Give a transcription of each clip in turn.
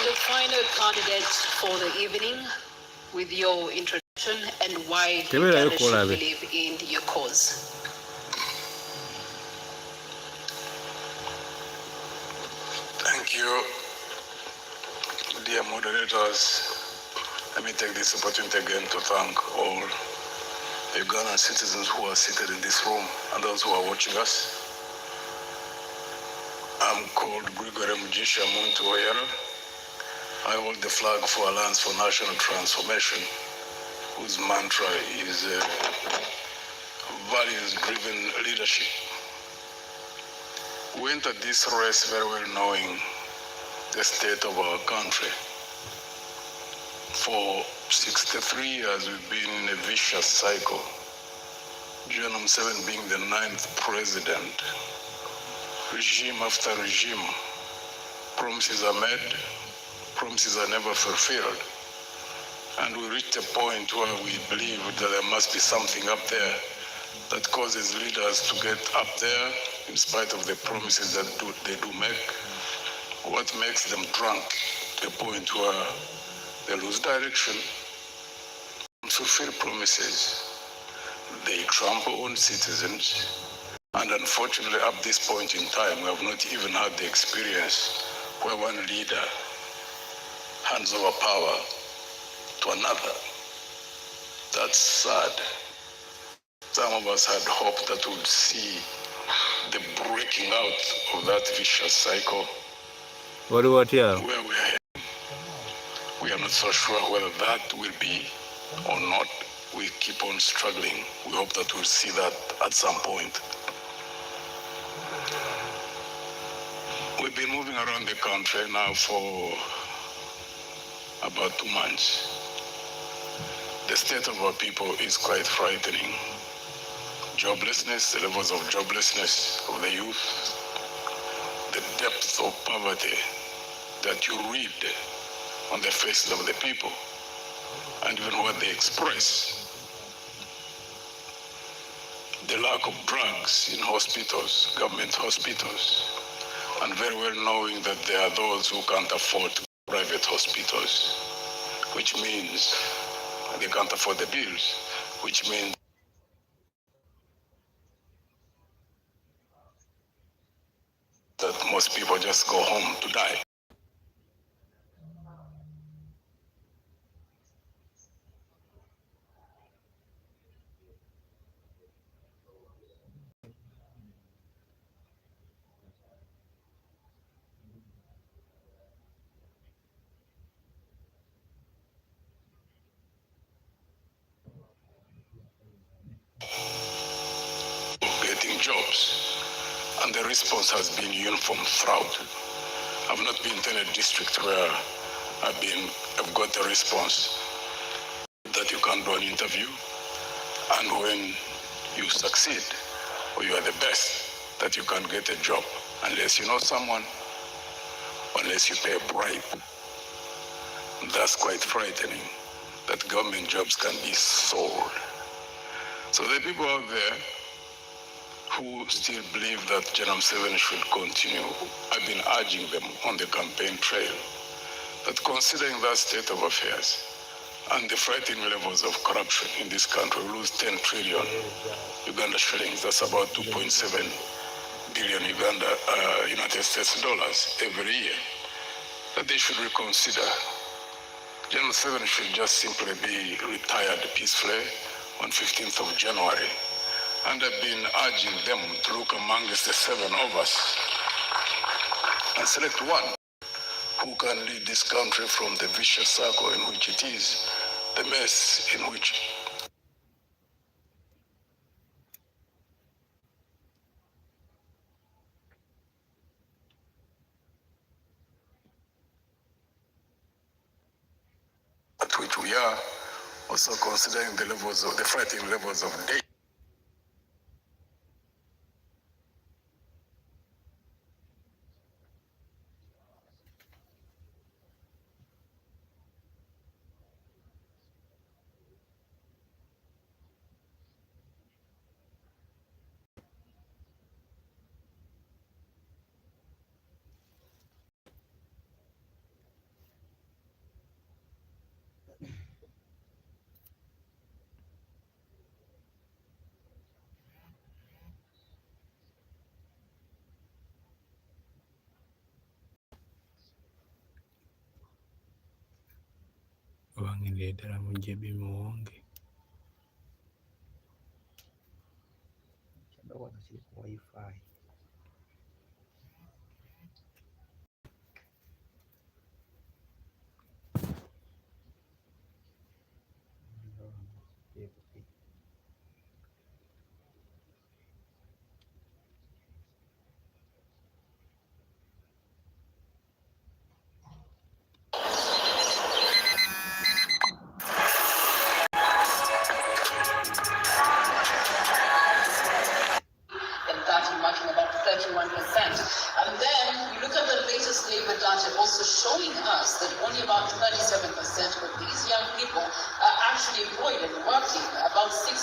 the final candidate for the evening, with your introduction and why Uganda should believe in your cause. Thank you, dear moderators. Let me take this opportunity again to thank all the Ugandan citizens who are seated in this room and those who are watching us. I'm called Gregory Mugisha Muntu Oyera. I hold the flag for Alliance for National Transformation, whose mantra is values-driven leadership. We entered this race very well knowing the state of our country. For 63 years, we've been in a vicious cycle. John Museveni being the 9th president. Regime after regime, promises are made, promises are never fulfilled. And we reached a point where we believe that there must be something up there that causes leaders to get up there in spite of the promises that they do make. What makes them drunk to a point where they lose direction, fulfill promises, they trample on citizens, and unfortunately at this point in time we have not even had the experience where one leader hands over power to another. That's sad. Some of us had hoped that we would see the breaking out of that vicious cycle. What here? Where we are not so sure whether that will be or not. We keep on struggling. We hope that we'll see that at some point. We've been moving around the country now for about 2 months. The state of our people is quite frightening. Joblessness, the levels of joblessness of the youth, the depth of poverty that you read on the faces of the people, and even what they express. The lack of drugs in hospitals, government hospitals, and very well knowing that there are those who can't afford private hospitals, which means they can't afford the bills, which means that most people just go home to die. Getting jobs, and the response has been uniform throughout. I've not been to any district where I've got a response that you can do an interview, and when you succeed or you are the best, that you can get a job unless you know someone, unless you pay a bribe. That's quite frightening, that government jobs can be sold. So the people out there who still believe that General Museveni should continue, I've been urging them on the campaign trail that considering that state of affairs and the frightening levels of corruption in this country, we lose 10 trillion Uganda shillings, that's about 2.7 billion United States dollars every year, that they should reconsider. General Museveni should just simply be retired peacefully on 15th of January. And I've been urging them to look amongst the 7 of us and select one who can lead this country from the vicious circle in which it is, the mess in which we are, also considering the frightening levels of danger Obangirire ddala mujje bimuwonge. Kyandowooza kiri ku Wi-Fi. And that marking about 31%. And then you look at the latest labor data also showing us that only about 37% of these young people are actually employed and working. About 16%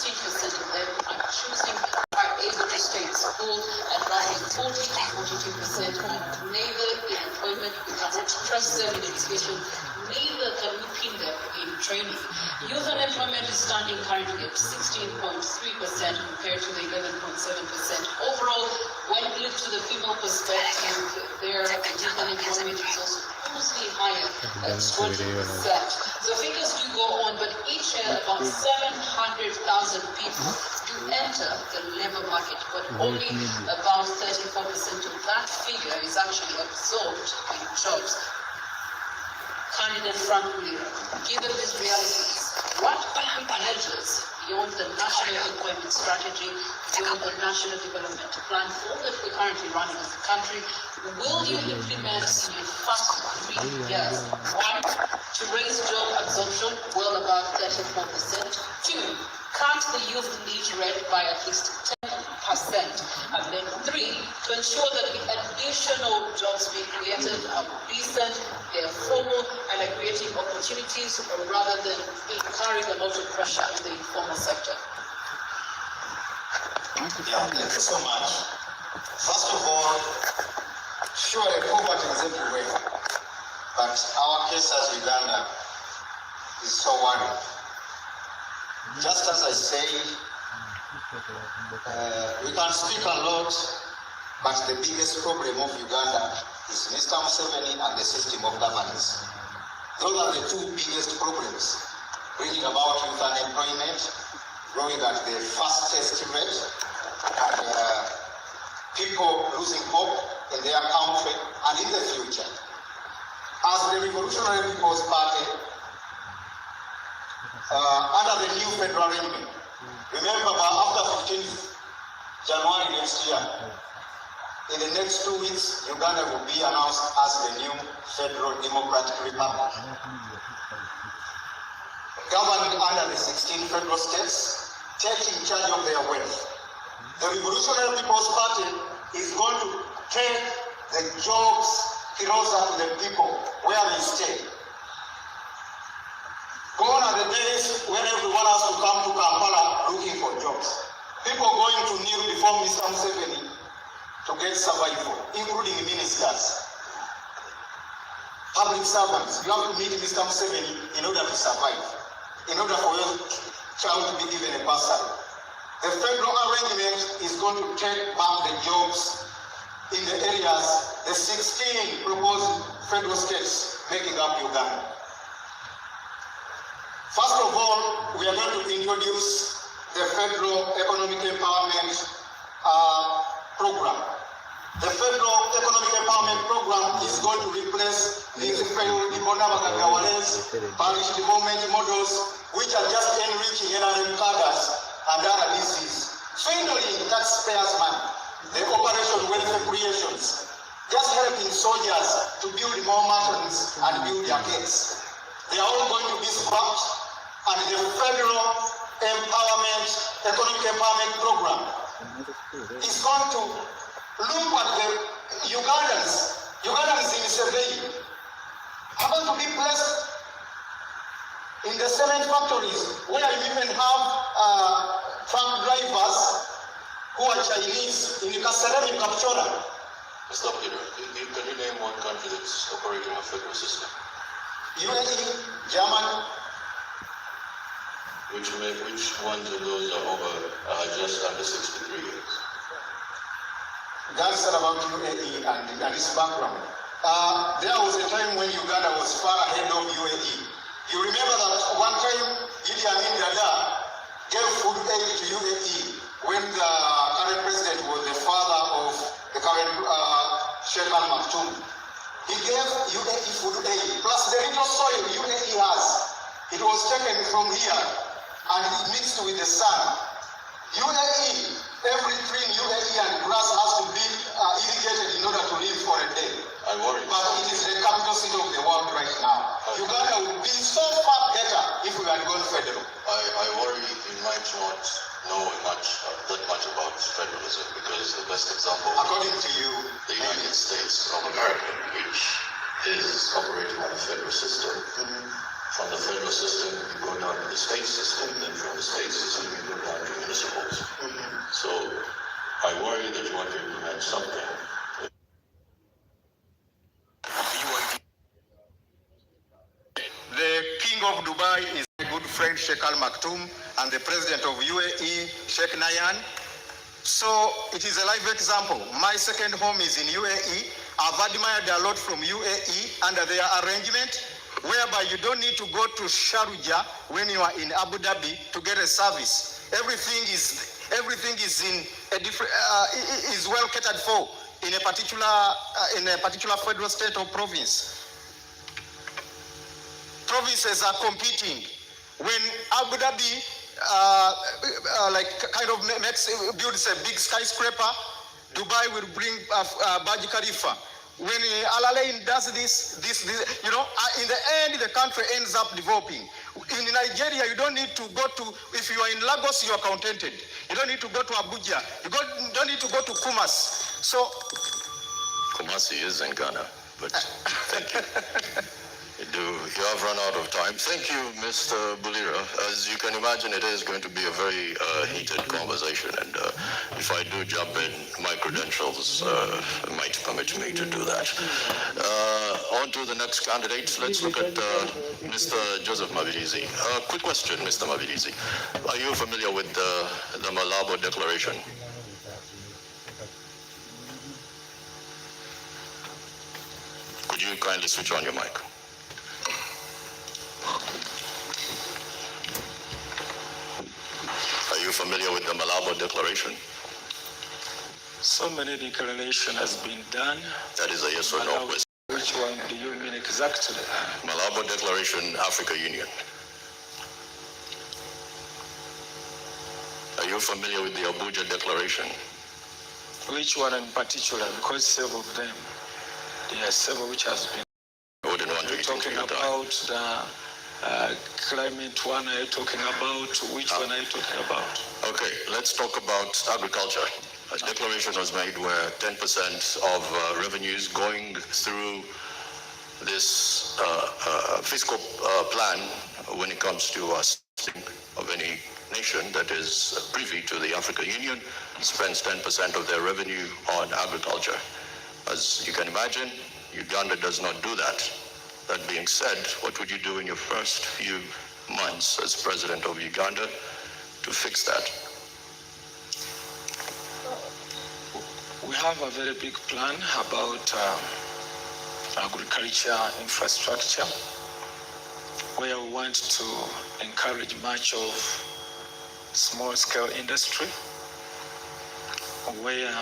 of them are able to stay in school, and roughly 40 to 42% are neither in employment, we cannot trust them in education, neither can we pin them in training. Youth unemployment is standing currently at 16.3% compared to the 11.7%. Overall, when we look to the female perspective, their youth unemployment is also mostly higher at 20%. So figures do go on, but each year about 700,000 people do enter the labor market, but only about 34% of that figure is actually absorbed in jobs. Candidate Frank Muller, given these realities, what measures beyond the national employment strategy, beyond the national development plan, all that we're currently running as a country, will you implement in your first 3 years? 1, to raise job absorption well above 34%. 2, cut the youth leave rate by at least 10%. And then 3, to ensure that the additional jobs being created are decent, they're formal, and are creating opportunities rather than incurring a lot of pressure in the informal sector. Yeah, thank you so much. First of all, surely poverty is everywhere, but our case as Uganda is so worrying. Just as I said, we can speak a lot, but the biggest problem of Uganda is Mr. Museveni and the system of governance. Those are the 2 biggest problems, bringing about youth unemployment, growing at the fastest rate, and people losing hope in their country and in the future. As the Revolutionary People's Party, under the new federal regime, remember after 15th January next year, in the next 2 weeks, Uganda will be announced as the new Federal Democratic Republic. Governed under the 16 federal states, taking charge of their wealth. The Revolutionary People's Party is going to take the jobs closer to the people where they stay. Gone are the days when everyone has to come to Kampala looking for jobs. People going to kneel before Mr. Museveni to get survival, including ministers. Public servants, you have to meet Mr. Museveni in order to survive, in order for your child to be given a bursary. The federal arrangement is going to take back the jobs in the areas, the 16 proposed federal states making up Uganda. First of all, we are going to introduce the Federal Economic Empowerment Program. The Federal Economic Empowerment Program is going to replace these failed parish development models, which are just enriching NRM cadres and other DCs. Finally, taxpayers' money, the Operation Welfare Creations, just helping soldiers to build more mountains and build their gates. They are all going to be scrapped, and the Federal Economic Empowerment Program is going to look at the Ugandans in survey are going to be placed in the cement factories where you even have truck drivers who are Chinese in Kasarani, in Kapchora. Mr. Peter, can you name one country that's operating a federal system? UAE, Germany. Which ones of those are just under 63 years? That's about UAE and its background. There was a time when Uganda was far ahead of UAE. You remember that one time Idi Amin Dada gave food aid to UAE when the current president was the father of the current Sheikh Al Maktoum. He gave UAE food aid, plus the little soil UAE has. It was taken from here and mixed with the sun. UAE, every tree in UAE and grass has to be irrigated in order to live for a day. I worry. But it is the capital city of the world right now. Uganda would be so far better if we had gone federal. I worry you might not know that much about federalism, because the best example, According to you, the United States of America, which is operating on a federal system. From the federal system, you go down to the state system, then from the state system, you go down to municipals. So I worry that you want to implement something. the king of Dubai is my good friend Sheikh Al Maktoum, and the president of UAE, Sheikh Nayan. So it is a live example. My second home is in UAE. I've admired a lot from UAE under their arrangement, whereby you don't need to go to Sharjah when you are in Abu Dhabi to get a service. Everything is in a different is well catered for in a particular federal state or province. Provinces are competing. When Abu Dhabi builds a big skyscraper, Dubai will bring Burj Khalifa. When Al Alain does this, in the end, the country ends up developing. In Nigeria, you don't need to go to, if you are in Lagos, you are contented. You don't need to go to Abuja. You don't need to go to Kumasi. So, Kumasi is in Ghana, but thank you. You have run out of time. Thank you, Mr. Bulira. As you can imagine, it is going to be a very heated conversation, and if I do jump in, my credentials might permit me to do that. On to the next candidate. Let's look at Mr. Joseph Mabilizi. Quick question, Mr. Mabilizi. Are you familiar with the Malabo Declaration? Could you kindly switch on your mic? Are you familiar with the Malabo Declaration? So many declarations has been done. That is a yes or no question. Which one do you mean exactly? Malabo Declaration, Africa Union. Are you familiar with the Abuja Declaration? Which one in particular? Because several of them, there are several which has been. I wouldn't want Are you to talking about the climate one? Are you talking about which one are you talking about? Okay, let's talk about agriculture. A declaration was made where 10% of revenues going through this fiscal plan when it comes to us of any nation that is privy to the African Union spends 10% of their revenue on agriculture. As you can imagine, Uganda does not do that. That being said, what would you do in your first few months as president of Uganda to fix that? We have a very big plan about agriculture infrastructure, where we want to encourage much of small-scale industry, where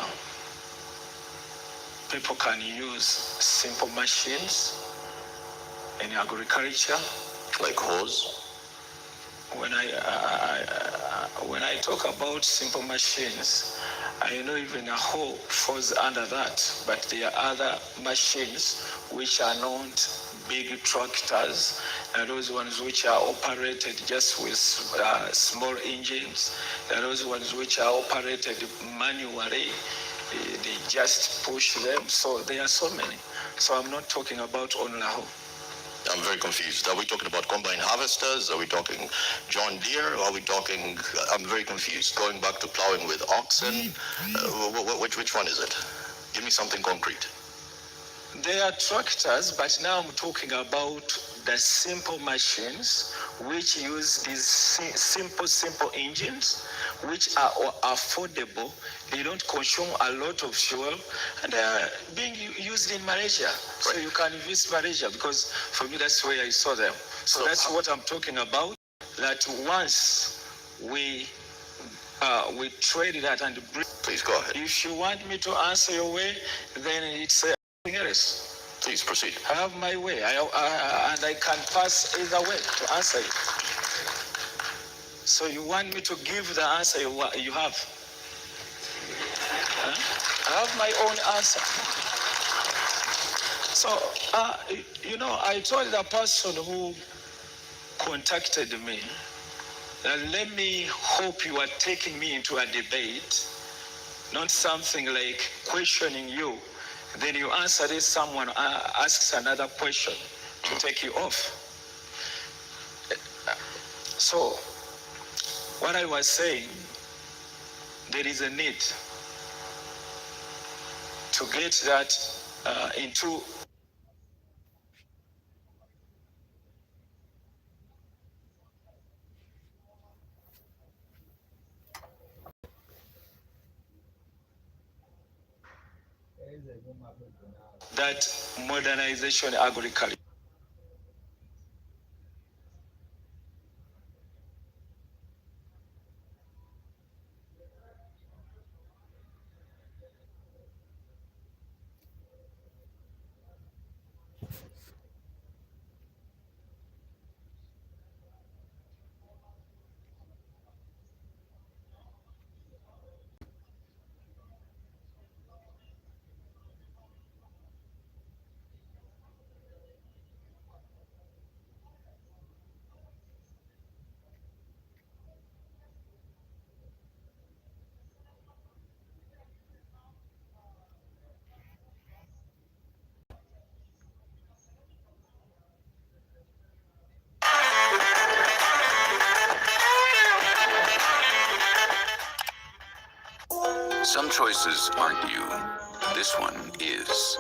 people can use simple machines in agriculture. Like hose? When I talk about simple machines, I know even a hoe falls under that, but there are other machines which are not big tractors, and those ones which are operated just with small engines, and those ones which are operated manually, they just push them. So there are so many. So I'm not talking about only a hoe. I'm very confused. Are we talking about combine harvesters? Are we talking John Deere? Are we talking, I'm very confused. Going back to plowing with oxen? Which one is it? Give me something concrete. They are tractors, but now I'm talking about the simple machines which use these simple engines, which are affordable. They don't consume a lot of fuel, and they are being used in Malaysia. So you can visit Malaysia, because for me that's where I saw them. So that's what I'm talking about. That once we trade that and bring. Please go ahead. If you want me to answer your way, then it's something else. Please proceed. I have my way, and I can pass either way to answer it. So you want me to give the answer you have? Huh? I have my own answer. So, I told the person who contacted me that let me hope you are taking me into a debate, not something like questioning you. Then you answer this, someone asks another question to take you off. So, what I was saying, there is a need to get that into that modernization agriculture. Some choices aren't you. This one is.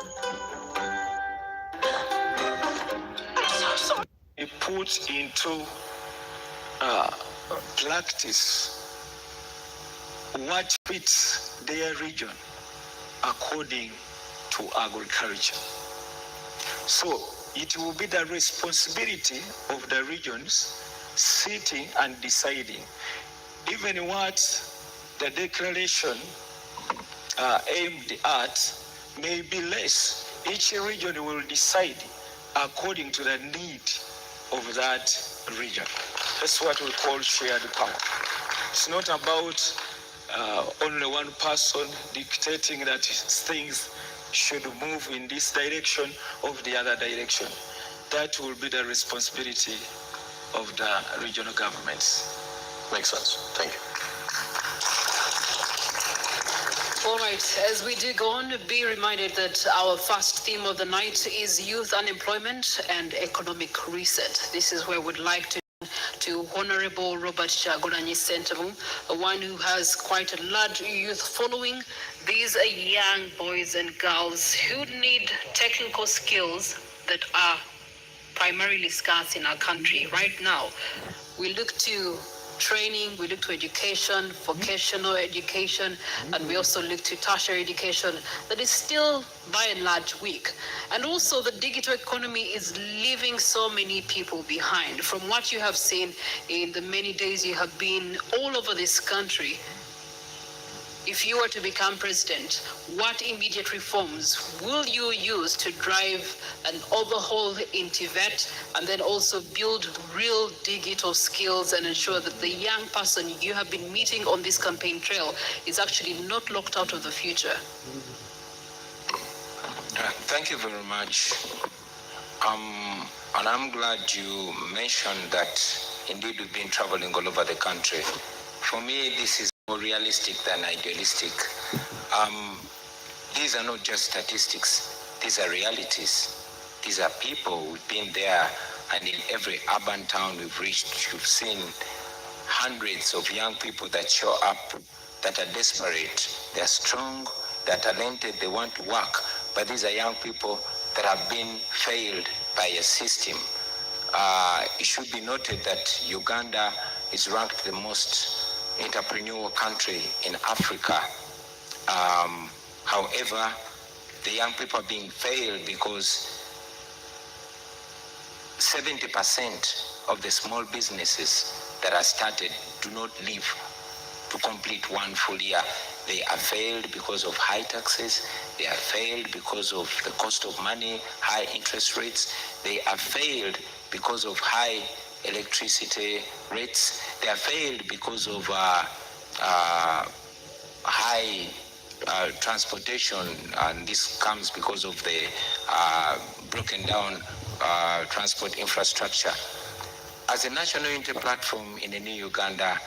We put into practice what fits their region according to agriculture. So it will be the responsibility of the regions sitting and deciding even what the declaration aimed at may be less. Each region will decide according to the need of that region. That's what we call shared power. It's not about only one person dictating that things should move in this direction or the other direction. That will be the responsibility of the regional governments. Makes sense. Thank you. All right, as we do go on, be reminded that our first theme of the night is youth unemployment and economic reset. This is where we'd like to Honorable Robert Kyagulanyi Ssentamu, one who has quite a large youth following. These are young boys and girls who need technical skills that are primarily scarce in our country right now. We look to training, we look to education, vocational education, and we also look to tertiary education that is still by and large weak. And also the digital economy is leaving so many people behind. From what you have seen in the many days you have been all over this country, if you were to become president, what immediate reforms will you use to drive an overhaul in TVET and then also build real digital skills and ensure that the young person you have been meeting on this campaign trail is actually not locked out of the future? Thank you very much. And I'm glad you mentioned that indeed we've been traveling all over the country. For me, this is more realistic than idealistic. These are not just statistics. These are realities. These are people. We've been there, and in every urban town we've reached, you've seen hundreds of young people that show up, that are desperate. They're strong, they're talented, they want to work. But these are young people that have been failed by a system. It should be noted that Uganda is ranked the most entrepreneurial country in Africa. However, the young people are being failed because 70% of the small businesses that are started do not live to complete one full year. They are failed because of high taxes. They are failed because of the cost of money, high interest rates. They are failed because of high electricity rates. They are failed because of high transportation, and this comes because of the broken down transport infrastructure. As a national unity platform in the new Uganda,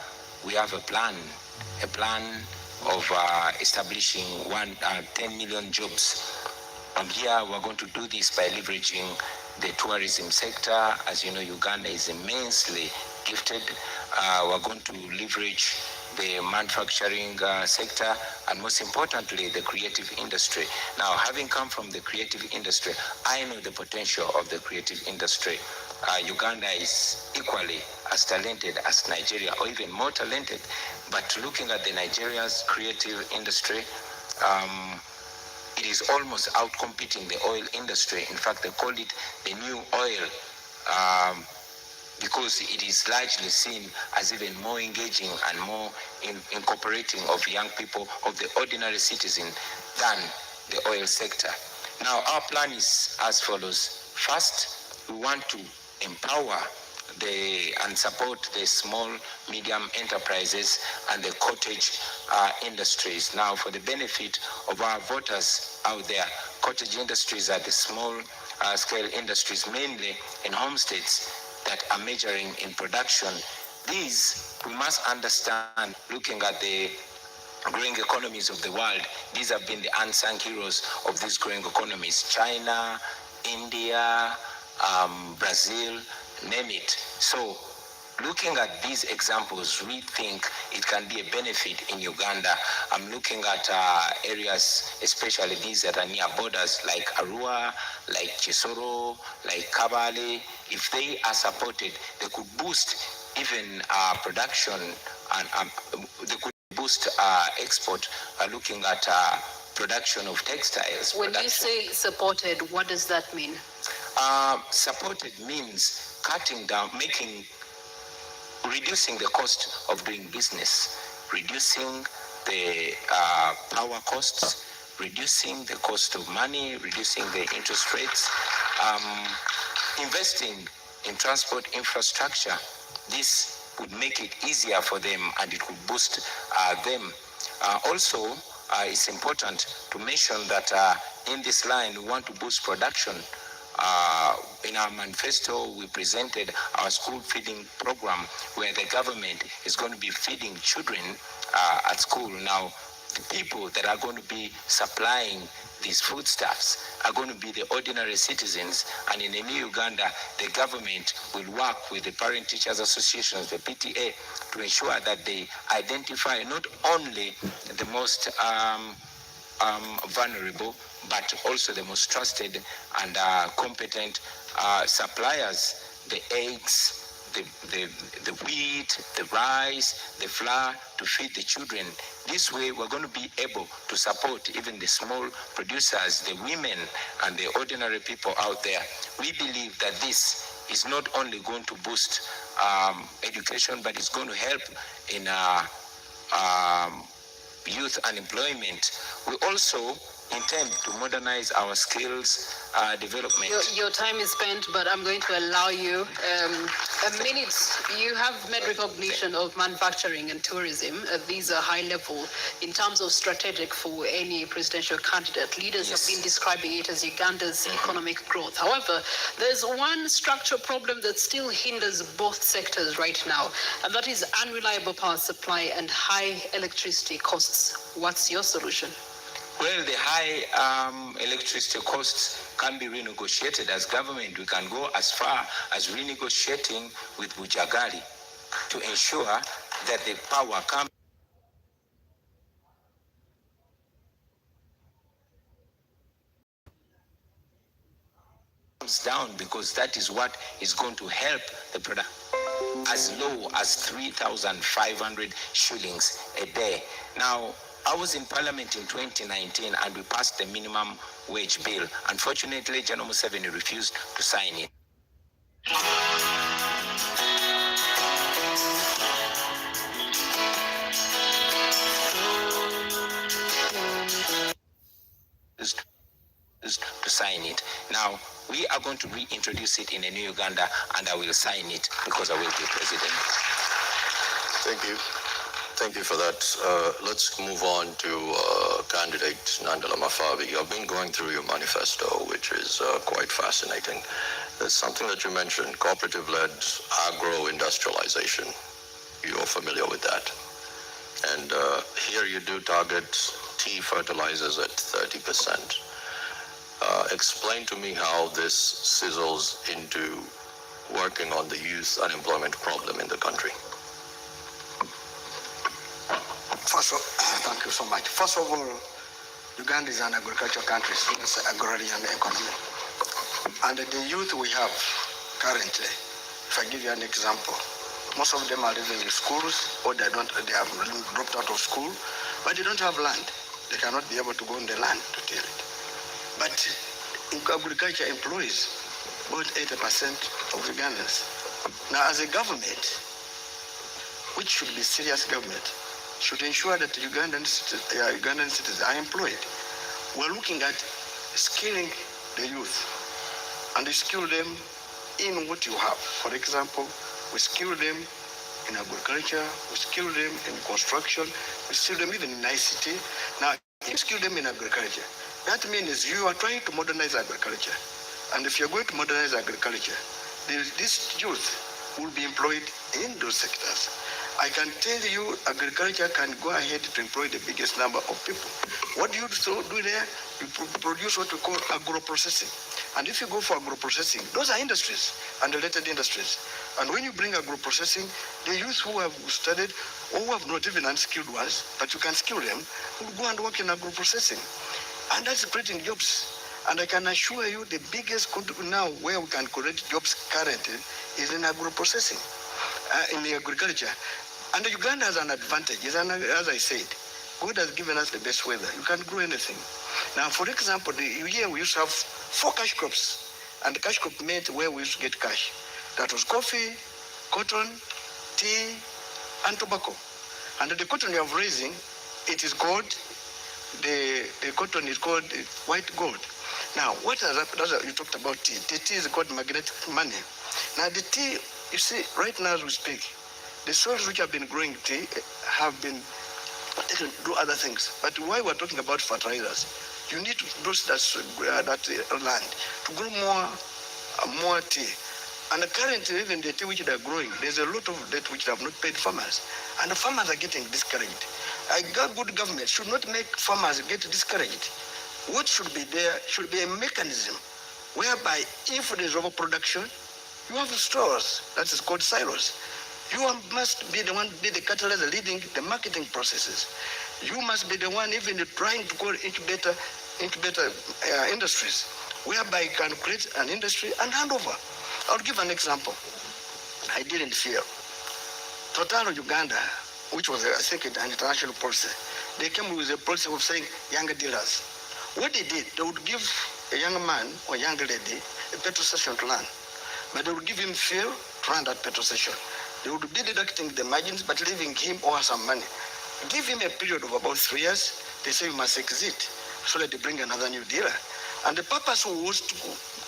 we have a plan of establishing 10 million jobs. And here we're going to do this by leveraging the tourism sector. As you know, Uganda is immensely gifted. We're going to leverage the manufacturing sector, and most importantly, the creative industry. Now, having come from the creative industry, I know the potential of the creative industry. Uganda is equally as talented as Nigeria, or even more talented. But looking at the Nigeria's creative industry, it is almost outcompeting the oil industry. In fact, they call it the new oil, because it is largely seen as even more engaging and more incorporating of young people, of the ordinary citizen, than the oil sector. Now, our plan is as follows. First, we want to empower and support the small, medium enterprises and the cottage industries. Now, for the benefit of our voters out there, cottage industries are the small scale industries, mainly in homesteads, that are majoring in production. These, we must understand, looking at the growing economies of the world, these have been the unsung heroes of these growing economies. China, India, Brazil, name it. So, looking at these examples, we think it can be a benefit in Uganda. I'm looking at areas, especially these that are near borders, like Arua, like Chisoro, like Kabale. If they are supported, they could boost even production, and they could boost export, looking at production of textiles. When you say supported, what does that mean? Supported means cutting down, reducing the cost of doing business, reducing the power costs, reducing the cost of money, reducing the interest rates, investing in transport infrastructure. This would make it easier for them, and it would boost them. Also, it's important to mention that in this line, we want to boost production. In our manifesto, we presented our school feeding program, where the government is going to be feeding children at school. Now, the people that are going to be supplying these foodstuffs are going to be the ordinary citizens, and in the new Uganda, the government will work with the parent teachers associations, the PTA, to ensure that they identify not only the most vulnerable, but also the most trusted and competent suppliers, the eggs, the wheat, the rice, the flour, to feed the children. This way, we're going to be able to support even the small producers, the women, and the ordinary people out there. We believe that this is not only going to boost education, but it's going to help in youth unemployment. We also intend to modernize our skills development. Your time is spent, but I'm going to allow you a minute. You have made recognition of manufacturing and tourism. These are high level in terms of strategic for any presidential candidate. Leaders have been describing it as Uganda's economic growth. However, there's one structural problem that still hinders both sectors right now, and that is unreliable power supply and high electricity costs. What's your solution? Well, the high electricity costs can be renegotiated. As government, we can go as far as renegotiating with Bujagali to ensure that the power comes. hands down, because that is what is going to help the product. As low as 3,500 shillings a day. Now, I was in Parliament in 2019 and we passed the minimum wage bill. Unfortunately, General Museveni refused to sign it. To sign it. Now, we are going to reintroduce it in a new Uganda, and I will sign it because I will be president. Thank you. Thank you for that. Let's move on to candidate Nandala Mafabi. I've been going through your manifesto, which is quite fascinating. There's something that you mentioned, cooperative-led agro-industrialization. You're familiar with that. And here you do target tea fertilizers at 30%. Explain to me how this sizzles into working on the youth unemployment problem in the country. Thank you so much. First of all, Uganda is an agricultural country, so it's an agrarian economy. And the youth we have currently, if I give you an example, most of them are living in schools, or they have dropped out of school, but they don't have land. They cannot be able to go on the land to till it. But agriculture employs about 80% of Ugandans. Now, as a government, which should be serious government, should ensure that Ugandan citizens are employed. We're looking at skilling the youth, and we skill them in what you have. For example, we skill them in agriculture, we skill them in construction, we skill them even in ICT. Now, if you skill them in agriculture, that means you are trying to modernize agriculture. And if you're going to modernize agriculture, this youth will be employed in those sectors. I can tell you agriculture can go ahead to employ the biggest number of people. What do you do there? You produce what we call agro-processing. And if you go for agro-processing, those are industries and related industries. And when you bring agro-processing, the youth who have studied or who have not even unskilled ones, but you can skill them, will go and work in agro-processing. And that's creating jobs. And I can assure you the biggest now where we can create jobs currently is in agro-processing, in the agriculture. And Uganda has an advantage, as I said, God has given us the best weather. You can grow anything. Now, for example, here we used to have 4 cash crops. And the cash crop meant where we used to get cash. That was coffee, cotton, tea, and tobacco. And the cotton you have raising, it is gold. The cotton is called white gold. Now, what has happened? You talked about tea. The tea is called magnetic money. Now, the tea, you see, right now as we speak, the soils which have been growing tea have been taken to do other things. But why we're talking about fertilizers, you need to use that land to grow more tea. And currently, even the tea which they are growing, there's a lot of debt which they have not paid farmers. And the farmers are getting discouraged. A good government should not make farmers get discouraged. What should be there should be a mechanism whereby if there's overproduction, you have stores, that is called silos. You must be the one, be the catalyst leading the marketing processes. You must be the one even trying to go into better industries, whereby you can create an industry and hand over. I'll give an example. I didn't fear. Total Uganda, which was, I think, an international policy, they came with a policy of saying younger dealers. What they did, they would give a young man or young lady a petrol station to run, but they would give him fuel to run that petrol station. They would be deducting the margins, but leaving him or some money. Give him a period of about 3 years. They say you must exit, so that they bring another new dealer. And the purpose was to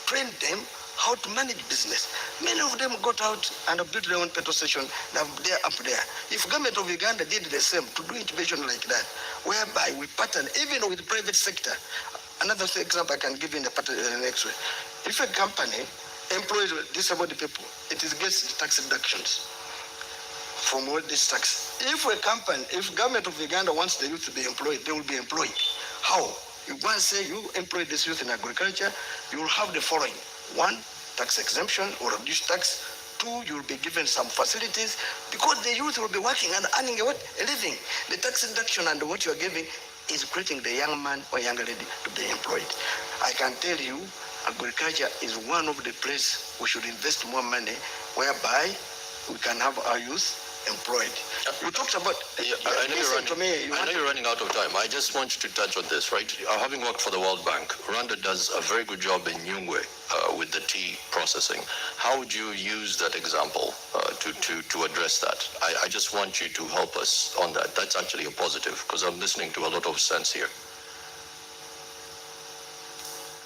train them how to manage business. Many of them got out and have built their own petrol station. They're up there. If government of Uganda did the same to do integration like that, whereby we pattern even with the private sector. Another example I can give in the next way. If a company employs disabled people, it gets tax deductions from all this tax. If government of Uganda wants the youth to be employed, they will be employed. How? You go and say you employ this youth in agriculture, you will have the following. 1, tax exemption or reduced tax. 2, you will be given some facilities because the youth will be working and earning a living. The tax deduction and what you are giving is creating the young man or young lady to be employed. I can tell you, agriculture is one of the places we should invest more money, whereby we can have our youth employed. You talked about. I know you're running out of time. I just want you to touch on this, right? Having worked for the World Bank, Rwanda does a very good job in Nyungwe with the tea processing. How would you use that example to address that? I just want you to help us on that. That's actually a positive, because I'm listening to a lot of sense here.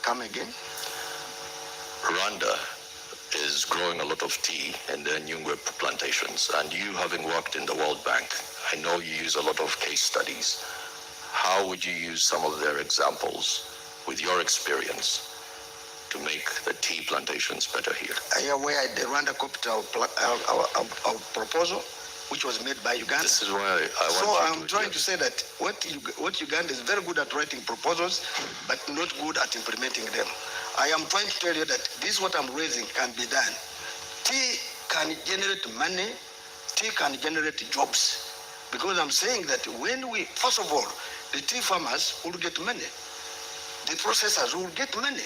Come again? Rwanda is growing a lot of tea in their Nyungwe plantations, and you, having worked in the World Bank, I know you use a lot of case studies. How would you use some of their examples with your experience to make the tea plantations better here? Are you aware the Rwanda copied our proposal, which was made by Uganda? This is why I want so you I'm trying to say that what Uganda is very good at writing proposals, but not good at implementing them. I am trying to tell you that this, what I'm raising, can be done. Tea can generate money, tea can generate jobs. Because I'm saying that when we, first of all, the tea farmers will get money. The processors will get money.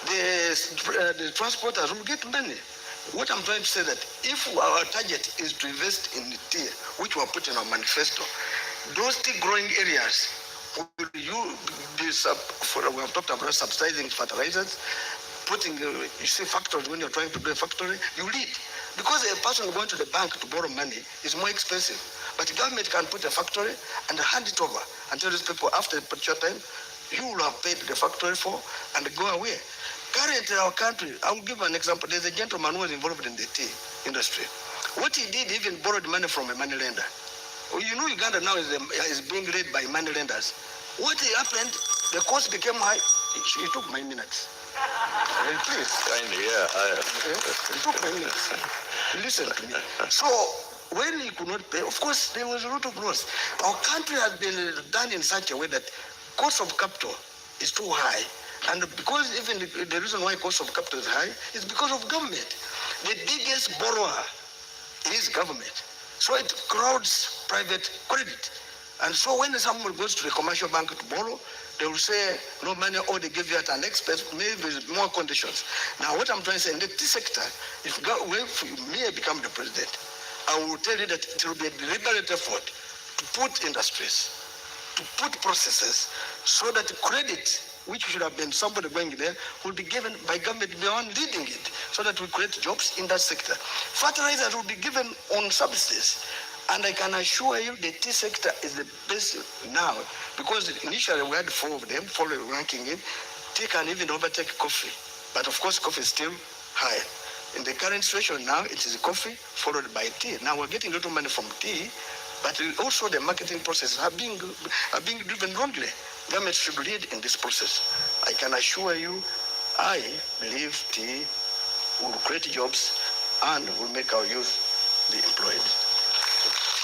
The transporters will get money. What I'm trying to say that if our target is to invest in the tea, which we are putting in our manifesto, those tea growing areas, we have talked about subsidizing fertilizers, putting, you see factories, when you're trying to do a factory, you lead. Because a person going to the bank to borrow money is more expensive. But the government can put a factory and hand it over and tell these people after a particular time, you will have paid the factory for and go away. Currently in our country, I will give an example. There's a gentleman who was involved in the tea industry. What he did, he even borrowed money from a money lender. You know, Uganda now is being led by money lenders. What happened, the cost became high. It took my minutes. Please. It took my minutes. Listen to me. So, when he could not pay, of course, there was a lot of loss. Our country has been done in such a way that cost of capital is too high. And because even the reason why cost of capital is high is because of government. The biggest borrower is government. So it crowds private credit. And so when someone goes to the commercial bank to borrow, they will say, no money, or they give you at an expense, maybe with more conditions. Now, what I'm trying to say, in the tea sector, if me become the president, I will tell you that it will be a deliberate effort to put industries, to put processes, so that credit, which should have been somebody going there, will be given by government beyond leading it, so that we create jobs in that sector. Fertilizers will be given on subsidies. And I can assure you the tea sector is the best now, because initially we had 4 of them, 4 ranking in. Tea can even overtake coffee. But of course, coffee is still higher. In the current situation now, it is coffee followed by tea. Now we're getting a lot of money from tea, but also the marketing processes are being driven wrongly. Government should lead in this process. I can assure you, I believe tea will create jobs and will make our youth be employed.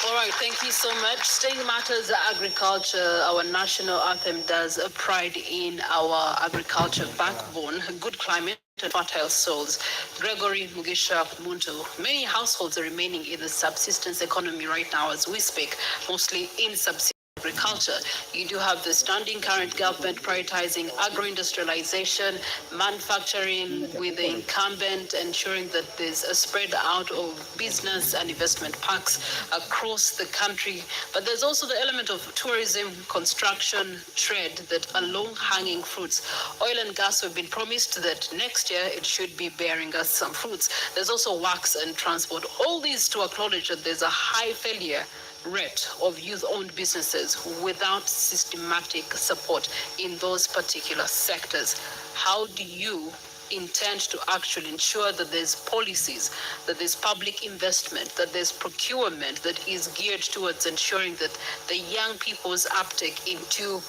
All right, thank you so much. Staying matters agriculture, our national anthem does pride in our agriculture backbone, good climate and fertile soils. Gregory Mugisha Muntu, many households are remaining in the subsistence economy right now as we speak, mostly in subsistence agriculture. You do have the standing current government prioritizing agro-industrialization, manufacturing with the incumbent, ensuring that there's a spread out of business and investment parks across the country. But there's also the element of tourism, construction, trade that are low-hanging fruits. Oil and gas have been promised that next year it should be bearing us some fruits. There's also works and transport. All these to acknowledge that there's a high failure rate of youth-owned businesses without systematic support in those particular sectors. How do you intend to actually ensure that there's policies, that there's public investment, that there's procurement that is geared towards ensuring that the young people's uptake into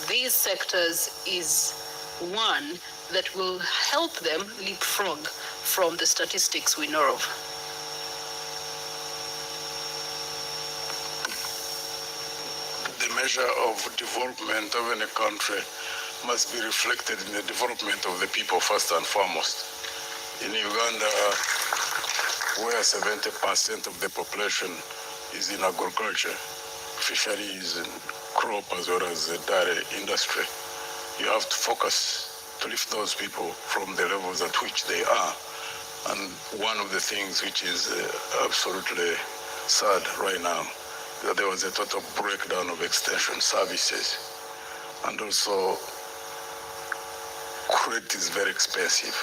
these sectors is one that will help them leapfrog from the statistics we know of? The measure of development of any country must be reflected in the development of the people first and foremost. In Uganda, where 70% of the population is in agriculture, fisheries and crop, as well as the dairy industry, you have to focus to lift those people from the levels at which they are. And one of the things which is absolutely sad right now, that there was a total breakdown of extension services. And also, credit is very expensive.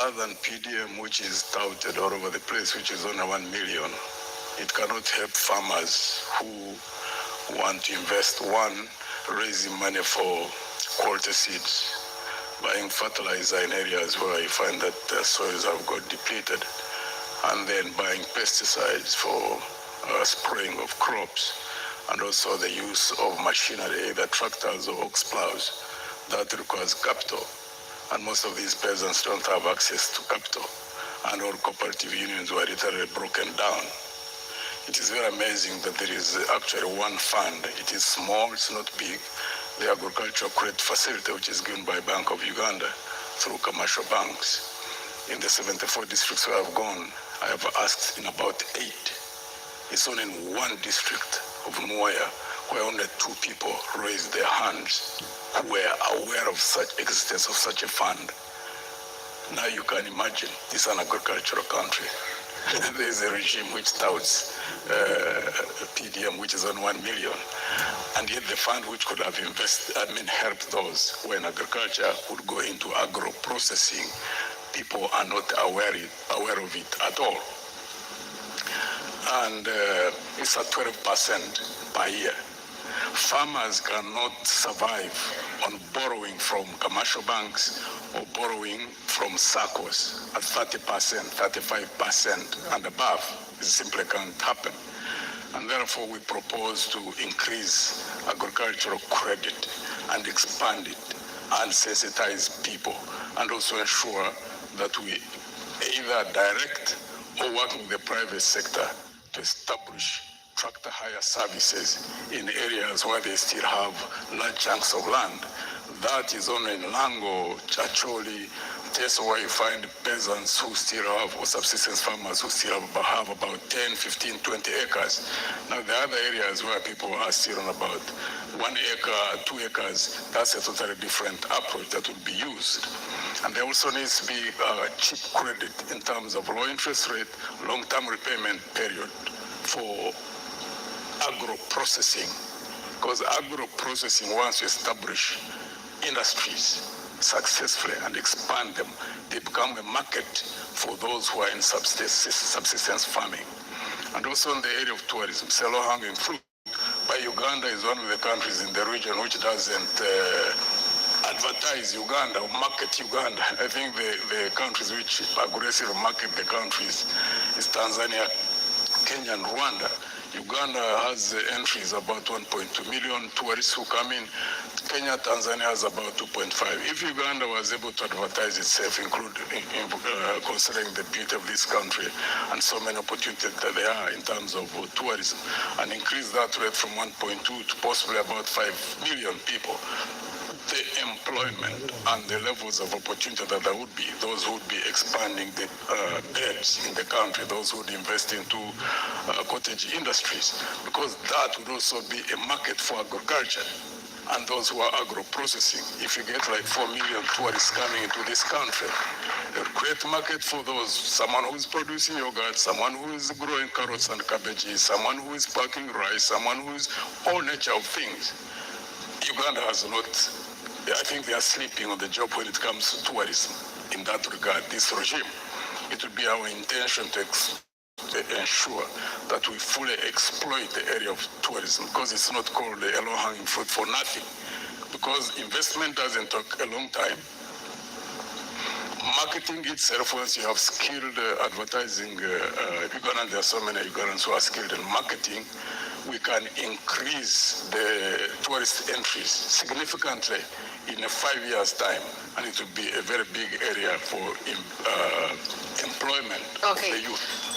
Other than PDM, which is touted all over the place, which is only 1 million, it cannot help farmers who want to invest. One, raising money for quality seeds, buying fertilizer in areas where you find that the soils have got depleted, and then buying pesticides for spraying of crops, and also the use of machinery, either tractors or ox plows. That requires capital. And most of these peasants don't have access to capital. And all cooperative unions were literally broken down. It is very amazing that there is actually one fund. It is small, it's not big. The agricultural credit facility, which is given by Bank of Uganda through commercial banks. In the 74 districts where I've gone, I have asked in about 8. It's only in one district of Mwea where only 2 people raised their hands who were aware of such existence of such a fund. Now you can imagine, it's an agricultural country. There is a regime which touts PDM, which is on 1 million. And yet the fund which could have helped those who are in agriculture would go into agro-processing. People are not aware of it at all. And it's at 12% per year. Farmers cannot survive on borrowing from commercial banks or borrowing from SACCOs at 30%, 35% and above. It simply can't happen. And therefore we propose to increase agricultural credit and expand it and sensitize people, and also ensure that we either direct or work with the private sector to establish tractor hire services in areas where they still have large chunks of land. That is only in Lango, Chacholi, Teso, where you find peasants who still have, or subsistence farmers who still have about 10, 15, 20 acres. Now the other areas where people are still on about 1 acre, 2 acres, that's a totally different approach that will be used. And there also needs to be cheap credit in terms of low interest rate, long-term repayment period for agro-processing. Because agro-processing, once you establish industries successfully and expand them, they become a market for those who are in subsistence farming. And also in the area of tourism, low-hanging fruit. But Uganda is one of the countries in the region which doesn't advertise Uganda or market Uganda. I think the countries which aggressively market the countries is Tanzania, Kenya, and Rwanda. Uganda has entries about 1.2 million tourists who come in. Kenya, Tanzania has about 2.5. If Uganda was able to advertise itself, considering the beauty of this country and so many opportunities that there are in terms of tourism, and increase that rate from 1.2 to possibly about 5 million people, the employment and the levels of opportunity that there would be, those who would be expanding the beds in the country, those who would invest into cottage industries, because that would also be a market for agriculture and those who are agro-processing. If you get like 4 million tourists coming into this country, a great market for those, someone who is producing yogurt, someone who is growing carrots and cabbages, someone who is packing rice, someone who is all nature of things. Uganda has not, I think they are sleeping on the job when it comes to tourism. In that regard, this regime, it would be our intention to ensure that we fully exploit the area of tourism, because it's not called a low-hanging fruit for nothing, because investment doesn't take a long time. Marketing itself, once you have skilled advertising, Uganda, there are so many Ugandans who are skilled in marketing, we can increase the tourist entries significantly in a 5 years' time, and it will be a very big area for employment of the youth.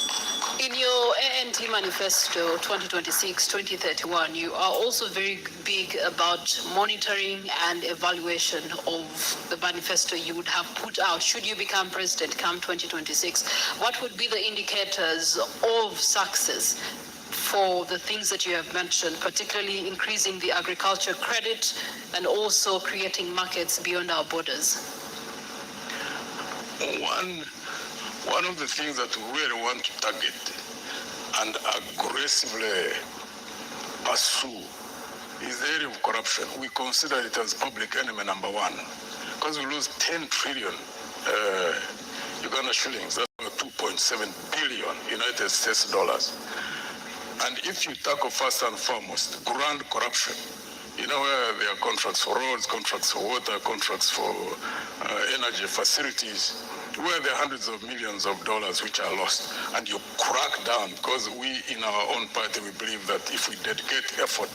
In your ANT manifesto 2026-2031, you are also very big about monitoring and evaluation of the manifesto you would have put out should you become president come 2026. What would be the indicators of success for the things that you have mentioned, particularly increasing the agriculture credit and also creating markets beyond our borders? One of the things that we really want to target and aggressively pursue is the area of corruption. We consider it as public enemy number one because we lose 10 trillion Uganda shillings, that's 2.7 billion United States dollars. And if you tackle first and foremost grand corruption, you know, where there are contracts for roads, contracts for water, contracts for energy facilities, where there are hundreds of millions of dollars which are lost, and you crack down, because we in our own party, we believe that if we dedicate effort,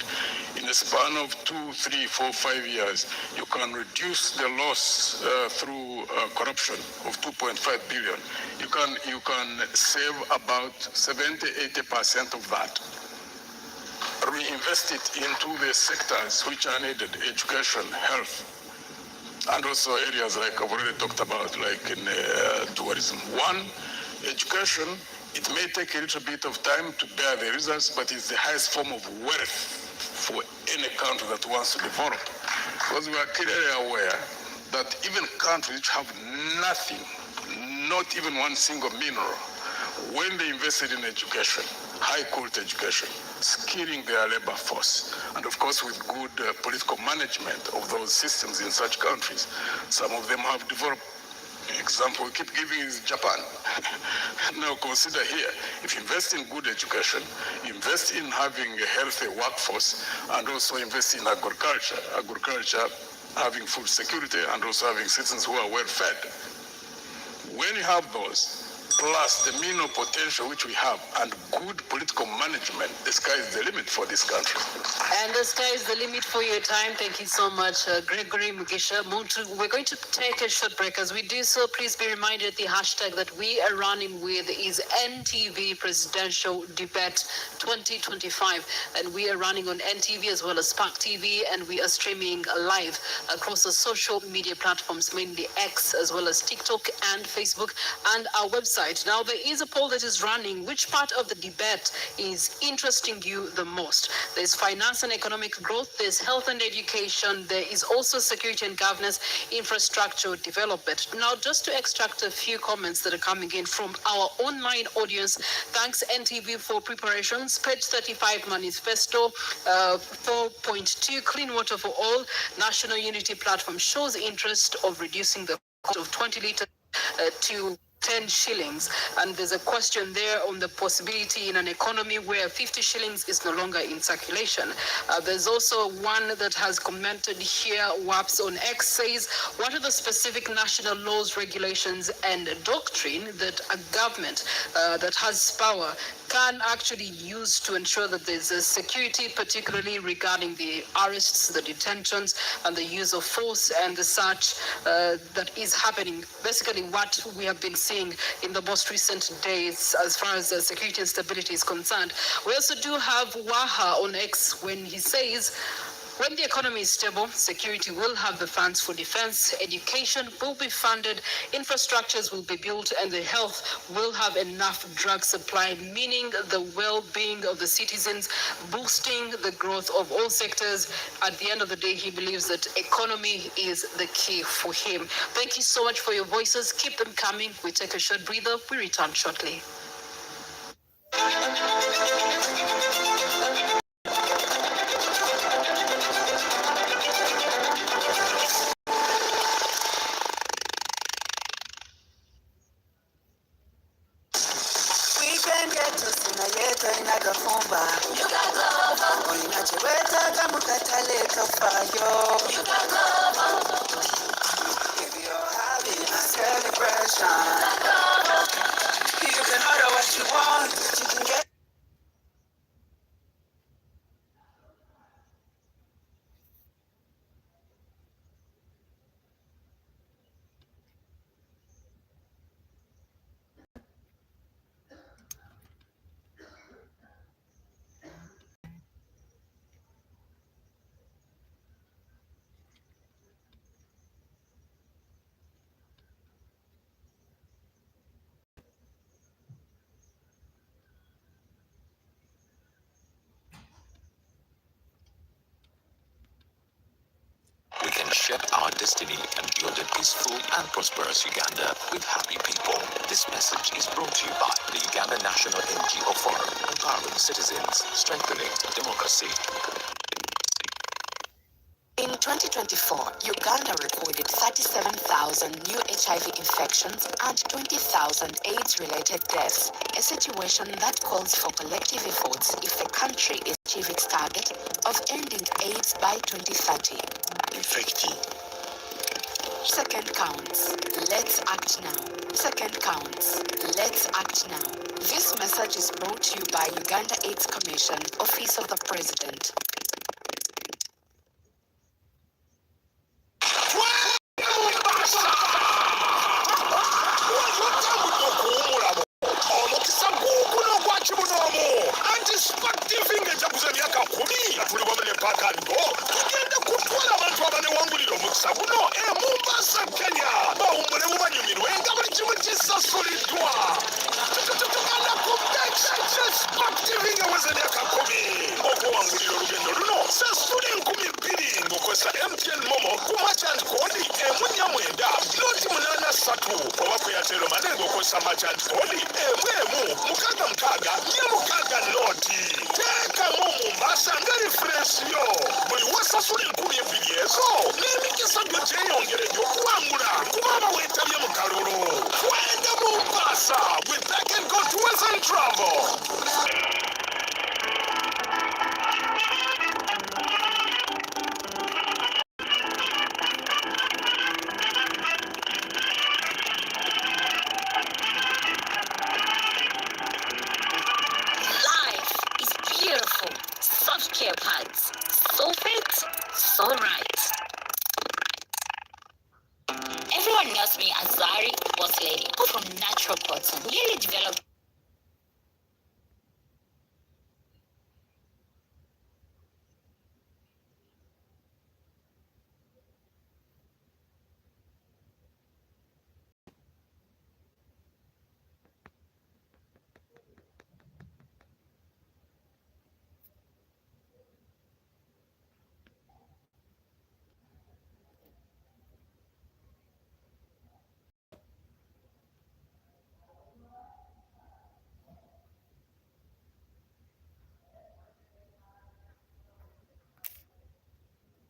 in a span of 2, 3, 4, 5 years, you can reduce the loss through corruption of 2.5 billion. You can save about 70-80% of that. Reinvest it into the sectors which are needed, education, health, and also areas like I've already talked about, like in tourism. One, education, it may take a little bit of time to bear the results, but it's the highest form of wealth for any country that wants to develop. Because we are clearly aware that even countries which have nothing, not even one single mineral, when they invested in education, high quality education, skilling their labor force, and of course with good political management of those systems in such countries, some of them have developed. Example we keep giving is Japan. Now consider here, if you invest in good education, invest in having a healthy workforce, and also invest in agriculture having food security, and also having citizens who are well fed. When you have those, plus the mineral potential which we have and good political management, the sky is the limit for this country. And the sky is the limit for your time. Thank you so much, Gregory Mugisha Muntu. We're going to take a short break. As we do so, please be reminded the hashtag that we are running with is NTV Presidential Debate 2025. And we are running on NTV as well as Spark TV, and we are streaming live across the social media platforms, mainly X as well as TikTok and Facebook, and our website. Now, there is a poll that is running. Which part of the debate is interesting you the most? There's finance and economic growth, there's health and education, there is also security and governance, infrastructure development. Now, just to extract a few comments that are coming in from our online audience, thanks NTV for preparations. Page 35 manifesto, 4.2 clean water for all, national unity platform shows interest of reducing the cost of 20 liters to 10 shillings. And there's a question there on the possibility in an economy where 50 shillings is no longer in circulation. There's also one that has commented here, WAPS on X says, what are the specific national laws, regulations, and doctrine that a government that has power can actually use to ensure that there's a security, particularly regarding the arrests, the detentions, and the use of force and the such that is happening. Basically what we have been seeing in the most recent days as far as security and stability is concerned. We also do have Waha on X when he says, when the economy is stable, security will have the funds for defense, education will be funded, infrastructures will be built, and the health will have enough drug supply, meaning the well-being of the citizens, boosting the growth of all sectors. At the end of the day, he believes that economy is the key for him. Thank you so much for your voices. Keep them coming. We take a short breather. We return shortly. If you're having a celebration, you can order what you want. You can get. shape our destiny and build a peaceful and prosperous Uganda with happy people. This message is brought to you by the Uganda National NGO Forum, empowering citizens, strengthening democracy. In 2024, Uganda recorded 37,000 new HIV infections and 20,000 AIDS-related deaths, a situation that calls for collective efforts if the country is to achieve its target of ending AIDS by 2030. Infecting. Second counts. Let's act now. Second counts. Let's act now. This message is brought to you by Uganda AIDS Commission, Office of the President. MTN Momo kumachant kodi emunyamwenda loti munana satu obakweyatero manengo kosa machant kodi mukaga mkaga nyamukaga loti teka mumu mbasa ngari fresh yo buli wasasuli nkumi ebiri ezo n'emikisa gyo gyeyongere gy'okuwangula kubaba weetabye mu kalulu twende mu Mombasa with Back and Go Tours and Travel. Care pads. So fit, so right. Everyone knows me as Zari Boss Lady from Natural Cotton. Really developed.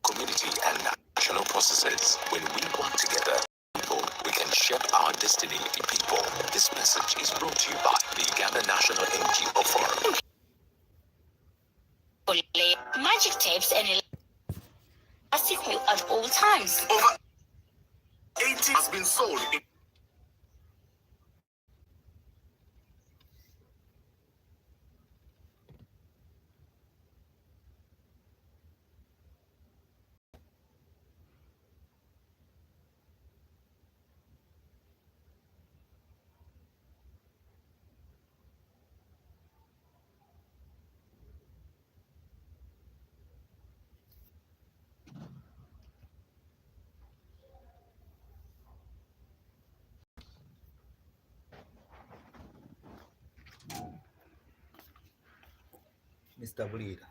Community and national processes. When we work together, we can shape our destiny in people. This message is brought to you by the Uganda National NGO Forum. Magic tapes and elastic wheel at all times. Over 80 has been sold. Mr. Bulira.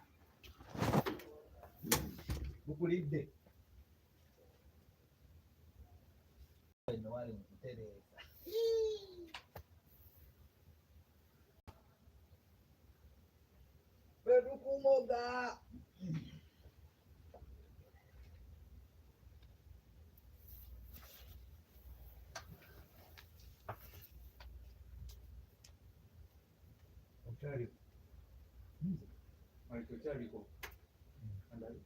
Bukulidde. Eno wali mukutereza. Bedukumoga. Okay. Rico. Andale.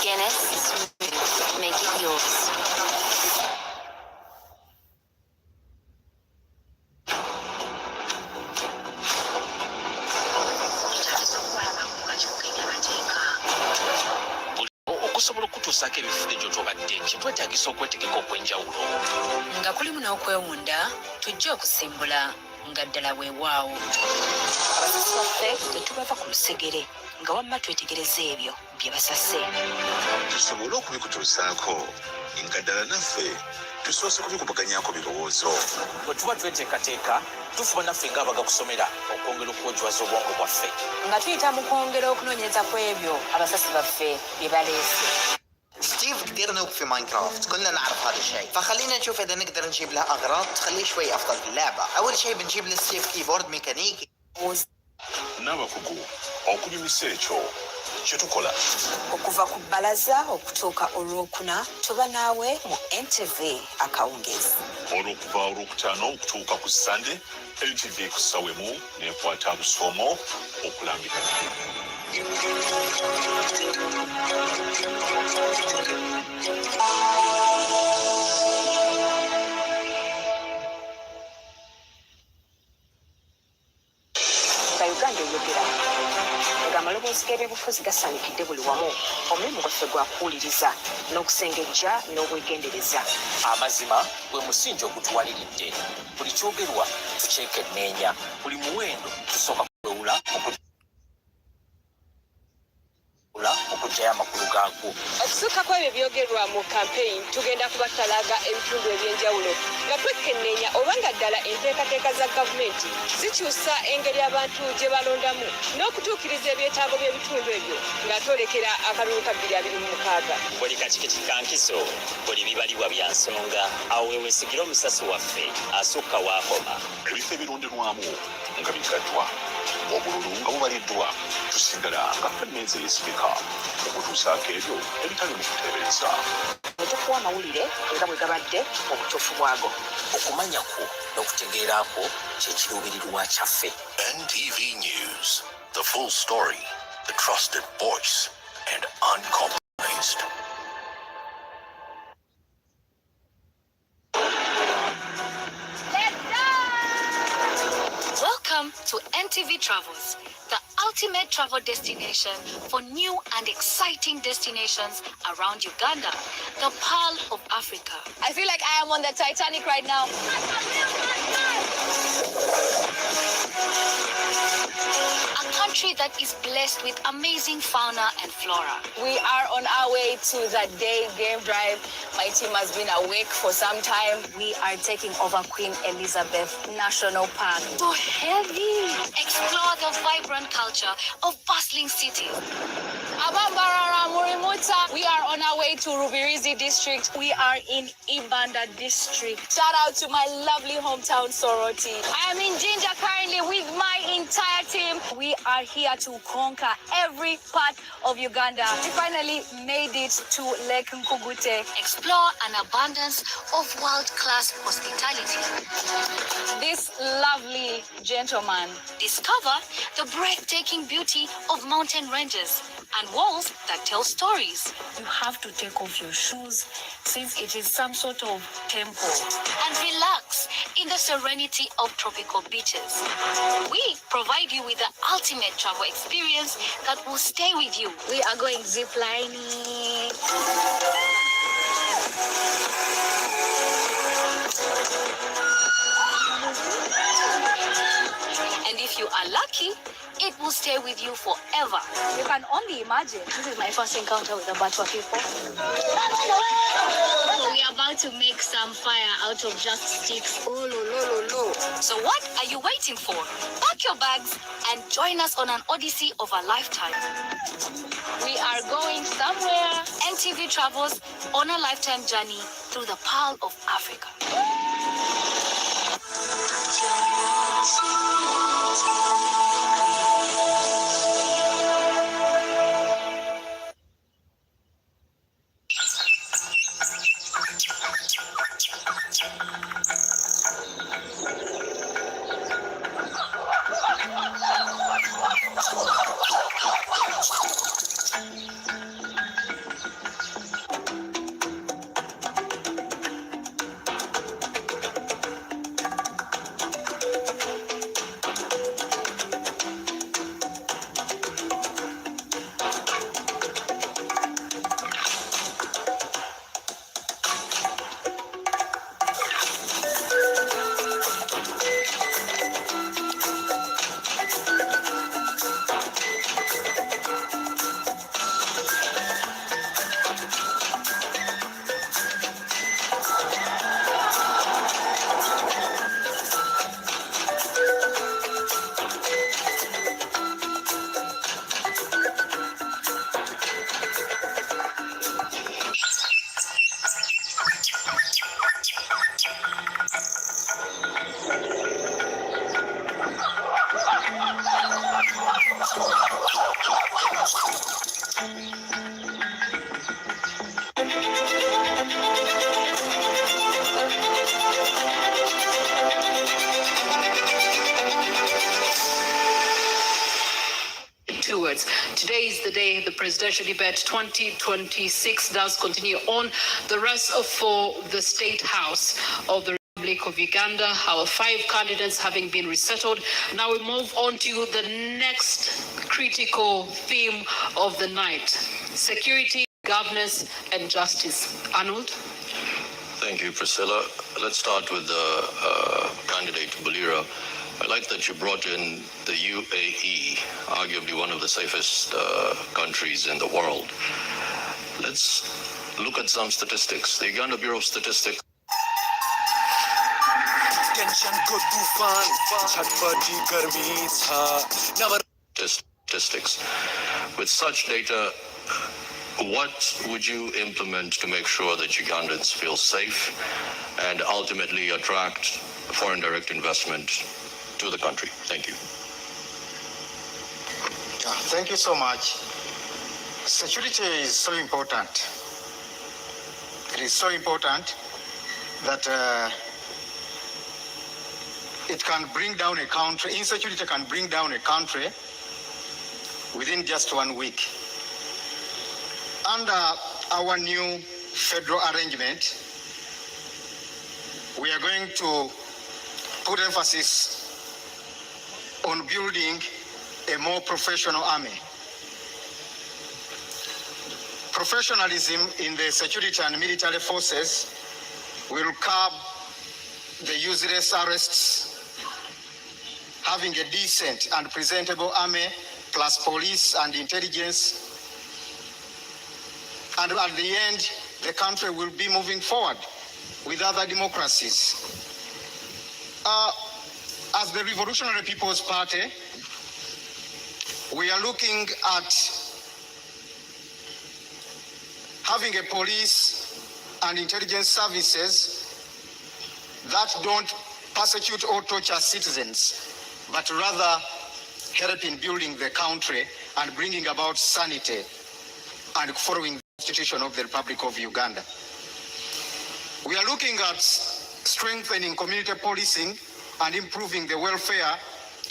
Guinness, make it yours. Okusobola okutuusaako ebifudejo tobadde kitwetagisa okwetegeka okw'enjawulo nga kulimu n'okwewunda tujja okusimbula nga ddala weewaawo abasasi baffe tetubava ku lusegere nga wamma twetegereza ebyo bye basase tusobole okubikutuusaako nga ddala naffe tusoose kubikubaganyaako birowoozo bwe tuba tweteekateeka tufuba naffe ng'abaga kusomera okwongera okwojwaza obwongo bwaffe nga tuyita mu kwongera okunoonyeza ku ebyo abasasi baffe bye baleese. ستيف كتير نوب في ماينكرافت كلنا نعرف هذا الشيء فخلينا نشوف اذا نقدر نجيب له اغراض تخليه شوي افضل في اللعبه اول شيء بنجيب لستيف كيبورد ميكانيكي n'abakugu okunyumisa ekyo kye tukola okuva ku bbalaza okutuuka olwokuna tuba naawe mu ntv akawungezi olw'okuva olwokutaano okutuuka ku sande ntv ku ssawemu nekwata busoomo okulambika uganda eyogera nga amaloboozi g'ebyobufuzi gasaanikidde buli wamu omulimu gwaffe gwakuwuliriza n'okusengejja n'obwegendereza amazima gwe musingi ogutuwaliridde buli kyogerwa tukyekenneenya buli muwendo tusooka kulowula okujjayo amakulu gaagwo. Okusukako ebyo byogerwa mu campaign tugenda kubatalaga ebitundu ebyenjawulo nga twekenneenya oba nga ddala enteekateeka za gavumenti zikyusa engeri abantu gye balondamu n'okutuukiriza ebyetaago by'ebitundu ebyo nga twolekera akalulu ka 2026. Buli kakiki kikankizo buli bibalibwa bya nsonga awo weweesigira omusasi waffe asukka waakoma. Ebifo ebironderwamu nga bigaddwa obululu nga bubaliddwa tusigala nga ffenneeza eyesigika okutuusaako ebyo ebitali mu kuteebereza. Otukuwa amawulire era bwe gabadde obutuufu bwago. Okumanya kwo n'okutegeera kwo kye kiruubirirwa kyaffe. NTV News, the full story, the trusted voice, and uncompromised. Welcome to NTV Travels, the ultimate travel destination for new and exciting destinations around Uganda, the Pearl of Africa. I feel like I am on the Titanic right now. A country that is blessed with amazing fauna and flora. We are on our way to the day game drive. My team has been awake for some time. We are taking over Queen Elizabeth National Park. So heavy. Explore the vibrant culture of bustling cities. Abambarara Murimuta. We are on our way to Rubirizi district. We are in Ibanda district. Shout out to my lovely hometown Soroti. I am in Jinja currently with my entire team. We are here to conquer every part of Uganda. We finally made it to Lake Nkugute. Explore an abundance of world-class hospitality. This lovely gentleman. Discover the breathtaking beauty of mountain ranges and walls that tell stories. You have to take off your shoes since it is some sort of temple. And relax in the serenity of tropical beaches. We provide you with the ultimate travel experience that will stay with you. We are going ziplining. And if you are lucky, it will stay with you forever. You can only imagine. This is my first encounter with a bunch of people. We are about to make some fire out of just sticks. Oh, lo. So what are you waiting for? Pack your bags and join us on an odyssey of a lifetime. We are going somewhere. NTV Travels on a lifetime journey through the Pearl of Africa. Today is the day the presidential debate 2026 does continue on. The rest for the State House of the Republic of Uganda, our 5 candidates having been resettled. Now we move on to the next critical theme of the night: security, governance, and justice. Arnold? Thank you, Priscilla. Let's start with the candidate, Bulira. I like that you brought in the UAE, arguably one of the safest countries in the world. Let's look at some statistics. The Uganda Bureau of Statistics. Statistics. With such data, what would you implement to make sure that Ugandans feel safe and ultimately attract foreign direct investment to the country? Thank you. Thank you so much. Security is so important. It is so important that it can bring down a country. Insecurity can bring down a country within just 1 week. Under our new federal arrangement, we are going to put emphasis on building a more professional army. Professionalism in the security and military forces will curb the useless arrests. Having a decent and presentable army plus police and intelligence, and at the end, the country will be moving forward with other democracies. As the Revolutionary People's Party, we are looking at having a police and intelligence services that don't persecute or torture citizens, but rather help in building the country and bringing about sanity and following the Constitution of the Republic of Uganda. We are looking at strengthening community policing and improving the welfare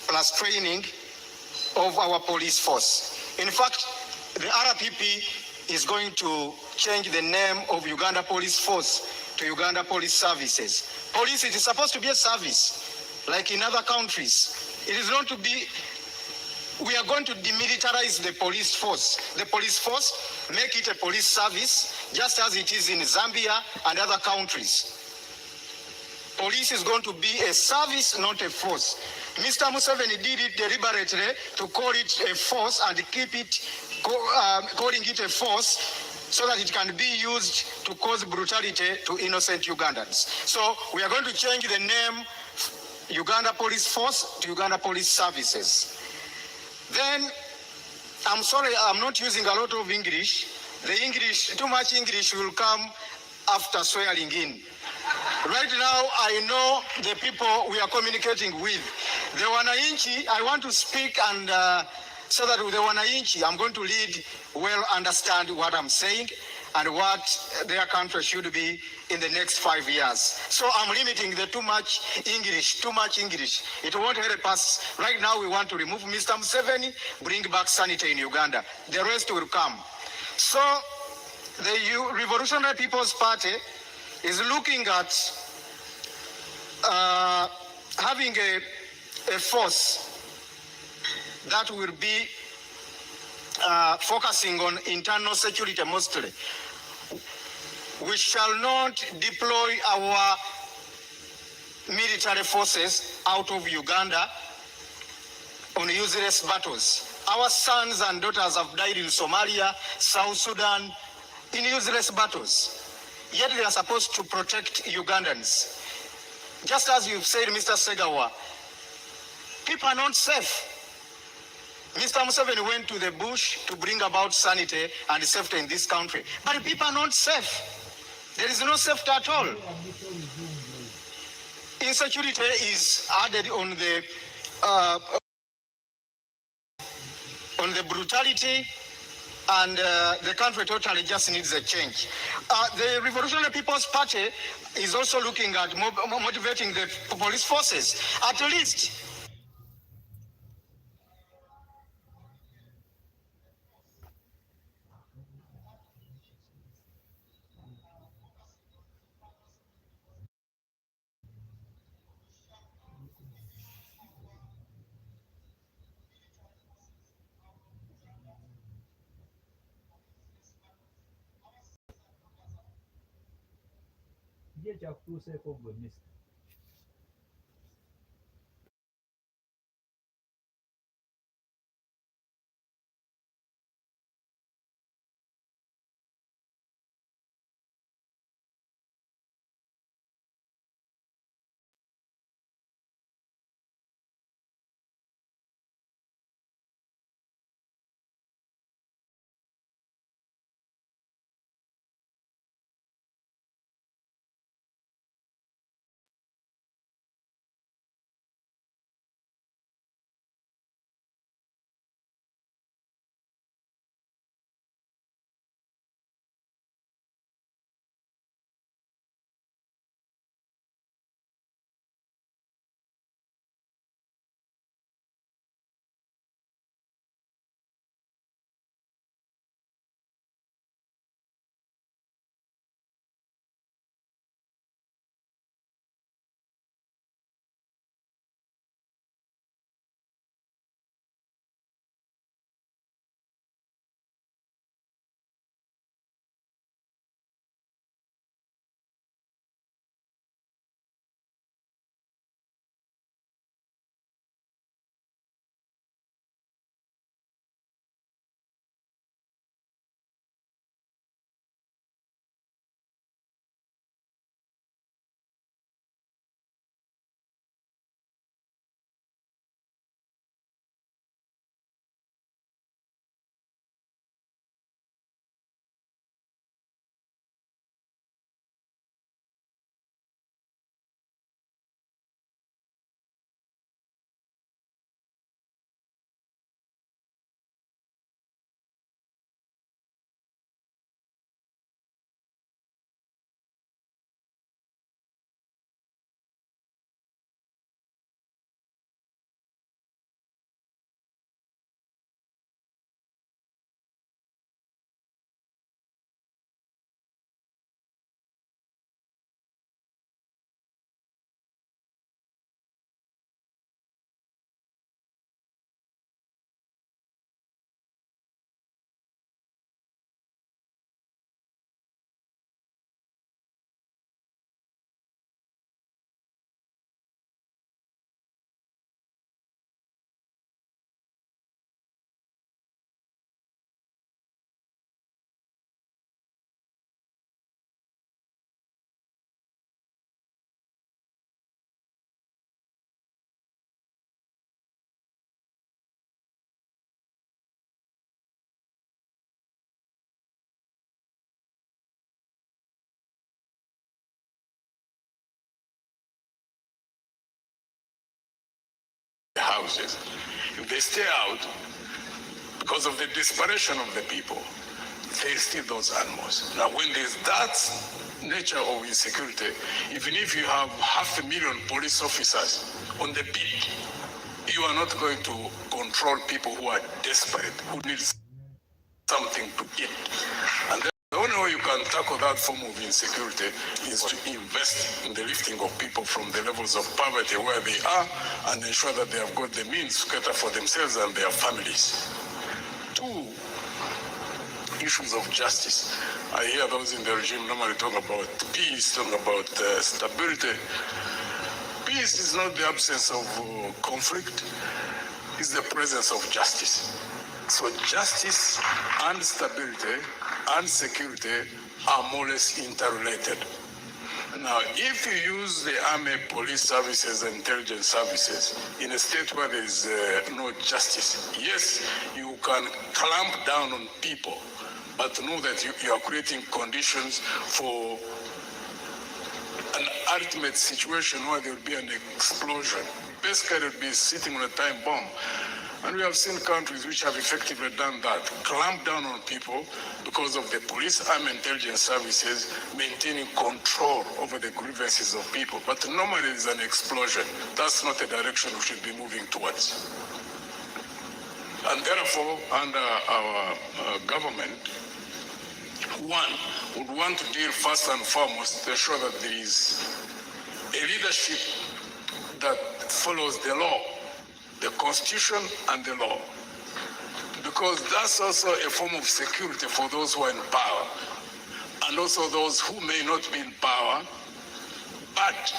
plus training of our police force. In fact, the RPP is going to change the name of Uganda Police Force to Uganda Police Services. Police, it is supposed to be a service, like in other countries. It is not to be. We are going to demilitarize the police force. The police force, make it a police service, just as it is in Zambia and other countries. Police is going to be a service, not a force. Mr. Museveni did it deliberately to call it a force and keep it, calling it a force so that it can be used to cause brutality to innocent Ugandans. So we are going to change the name Uganda Police Force to Uganda Police Services. Then, I'm sorry, I'm not using a lot of English. The English, too much English will come after swearing in. Right now, I know the people we are communicating with. The Wananchi, I want to speak and so that with the Wananchi, I'm going to lead well, understand what I'm saying and what their country should be in the next 5 years. So I'm limiting the too much English. It won't help us. Right now, we want to remove Mr. Museveni, bring back sanity in Uganda. The rest will come. So the Revolutionary People's Party is looking at having a force that will be focusing on internal security mostly. We shall not deploy our military forces out of Uganda on useless battles. Our sons and daughters have died in Somalia, South Sudan, in useless battles. Yet they are supposed to protect Ugandans. Just as you've said, Mr. Segawa, people are not safe. Mr. Museveni went to the bush to bring about sanity and safety in this country. But people are not safe. There is no safety at all. Insecurity is added on the brutality, and the country totally just needs a change. The Revolutionary People's Party is also looking at motivating the police forces. At least Kiki ekyakutuuseeko gwe mister? houses. If they stay out, because of the desperation of the people, they steal those animals. Now, when there's that nature of insecurity, even if you have 500,000 police officers on the beat, you are not going to control people who are desperate, who need something to eat. And the only way you can tackle that form of insecurity is to invest in the lifting of people from the levels of poverty where they are and ensure that they have got the means to cater for themselves and their families. Two, issues of justice. I hear those in the regime normally talk about peace, talk about stability. Peace is not the absence of conflict, it's the presence of justice. So justice and stability and security are more or less interrelated. Now, if you use the army, police services, and intelligence services in a state where there is no justice, yes, you can clamp down on people, but know that you are creating conditions for an ultimate situation where there will be an explosion. Basically, it will be sitting on a time bomb. And we have seen countries which have effectively done that, clamp down on people because of the police and intelligence services maintaining control over the grievances of people. But normally there's an explosion. That's not a direction we should be moving towards. And therefore, under our government, one would want to deal first and foremost to ensure that there is a leadership that follows the law, the Constitution and the law. Because that's also a form of security for those who are in power, and also those who may not be in power. But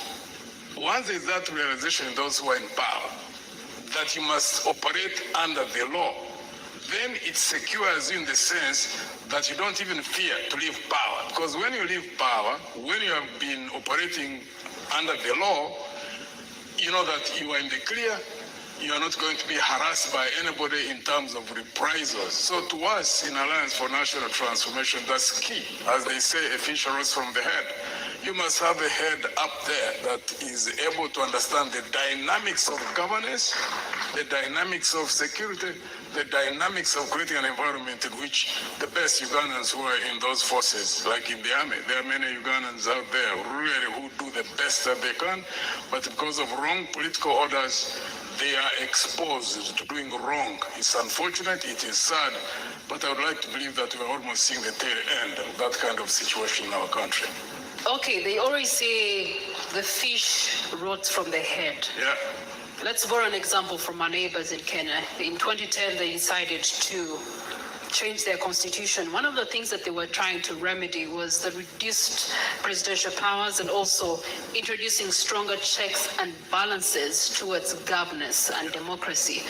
once there's that realization in those who are in power, that you must operate under the law, then it secures you in the sense that you don't even fear to leave power. Because when you leave power, when you have been operating under the law, you know that you are in the clear. You are not going to be harassed by anybody in terms of reprisals. So to us in Alliance for National Transformation, that's key. As they say, a fish arose from the head. You must have a head up there that is able to understand the dynamics of governance, the dynamics of security, the dynamics of creating an environment in which the best Ugandans who are in those forces, like in the army, there are many Ugandans out there really who do the best that they can, but because of wrong political orders, they are exposed to doing wrong. It's unfortunate, it is sad, but I would like to believe that we are almost seeing the tail end of that kind of situation in our country. Okay, they always say the fish rots from the head. Yeah. Let's borrow an example from our neighbors in Kenya. In 2010, they decided to change their constitution. One of the things that they were trying to remedy was the reduced presidential powers and also introducing stronger checks and balances towards governance and democracy.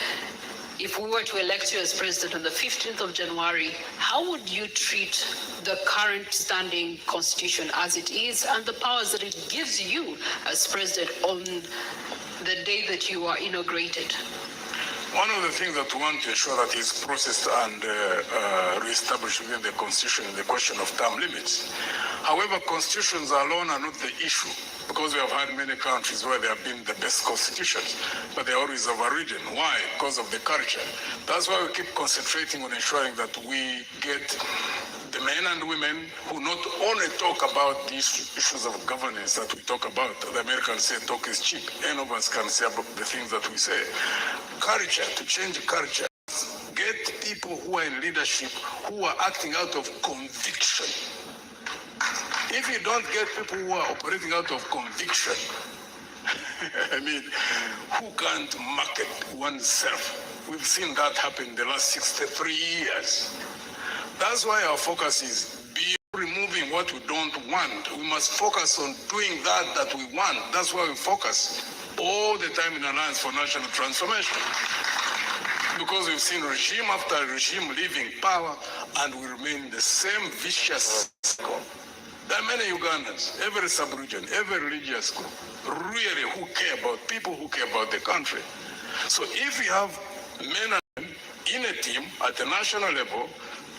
If we were to elect you as president on the 15th of January, how would you treat the current standing constitution as it is and the powers that it gives you as president on the day that you are inaugurated? One of the things that we want to ensure that is processed and reestablished within the Constitution is the question of term limits. However, constitutions alone are not the issue, because we have had many countries where they have been the best constitutions, but they are always overridden. Why? Because of the culture. That's why we keep concentrating on ensuring that we get the men and women who not only talk about these issues of governance that we talk about. The Americans say talk is cheap. Any of us can say about the things that we say. Culture, to change culture. Get people who are in leadership who are acting out of conviction. If you don't get people who are operating out of conviction, I mean, who can't market oneself? We've seen that happen in the last 63 years. That's why our focus is beyond removing what we don't want. We must focus on doing that we want. That's why we focus all the time in Alliance for National Transformation. Because we've seen regime after regime leaving power and we remain in the same vicious cycle. There are many Ugandans, every sub-region, every religious group, really who care about people, who care about the country. So if we have men and women in a team at the national level,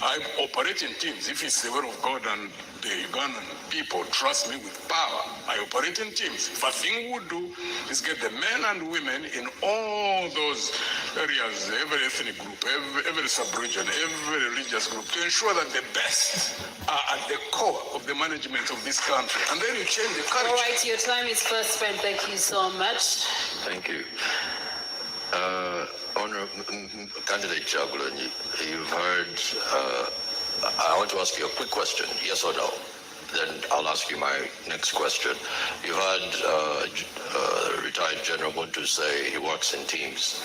I operate in teams. If it's the will of God and the Ugandan people trust me with power. I operate in teams. If a thing we do is get the men and women in all those areas, every ethnic group, every sub-region, every religious group, to ensure that the best are at the core of the management of this country. And then you change the culture. All right, your time is first spent. Thank you so much. Thank you. Honorable Candidate Chagulanyi, you've heard, I want to ask you a quick question, yes or no? Then I'll ask you my next question. You've heard retired General Muntu say he works in teams.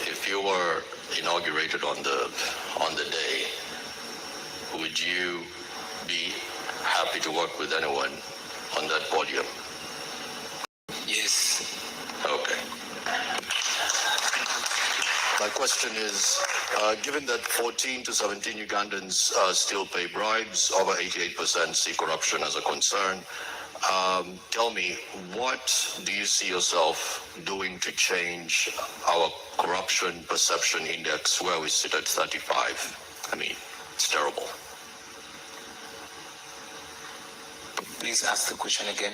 If you were inaugurated on the day, would you be happy to work with anyone on that podium? Yes. Okay. My question is, given that 14 to 17 Ugandans still pay bribes, over 88% see corruption as a concern, tell me, what do you see yourself doing to change our corruption perception index where we sit at 35? I mean, it's terrible. Please ask the question again.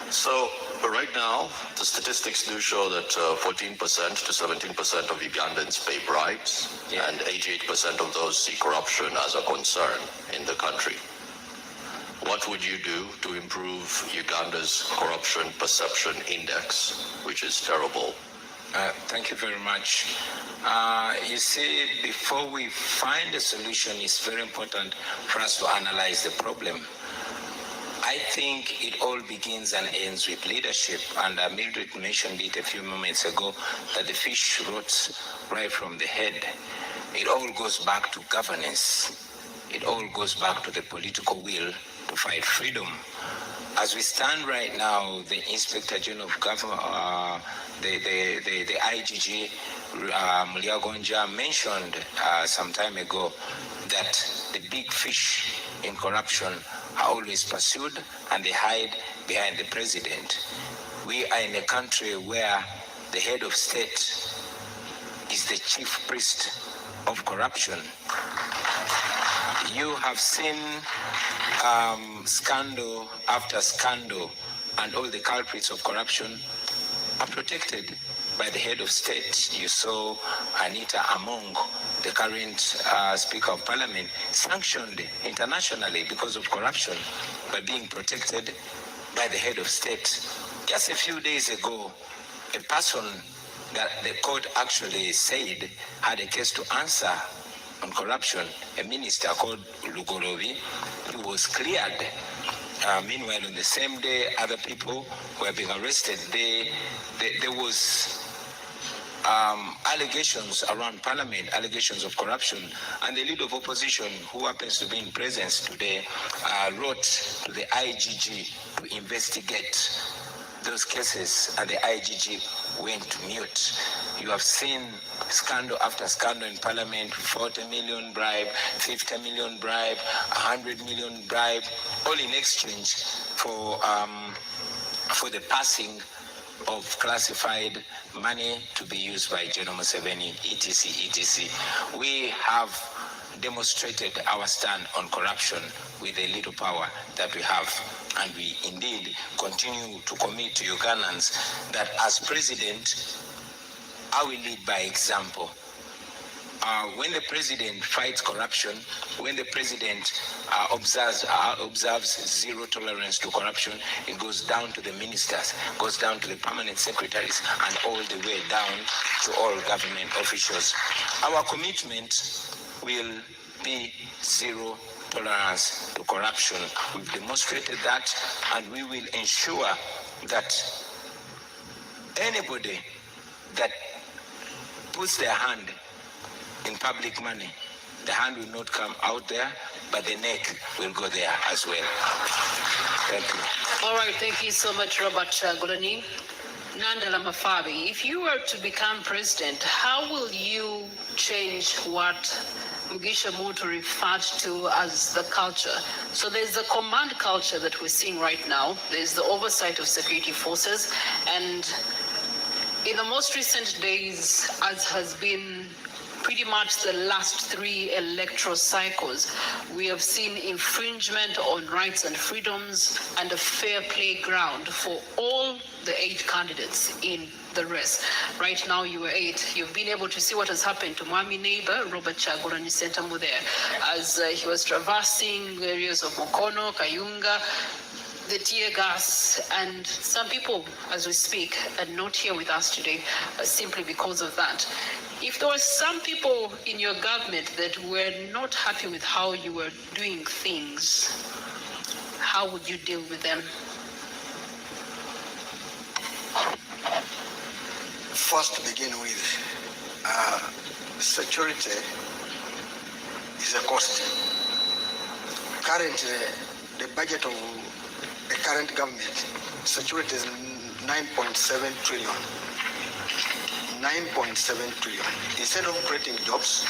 So right now, the statistics do show that 14% to 17% of Ugandans pay bribes, and 88% of those see corruption as a concern in the country. What would you do to improve Uganda's corruption perception index, which is terrible? Thank you very much. You see, before we find a solution, it's very important for us to analyze the problem. I think it all begins and ends with leadership, and Mildred mentioned it a few moments ago, that the fish rots right from the head. It all goes back to governance. It all goes back to the political will to fight freedom. As we stand right now, the Inspector General of Government, the IGG, Mulyagonja, mentioned some time ago that the big fish in corruption are always pursued and they hide behind the president. We are in a country where the head of state is the chief priest of corruption. You have seen scandal after scandal, and all the culprits of corruption are protected by the head of state. You saw Anita Among, the current Speaker of Parliament, sanctioned internationally because of corruption by being protected by the head of state. Just a few days ago, a person that the court actually said had a case to answer on corruption, a minister called Lugorobi, who was cleared. Meanwhile, on the same day, other people were being arrested. There was allegations around Parliament, allegations of corruption, and the leader of opposition, who happens to be in presence today, wrote to the IGG to investigate those cases, and the IGG went to mute. You have seen scandal after scandal in Parliament: 40 million bribe, 50 million bribe, 100 million bribe, all in exchange for the passing of classified money to be used by General Museveni, etc., etc. We have demonstrated our stand on corruption with the little power that we have, and we indeed continue to commit to Ugandans that as president, I will lead by example. When the president fights corruption, when the president observes zero tolerance to corruption, it goes down to the ministers, goes down to the permanent secretaries, and all the way down to all government officials. Our commitment will be zero tolerance to corruption. We've demonstrated that, and we will ensure that anybody that puts their hand in public money, the hand will not come out there, but the neck will go there as well. Thank you. All right, thank you so much, Robert Chagulanyi. Nandala Mafabi, if you were to become president, how will you change what Mugisha Muntu referred to as the culture? So there's the command culture that we're seeing right now. There's the oversight of security forces. And in the most recent days, as has been pretty much the last 3 electoral cycles, we have seen infringement on rights and freedoms and a fair playground for all the 8 candidates in the race. Right now, you were 8. You've been able to see what has happened to Mwami neighbor, Robert Kyagulanyi Ssentamu there, as he was traversing areas of Mukono, Kayunga, the tear gas, and some people, as we speak, are not here with us today simply because of that. If there were some people in your government that were not happy with how you were doing things, how would you deal with them? First, to begin with, security is a cost. Currently, the budget of the current government, security is 9.7 trillion. 9.7 trillion. Instead of creating jobs,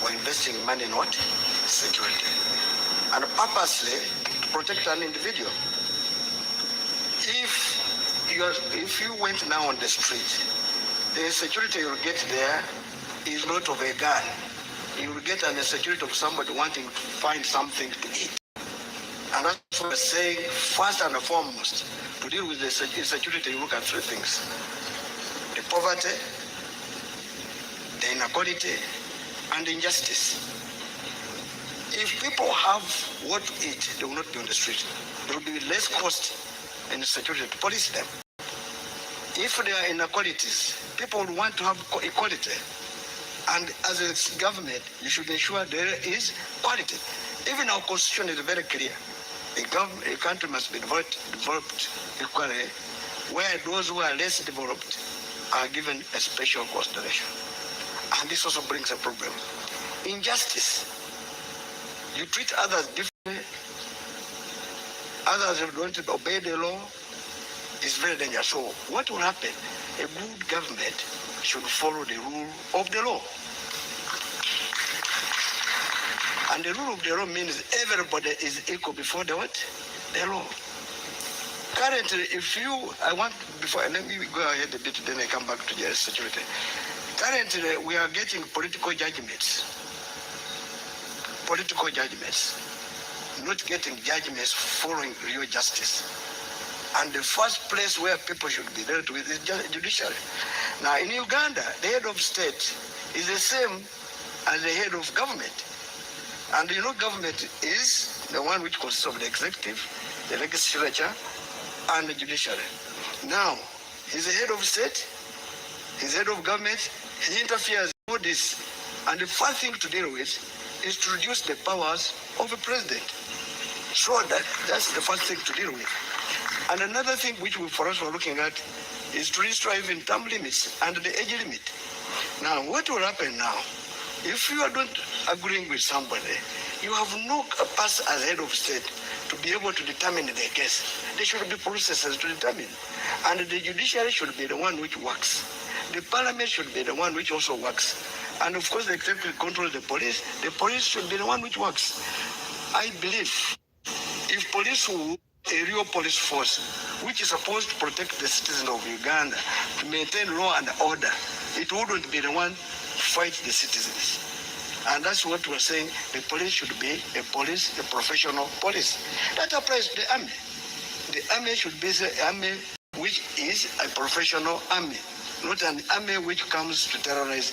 we're investing money in what? Security. And purposely to protect an individual. If you went now on the street, the security you'll get there is not of a gun. You will get an security of somebody wanting to find something to eat. And that's what we're saying, first and foremost, to deal with the insecurity, you look at 3 things. The poverty, the inequality, and injustice. If people have what to eat, they will not be on the street. There will be less cost in security to police them. If there are inequalities, people will want to have equality. And as a government, you should ensure there is quality. Even our constitution is very clear. A country must be developed equally, where those who are less developed are given a special consideration. And this also brings a problem. Injustice. You treat others differently. Others who don't obey the law. Is very dangerous. So what will happen? A good government should follow the rule of the law. And the rule of the law means everybody is equal before the what? The law. Currently, let me go ahead a bit, then I come back to the security. Currently, we are getting political judgments. Political judgments. Not getting judgments following real justice. And the first place where people should be dealt with is judiciary. Now, in Uganda, the head of state is the same as the head of government. And you know, government is the one which consists of the executive, the legislature, and the judiciary. Now, he's the head of state, he's the head of government, he interferes in all this. And the first thing to deal with is to reduce the powers of the president. So that's the first thing to deal with. And another thing which we for us were looking at is to restore even term limits and the age limit. Now, what will happen now? If you are not agreeing with somebody, you have no pass as head of state to be able to determine the case. There should be processes to determine. And the judiciary should be the one which works. The parliament should be the one which also works. And of course, the executive controls the police should be the one which works. I believe if police will a real police force, which is supposed to protect the citizens of Uganda, to maintain law and order, it wouldn't be the one to fight the citizens. And that's what we're saying. The police should be a professional police. That applies to the army. The army should be the army which is a professional army, not an army which comes to terrorize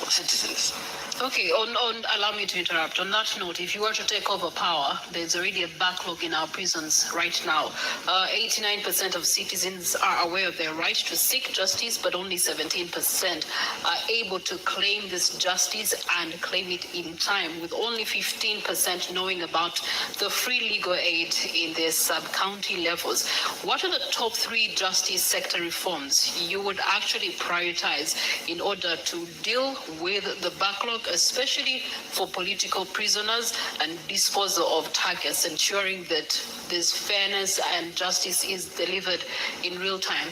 citizens. Okay, allow me to interrupt. On that note, if you were to take over power, there's already a backlog in our prisons right now. 89% of citizens are aware of their right to seek justice, but only 17% are able to claim this justice and claim it in time, with only 15% knowing about the free legal aid in their sub-county levels. What are the top 3 justice sector reforms you would actually prioritize in order to deal with the backlog, especially for political prisoners, and disposal of targets, ensuring that there's fairness and justice is delivered in real time?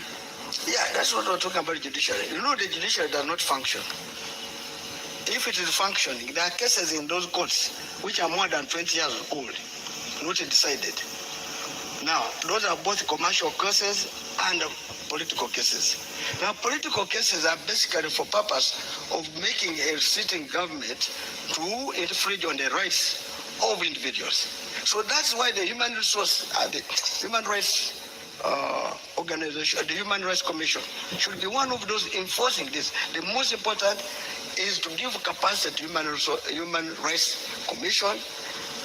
Yeah, that's what we're talking about, judiciary. You know, the judiciary does not function. If it is functioning, there are cases in those courts which are more than 20 years old, not decided. Now, those are both commercial cases and political cases. Now, political cases are basically for purpose of making a sitting government to infringe on the rights of individuals. So that's why the Human Rights Organization, the Human Rights Commission, should be one of those enforcing this. The most important is to give capacity to Human Rights Commission,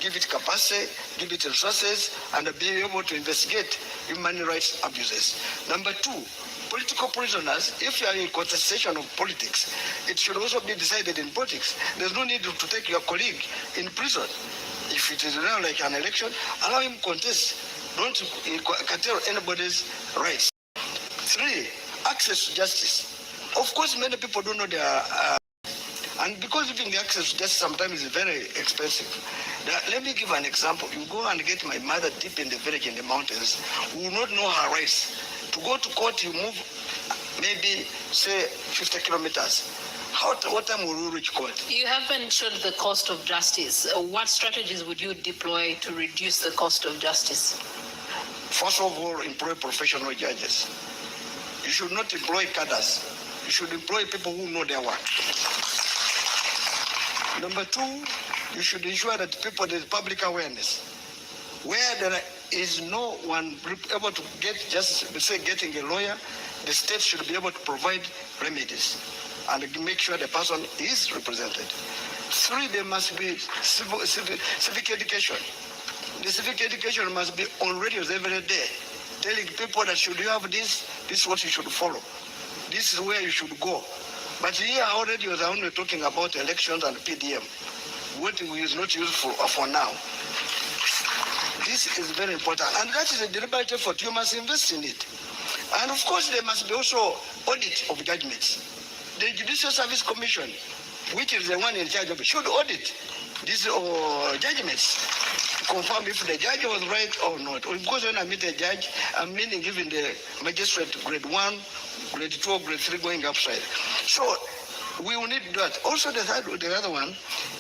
give it capacity, give it resources, and be able to investigate human rights abuses. Number two, political prisoners, if you are in contestation of politics, it should also be decided in politics. There's no need to take your colleague in prison. If it is now like an election, allow him contest. Don't curtail anybody's rights. Three, access to justice. Of course, many people don't know their, and because even the access to justice sometimes is very expensive. Let me give an example. You go and get my mother deep in the village in the mountains, who will not know her rights. To go to court, you move maybe, say, 50 kilometers. What time will you reach court? You have mentioned the cost of justice. What strategies would you deploy to reduce the cost of justice? First of all, employ professional judges. You should not employ cadres. You should employ people who know their work. Number two, you should ensure that there's public awareness. Where there is no one able to get justice, say getting a lawyer, the state should be able to provide remedies and make sure the person is represented. Three, there must be civic education. The civic education must be on radios every day, telling people that should you have this is what you should follow. This is where you should go. But here our radios are only talking about elections and PDM, what is not useful for now. This is very important, and that is a deliberate effort. You must invest in it. And of course, there must be also audit of judgments. The Judicial Service Commission, which is the one in charge of it, should audit these judgments to confirm if the judge was right or not. Because when I meet a judge, I'm meaning giving the magistrate grade 1, grade 2, grade 3 going upside. So we will need that. Also, the other one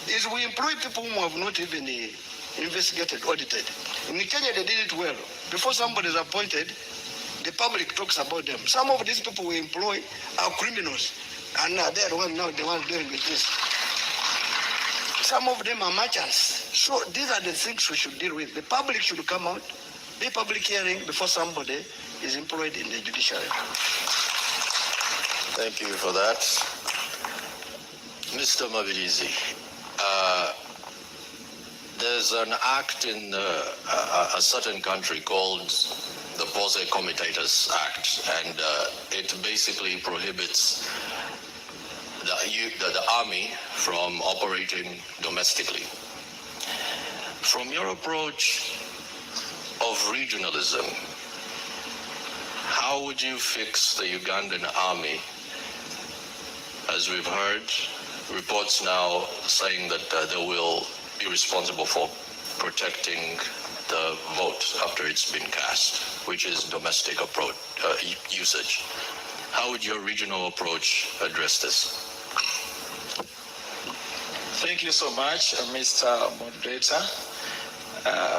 is we employ people who have not even investigated, audited. In Kenya, they did it well. Before somebody is appointed, the public talks about them. Some of these people we employ are criminals, and they're the ones doing this. Some of them are merchants. So these are the things we should deal with. The public should come out, be public hearing before somebody is employed in the judiciary. Thank you for that. Mr. Mabilizi, there's an act in a certain country called the Posse Comitatus Act, and it basically prohibits the army from operating domestically. From your approach of regionalism, how would you fix the Ugandan army? As we've heard, reports now saying that they will be responsible for protecting the vote after it's been cast, which is domestic approach usage. How would your regional approach address this? Thank you so much, Mr. Moderator.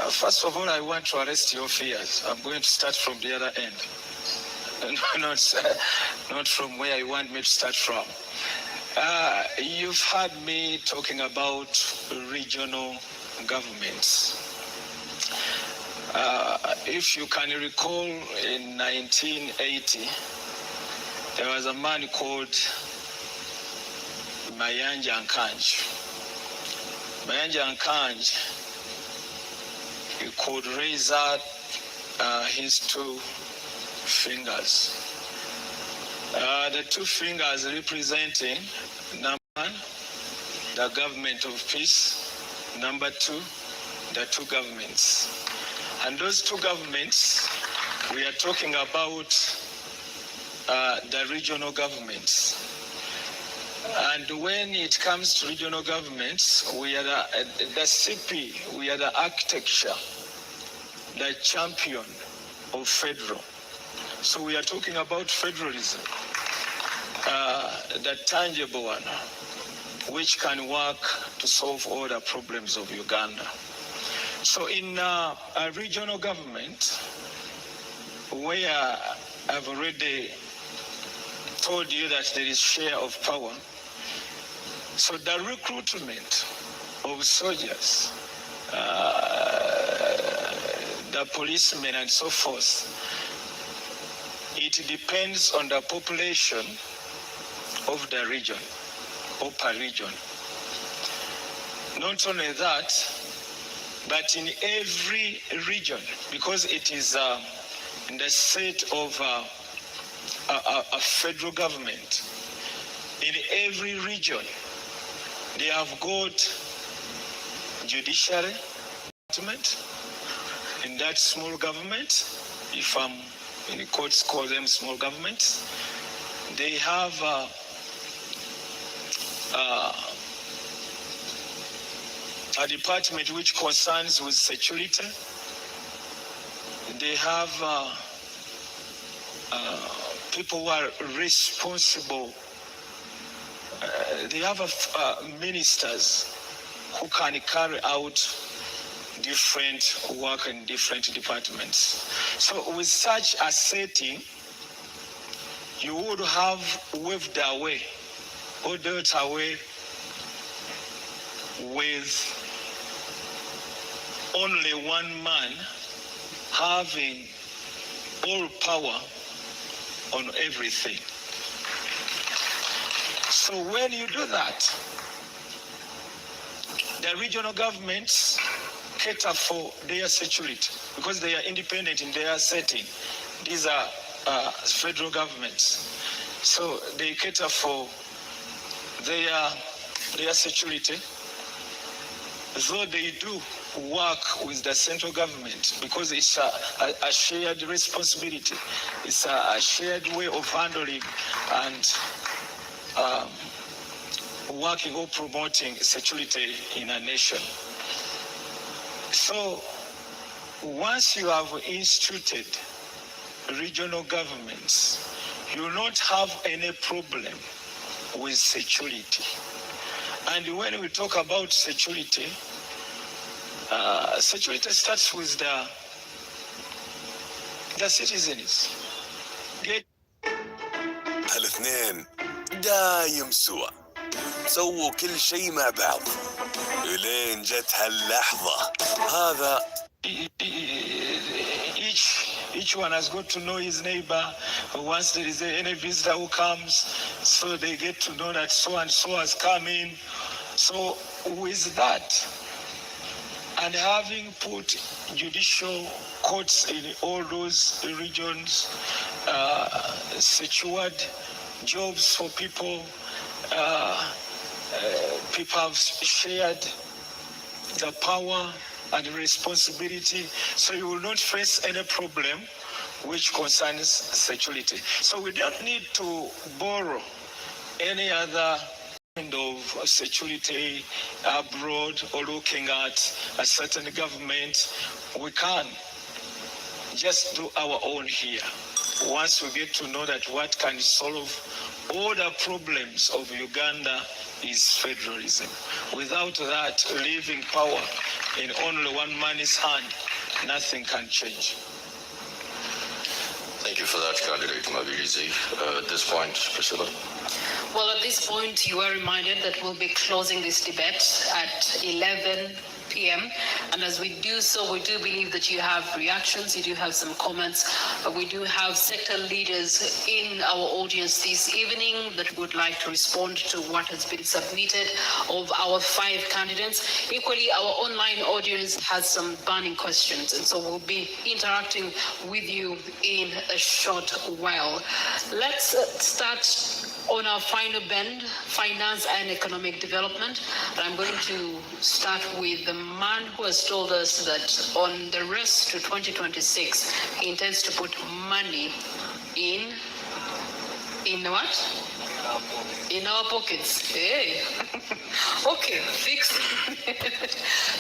First of all, I want to arrest your fears. I'm going to start from the other end, not from where you want me to start from. You've heard me talking about regional governments. If you can recall, in 1980, there was a man called Mayanja Nkanji. Mayanja Nkanji, he could raise out his two fingers. The two fingers representing, number one, the government of peace, number two, the two governments. And those two governments, we are talking about the regional governments. And when it comes to regional governments, we are the CP, we are the architecture, the champion of federal. So we are talking about federalism, the tangible one, which can work to solve all the problems of Uganda. So in a regional government, where I've already told you that there is share of power, so the recruitment of soldiers, the policemen and so forth, it depends on the population of the region, or per region. Not only that, but in every region, because it is in the state of a federal government, in every region, they have got judiciary department. In that small government, if in the courts call them small governments, they have a department which concerns with security. They have people who are responsible. They have ministers who can carry out different work in different departments. So with such a setting, you would have waved away or dealt away with only one man having all power on everything. So when you do that, the regional governments cater for their security because they are independent in their setting. These are federal governments. So they cater for their security, though they do work with the central government because it's a shared responsibility. It's a shared way of handling and working or promoting security in a nation. So once you have instituted regional governments, you will not have any problem with security. And when we talk about security, security starts with the citizens. هالاثنين دايم سوا سووا كل شيء مع بعض الين جت هاللحظة هذا each one has got to know his neighbor. Once there is any visitor who comes, so they get to know that so and so has come in. So with that, and having put judicial courts in all those regions, secured jobs for people, people have shared the power and responsibility, so you will not face any problem which concerns security. So we don't need to borrow any other kind of security abroad or looking at a certain government. We can just do our own here. Once we get to know that what can solve all the problems of Uganda is federalism. Without that, leaving power in only one man's hand, nothing can change. Thank you for that, candidate Mabilizi. At this point, Priscilla. Well, at this point, you are reminded that we'll be closing this debate at 11 p.m. And as we do so, we do believe that you have reactions, you do have some comments. We do have sector leaders in our audience this evening that would like to respond to what has been submitted of our 5 candidates. Equally, our online audience has some burning questions, and so we'll be interacting with you in a short while. Let's start on our final bend, finance and economic development. And I'm going to start with the man who has told us that on the race to 2026, he intends to put money in what? In our pockets. Hey. Okay,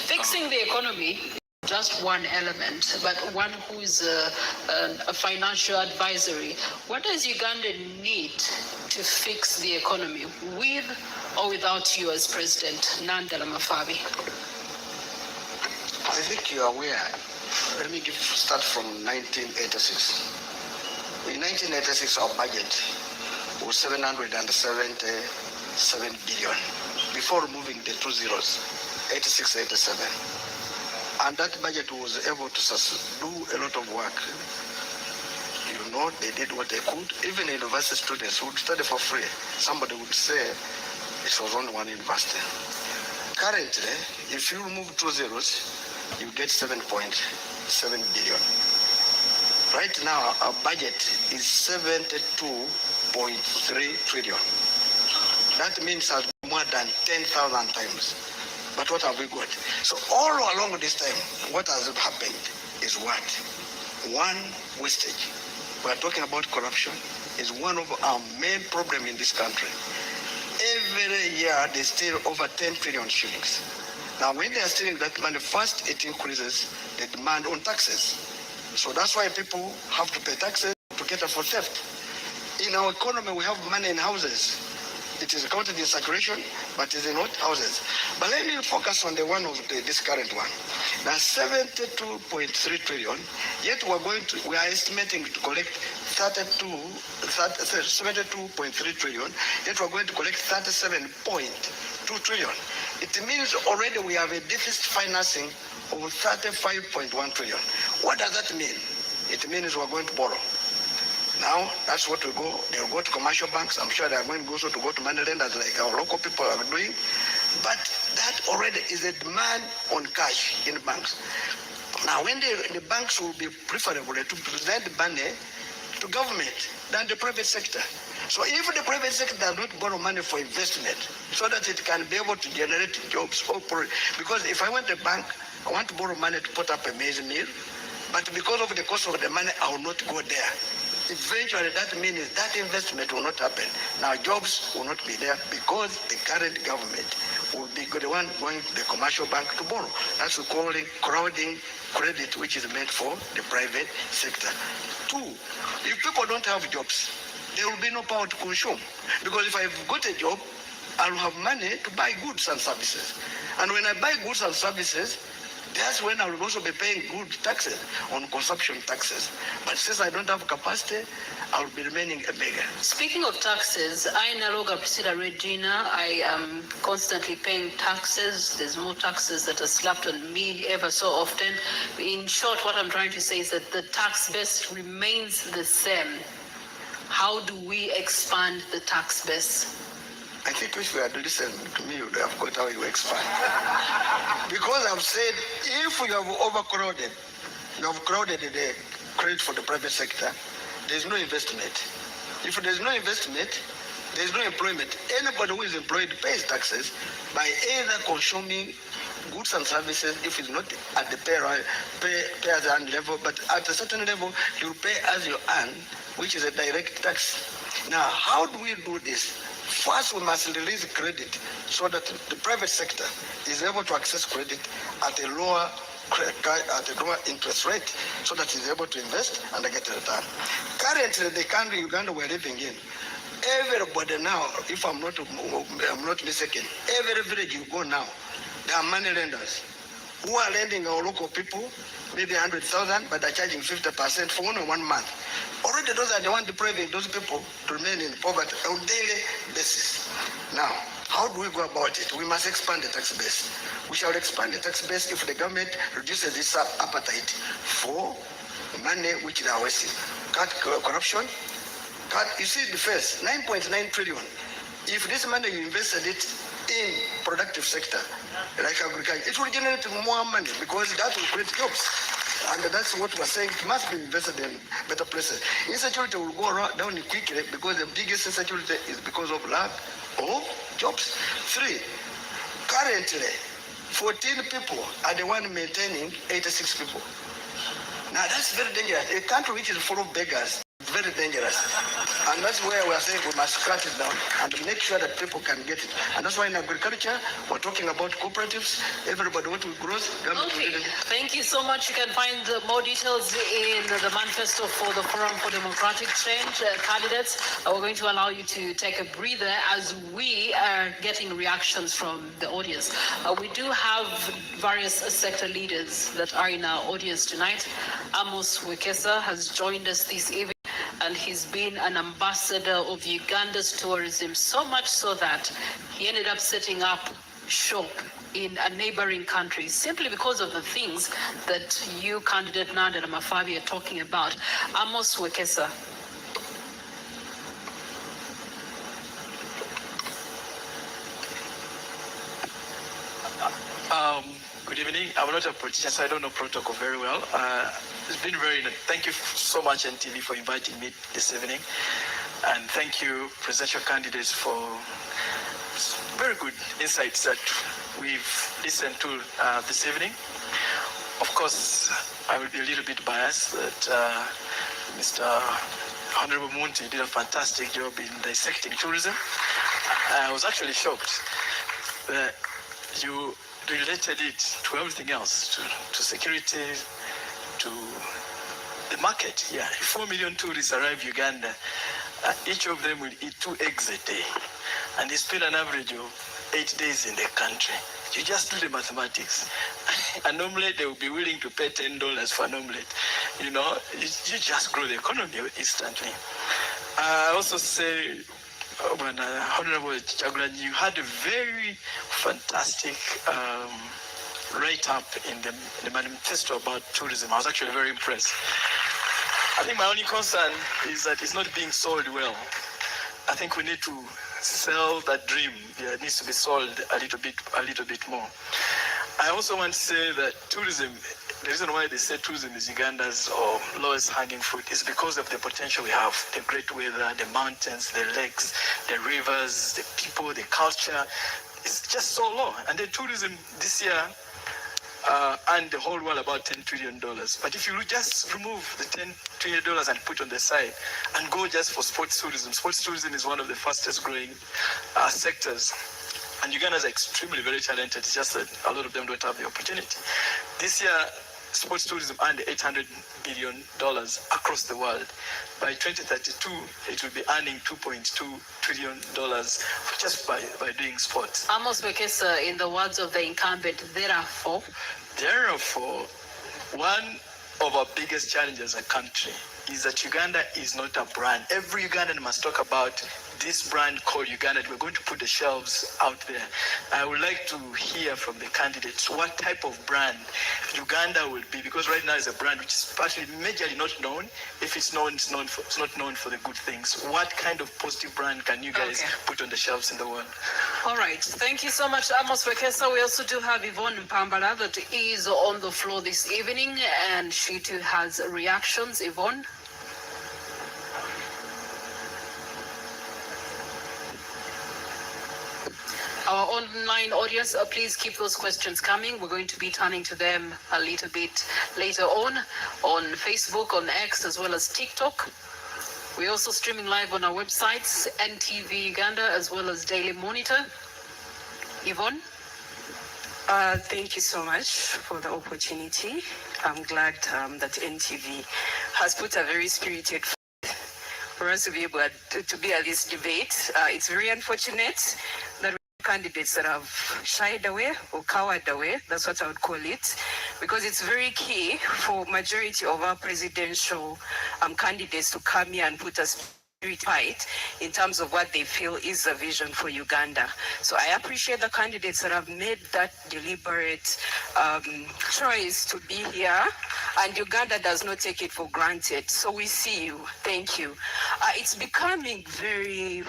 fixing the economy. Just one element, but one who is a financial advisory. What does Uganda need to fix the economy, with or without you as president, Nandala Mafabi? I think you are aware. Let me start from 1986. In 1986, our budget was 777 billion. Before removing the 2 zeros, 86, 87. And that budget was able to do a lot of work. You know, they did what they could. Even university students would study for free. Somebody would say it was only one university. Currently, if you remove 2 zeros, you get 7.7 billion. Right now, our budget is 72.3 trillion. That means more than 10,000 times. But what have we got? So all along this time, what has happened is what? One, wastage. We are talking about corruption. Is one of our main problems in this country. Every year, they steal over 10 trillion shillings. Now, when they are stealing that money, first it increases the demand on taxes. So that's why people have to pay taxes to cater for theft. In our economy, we have money in houses. It is counted in circulation, but it is not houses. But let me focus on the one of this current one. Now, 72.3 trillion, yet we are estimating to collect 72.3 trillion, yet we're going to collect 37.2 trillion. It means already we have a deficit financing of 35.1 trillion. What does that mean? It means we're going to borrow. Now, that's what we go. They'll go to commercial banks. I'm sure they're going also to go to money lenders like our local people are doing. But that already is a demand on cash in banks. Now, when the banks will be preferable to present money to government than the private sector. So if the private sector does not borrow money for investment so that it can be able to generate jobs, because if I want a bank, I want to borrow money to put up a maize mill, but because of the cost of the money, I will not go there. Eventually, that means that investment will not happen. Now, jobs will not be there because the current government will be the one going to the commercial bank to borrow. That's what we're calling crowding credit, which is meant for the private sector. Two, if people don't have jobs, there will be no power to consume. Because if I've got a job, I'll have money to buy goods and services. And when I buy goods and services, that's when I will also be paying good taxes on consumption taxes. But since I don't have capacity, I will be remaining a beggar. Speaking of taxes, I Naloga Priscilla Regina, I am constantly paying taxes. There's more taxes that are slapped on me ever so often. In short, what I'm trying to say is that the tax base remains the same. How do we expand the tax base? I think if you had listened to me, you would have got how you expand. Because I've said, if you have overcrowded, you have crowded the credit for the private sector, there's no investment. If there's no investment, there's no employment. Anybody who is employed pays taxes by either consuming goods and services, if it's not at the pay as you earn level, but at a certain level, you pay as you earn, which is a direct tax. Now, how do we do this? First, we must release credit so that the private sector is able to access credit at a lower interest rate so that it's able to invest and get a return. Currently, the country Uganda we're living in, everybody now, if I'm not mistaken, every village you go now, there are money lenders who are lending our local people maybe 100,000, but they're charging 50% for only 1 month. Already those are the ones depriving those people to remain in poverty on a daily basis. Now, how do we go about it? We must expand the tax base. We shall expand the tax base if the government reduces its appetite for money which they are wasting. Cut corruption. You see the first, 9.9 trillion. If this money you invested it in productive sector, like agriculture, it will generate more money because that will create jobs. And that's what we're saying, it must be invested in better places. Insecurity will go down quickly because the biggest insecurity is because of lack of jobs. 3, currently, 14 people are the one maintaining 86 people. Now that's very dangerous. A country which is full of beggars, very dangerous. And that's where we're saying we must cut it down and make sure that people can get it. And that's why in agriculture, we're talking about cooperatives. Everybody wants to grow. Okay, thank you so much. You can find more details in the manifesto for the Forum for Democratic Change candidates. We're going to allow you to take a breather as we are getting reactions from the audience. We do have various sector leaders that are in our audience tonight. Amos Wekesa has joined us this evening, and he's been an ambassador of Uganda's tourism, so much so that he ended up setting up shop in a neighboring country simply because of the things that you, candidate Nanda Mafabi, are talking about. Amos Wekesa. Good evening. I'm not a politician, so I don't know protocol very well. It's been thank you so much, NTV, for inviting me this evening. And thank you, presidential candidates, for very good insights that we've listened to this evening. Of course, I will be a little bit biased, but Mr. Honorable Munti did a fantastic job in dissecting tourism. I was actually shocked that you related it to everything else, to security, to the market. Yeah, 4 million tourists arrive Uganda. Each of them will eat 2 eggs a day, and they spend an average of 8 days in the country. You just do the mathematics. An omelette, they will be willing to pay $10 for an omelette. You know, you just grow the economy instantly. I also say, when Honorable Chagulanyi, you had a very fantastic write-up in the manifesto about tourism. I was actually very impressed. I think my only concern is that it's not being sold well. I think we need to sell that dream. Yeah, it needs to be sold a little bit more. I also want to say that tourism, the reason why they say tourism is Uganda's lowest hanging fruit is because of the potential we have, the great weather, the mountains, the lakes, the rivers, the people, the culture. It's just so low. And then tourism this year earned the whole world about $10 trillion. But if you just remove the $10 trillion and put on the side and go just for sports tourism is one of the fastest growing sectors. And Ugandans are extremely very talented. It's just that a lot of them don't have the opportunity. This year, sports tourism earned $800 billion across the world. By 2032, it will be earning $2.2 trillion just by doing sports. Amos Wekesa, in the words of the incumbent, therefore, one of our biggest challenges as a country is that Uganda is not a brand. Every Ugandan must talk about this brand called Uganda. We're going to put the shelves out there. I would like to hear from the candidates what type of brand Uganda will be, because right now it's a brand which is partially majorly not known. If it's known, it's not known for the good things. What kind of positive brand can you guys put on the shelves in the world? All right, thank you so much, Amos Wekesa. We also do have Yvonne Mpambala that is on the floor this evening, and she too has reactions. Yvonne? Our online audience, please keep those questions coming. We're going to be turning to them a little bit later on Facebook, on X, as well as TikTok. We're also streaming live on our websites, NTV Uganda, as well as Daily Monitor. Yvonne? Thank you so much for the opportunity. I'm glad that NTV has put a very spirited for us to be able to be at this debate. It's very unfortunate that candidates that have shied away or cowered away, that's what I would call it, because it's very key for majority of our presidential candidates to come here and put us fight in terms of what they feel is the vision for Uganda. So I appreciate the candidates that have made that deliberate choice to be here, and Uganda does not take it for granted. So we see you. Thank you. It's becoming very,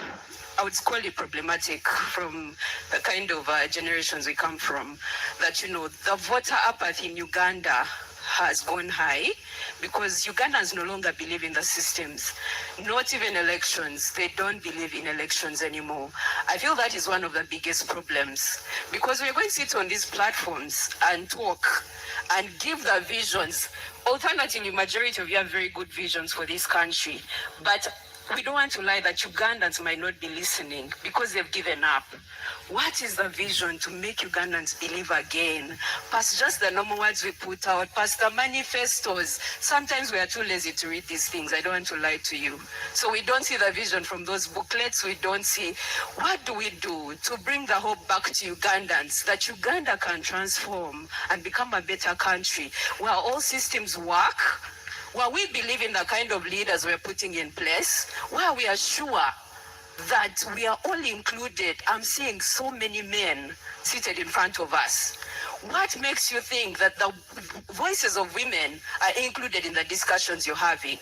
I would call it problematic from the kind of generations we come from, that, you know, the voter apathy in Uganda has gone high because Ugandans no longer believe in the systems, not even elections. They don't believe in elections anymore. I feel that is one of the biggest problems, because we're going to sit on these platforms and talk and give the visions Alternatively, majority of you have very good visions for this country, but we don't want to lie that Ugandans might not be listening because they've given up. What is the vision to make Ugandans believe again? Past just the normal words we put out, past the manifestos. Sometimes we are too lazy to read these things. I don't want to lie to you. So we don't see the vision from those booklets. We don't see what do we do to bring the hope back to Ugandans that Uganda can transform and become a better country where all systems work, where we believe in the kind of leaders we're putting in place, where we are sure that we are all included. I'm seeing so many men seated in front of us. What makes you think that the voices of women are included in the discussions you're having?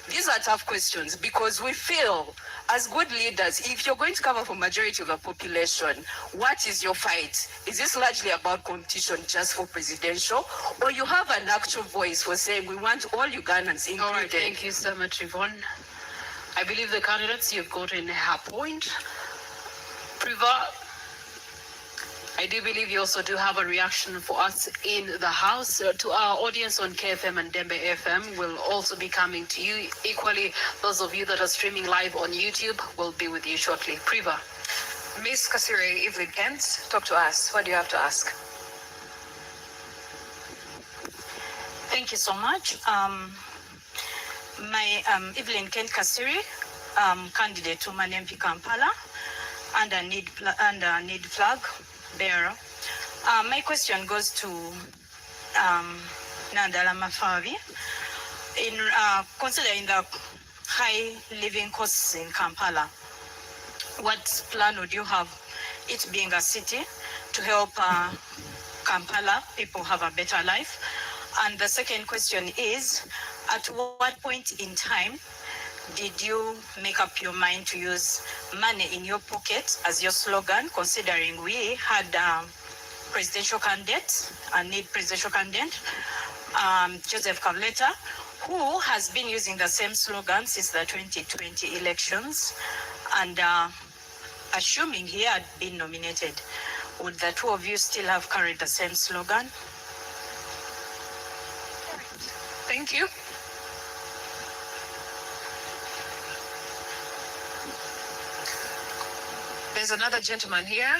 These are tough questions because we feel as good leaders, if you're going to cover for majority of the population, what is your fight? Is this largely about competition just for presidential, or you have an actual voice for saying we want all Ugandans included? All right, thank you so much, Yvonne. I believe the candidates, you've gotten her point. Priva, I do believe you also do have a reaction for us in the house. To our audience on KFM and Dembe FM will also be coming to you. Equally, those of you that are streaming live on YouTube will be with you shortly. Priva. Ms. Kasire, Evelyn Kent, talk to us. What do you have to ask? Thank you so much. My Evelyn Kent Kasiri, candidate to Manempi Kampala, under need flag bearer. My question goes to Nandala Mafavi. In considering the high living costs in Kampala, what plan would you have, it being a city, to help Kampala people have a better life? And the second question is, at what point in time did you make up your mind to use money in your pocket as your slogan, considering we had presidential candidate, a need presidential candidate, Joseph Kavleta, who has been using the same slogan since the 2020 elections, and assuming he had been nominated, would the two of you still have carried the same slogan? Thank you. There's another gentleman here.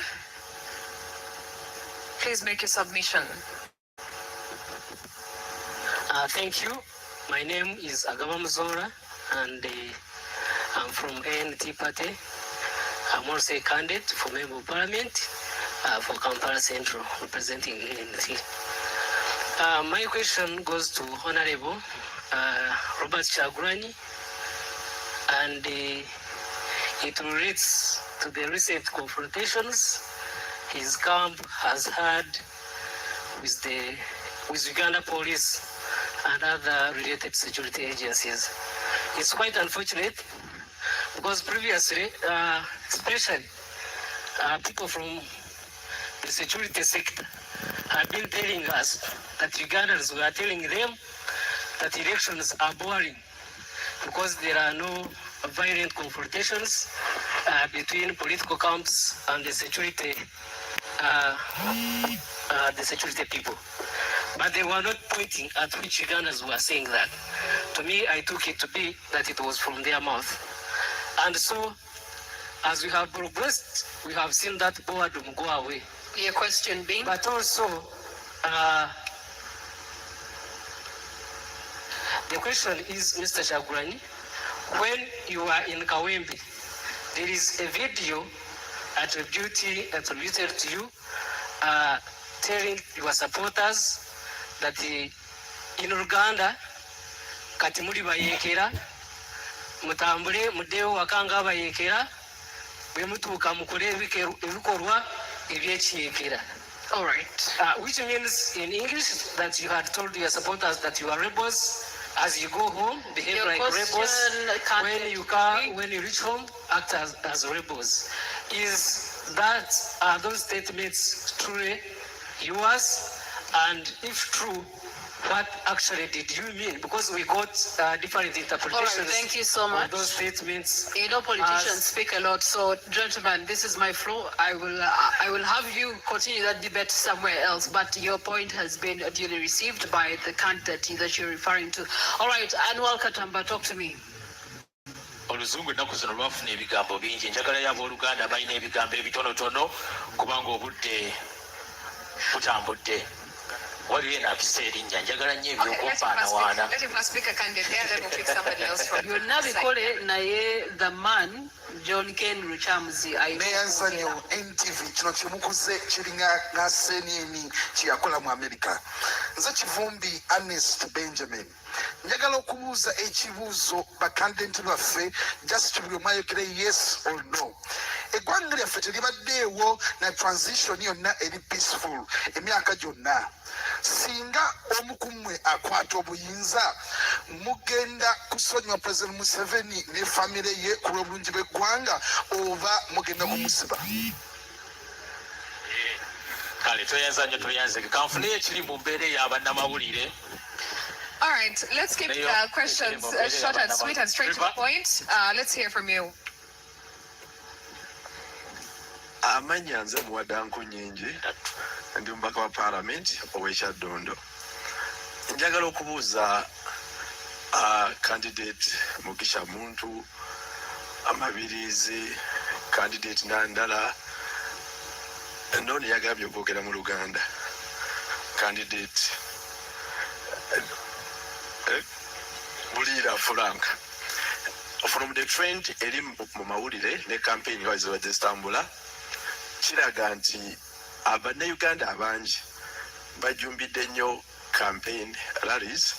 Please make your submission. Thank you. My name is Agaba Mzora, and I'm from ANT Party. I'm also a candidate for Member of Parliament for Kampala Central, representing ANT. My question goes to Honorable Robert Kyagulanyi, and it relates to the recent confrontations his camp has had with Uganda Police and other related security agencies. It's quite unfortunate because previously, especially people from the security sector have been telling us that Ugandans were telling them that elections are boring because there are no violent confrontations between political camps and the security people. But they were not pointing at which Ugandans were saying that. To me, I took it to be that it was from their mouth. And so, as we have progressed, we have seen that boredom go away. Your question being? But also, the question is, Mr. Kyagulanyi, when you are in Kawempe, there is a video attributed to you telling your supporters that in Uganda, kati muli bayekera, mutambule muddeyo wakanga bayekera, bwe mutuuka mukole ebikorwa ebyekiyekera. All right. Which means in English that you had told your supporters that you are rebels. As you go home, behave Your like rebels. When you reach home, act as rebels. Are those statements truly yours? And if true, what actually did you mean? Because we got different interpretations. All right, thank you so much. Of those statements. You know, politicians speak a lot. So, gentlemen, this is my floor. I will have you continue that debate somewhere else. But your point has been duly received by the candidate that you're referring to. All right, Anwar Katamba, talk to me. oluzungu ennaku zino lwafuna ebigambo bingi njagala y'abooluganda balina ebigambo ebitonotono kubanga obudde butambudde waliwo enakisa erinnya njagala nnyo ebyokumpaanawaana byonna bikole naye the man John Ken Ruchamzi neyanzanyo NTV kino kyemukoze kiringa senini kyeyakola mu America. Nze Kivumbi Ernest Benjamin njagala okubuuza ekibuuzo bakandidenti baffe just buli omu ayogere yes or no. Eggwanga lyaffe teribaddeewo na transition yonna eri peaceful emyaka gyonna. Singa omu ku mmwe akwata obuyinza mugenda kusonyiwa President Museveni ne famire ye ku lw'obulungi bw'eggwanga oba mugenda kumusiba? kale toyanza nnyo toyanzeke kanfuneyo ekiri mu mbeera ey'abannamawulire. All right, let's keep questions short and sweet and straight to the point. Let's hear from you. Amanya nze muwadanku nyingi ndi mubaka wa parliament ow'ekyaddondo. Njagala okubuuza candidate Mugisha Muntu Amabirizi candidate Nandala noni yagambye okwogera mu Luganda candidate Bulira Frank. From the trend eri mu mawulire ne campaign nga zitambula kiraga nti Abannayuganda abangi bajumbidde nnyo campaign rallies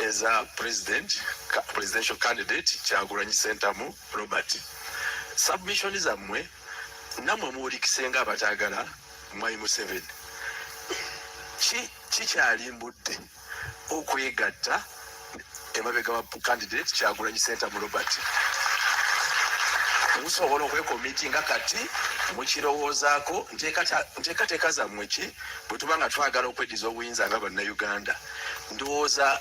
eza presidential candidate Kyagulanyi Ssentamu Robert. Submission zammwe namwe muwulikisenga abatagala Mwai Museveni kikyalimbudde okwegatta emabega wa candidate Kyagulanyi Ssentamu Robert. Musobola okwekomitinga kati mukirowoozaako nteekateeka zammwe ki bwe tuba nga twagala okweddiza obuyinza nga Bannayuganda. Ndowooza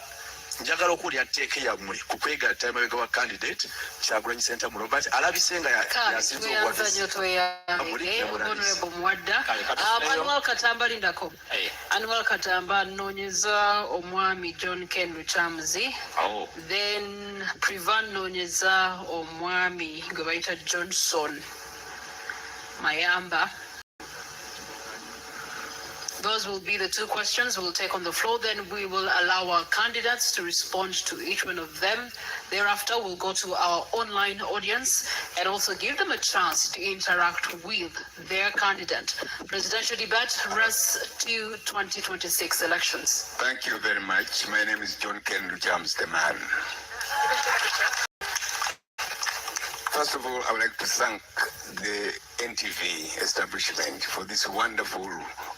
njagala okuwulira tteeka yammwe ku kwegatta emabega wa candidate Kyagulanyi Ssentamu Robert alabise nga yasinza Anwar Katamba lindako. Anwar Katamba nonyeza omwami John Ken Ruchamzi. Then Privan nonyeza omwami gwe bayita Johnson Mayamba. Those will be the two questions we'll take on the floor. Then we will allow our candidates to respond to each one of them. Thereafter, we'll go to our online audience and also give them a chance to interact with their candidate. Presidential debate runs to 2026 elections. Thank you very much. My name is John Ken Ruchamzi, the man. First of all, I would like to thank the NTV establishment for this wonderful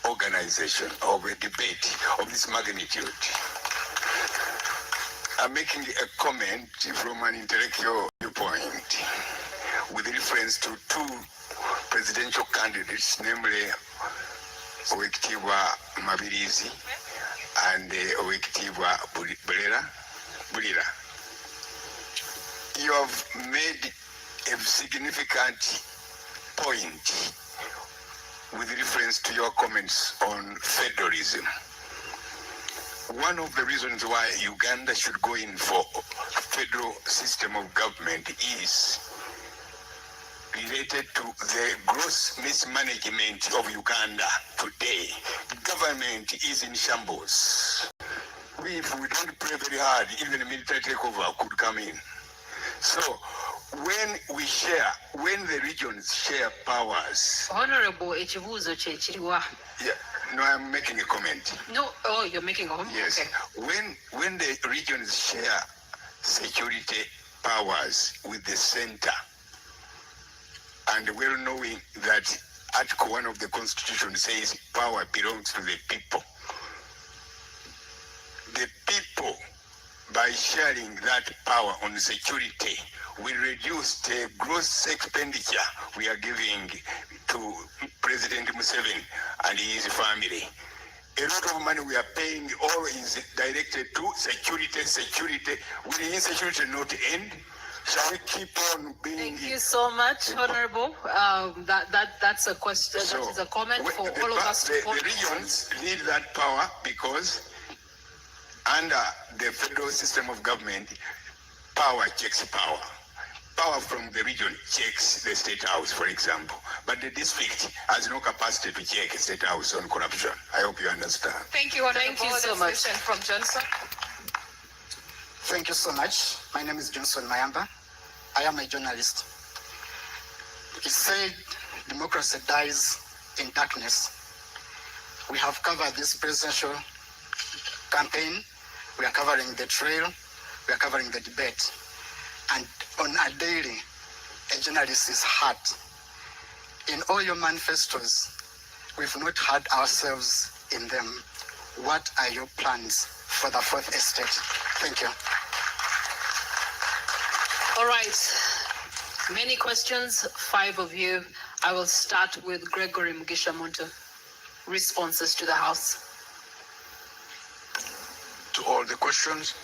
organization of a debate of this magnitude. I'm making a comment from an intellectual viewpoint with reference to two presidential candidates, namely Owekitiibwa Mabirizi and Owekitiibwa Bulira. You have made a significant point with reference to your comments on federalism. One of the reasons why Uganda should go in for federal system of government is related to the gross mismanagement of Uganda today. Government is in shambles. If we don't pray very hard, even a military takeover could come in. So when the regions share powers. Honorable ekibuuzo kye kiriwa? Yeah, no, I'm making a comment. No, oh, you're making a comment? Yes. Okay. When the regions share security powers with the center, and well knowing that Article 1 of the Constitution says power belongs to the people. The people, by sharing that power on security, will reduce the gross expenditure we are giving to President Museveni and his family. A lot of money we are paying all is directed to security. Will insecurity not end? Shall we keep on being? Thank you so much, Honorable. That's a question. That is a comment for all of us. The regions need that power because under the federal system of government, power checks power. Power from the region checks the state house, for example. But the district has no capacity to check state house on corruption. I hope you understand. Thank you, Honorable. Thank you so much. From Johnson. Thank you so much. My name is Johnson Mayamba. I am a journalist. It's said democracy dies in darkness. We have covered this presidential campaign. We are covering the trail. We are covering the debate. And on a daily, a journalist is hurt. In all your manifestos, we've not had ourselves in them. What are your plans for the fourth estate? Thank you. All right. Many questions, 5 of you. I will start with Gregory Mugisha Muntu. Responses to the House. To all the questions?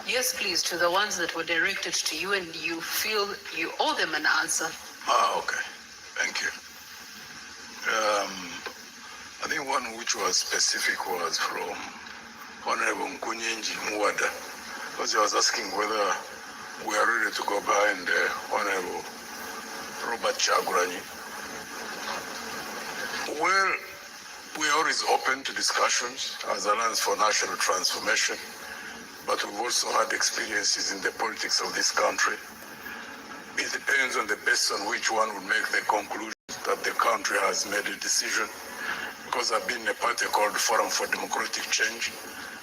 Yes, please, to the ones that were directed to you and you feel you owe them an answer. Okay. Thank you. I think one which was specific was from Honorable Nkunyenji Muwada, because he was asking whether we are ready to go behind Honorable Robert Chaguranyi. Well, we are always open to discussions as Alliance for National Transformation, but we've also had experiences in the politics of this country. It depends on the basis on which one would make the conclusion that the country has made a decision, because I've been in a party called Forum for Democratic Change,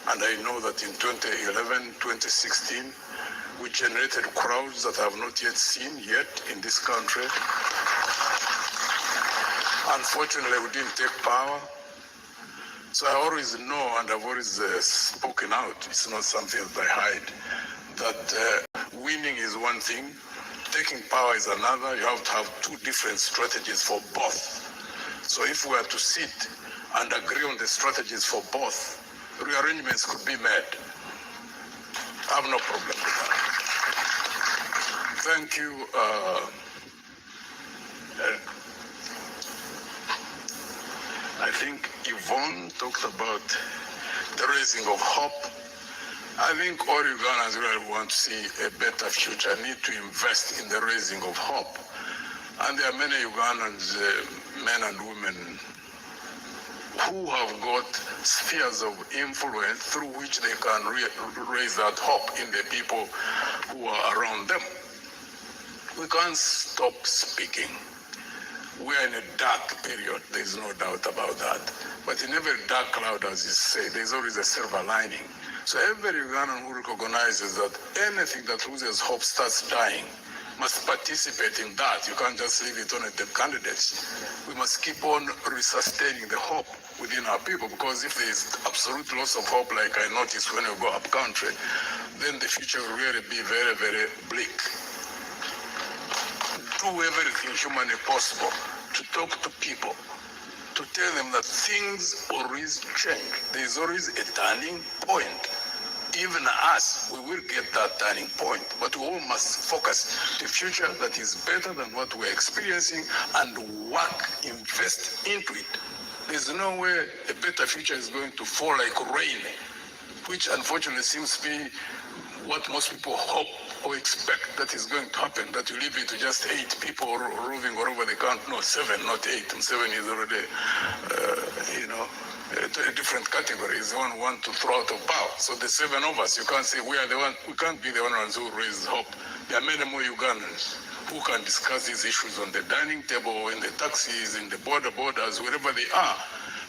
and I know that in 2011, 2016, we generated crowds that I have not yet seen yet in this country. Unfortunately, we didn't take power. So I always know, and I've always spoken out, it's not something that I hide, that winning is one thing, taking power is another. You have to have 2 different strategies for both. So if we are to sit and agree on the strategies for both, rearrangements could be made. I have no problem with that. Thank you. I think Yvonne talked about the raising of hope. I think all Ugandans really want to see a better future, need to invest in the raising of hope. And there are many Ugandans, men and women, who have got spheres of influence through which they can raise that hope in the people who are around them. We can't stop speaking. We are in a dark period, there's no doubt about that. But in every dark cloud, as you say, there's always a silver lining. So every Ugandan who recognizes that anything that loses hope starts dying must participate in that. You can't just leave it on the candidates. We must keep on resustaining the hope within our people, because if there is absolute loss of hope, like I noticed when you go up country, then the future will really be very, very bleak. Do everything humanly possible to talk to people, to tell them that things always change. There is always a turning point. Even us, we will get that turning point, but we all must focus the future that is better than what we're experiencing and work, invest into it. There's no way a better future is going to fall like rain, which unfortunately seems to be what most people hope or expect that is going to happen, that you leave it to just 8 people roving all over the country. No, 7, not 8. 7 is already, a different category. Is the one who want to throw out of power. So the 7 of us, you can't say we are the one. We can't be the only ones who raise hope. There are many more Ugandans who can discuss these issues on the dining table, in the taxis, in the borders, wherever they are,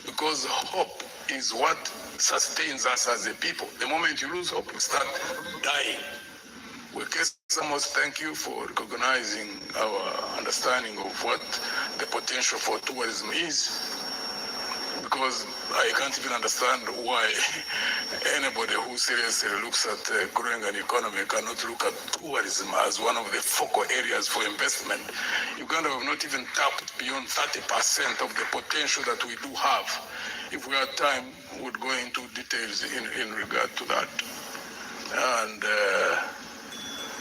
because hope is what sustains us as a people. The moment you lose hope, you start dying. Samos, thank you for recognizing our understanding of what the potential for tourism is. because I can't even understand why anybody who seriously looks at growing an economy cannot look at tourism as one of the focal areas for investment. Uganda have not even tapped beyond 30% of the potential that we do have. If we had time, we would go into details in regard to that. And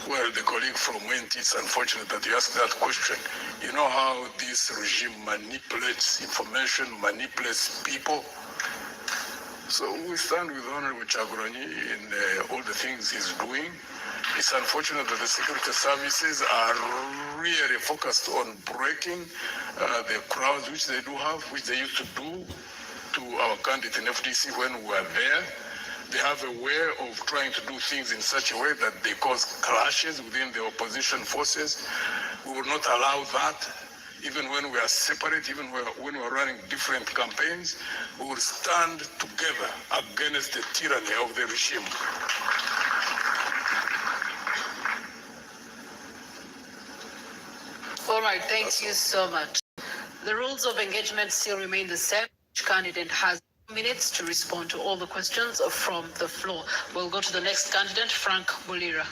well, the colleague from Wenty, it's unfortunate that you asked that question. You know how this regime manipulates information, manipulates people? So we stand with Honorable Kyagulanyi in all the things he's doing. It's unfortunate that the security services are really focused on breaking the crowds which they do have, which they used to do to our candidate in FDC when we were there. They have a way of trying to do things in such a way that they cause clashes within the opposition forces. We will not allow that. Even when we are separate, even when we are running different campaigns, we will stand together against the tyranny of the regime. All right, thank you so much. The rules of engagement still remain the same. Each candidate has minutes to respond to all the questions from the floor. We'll go to the next candidate, Frank Mulira.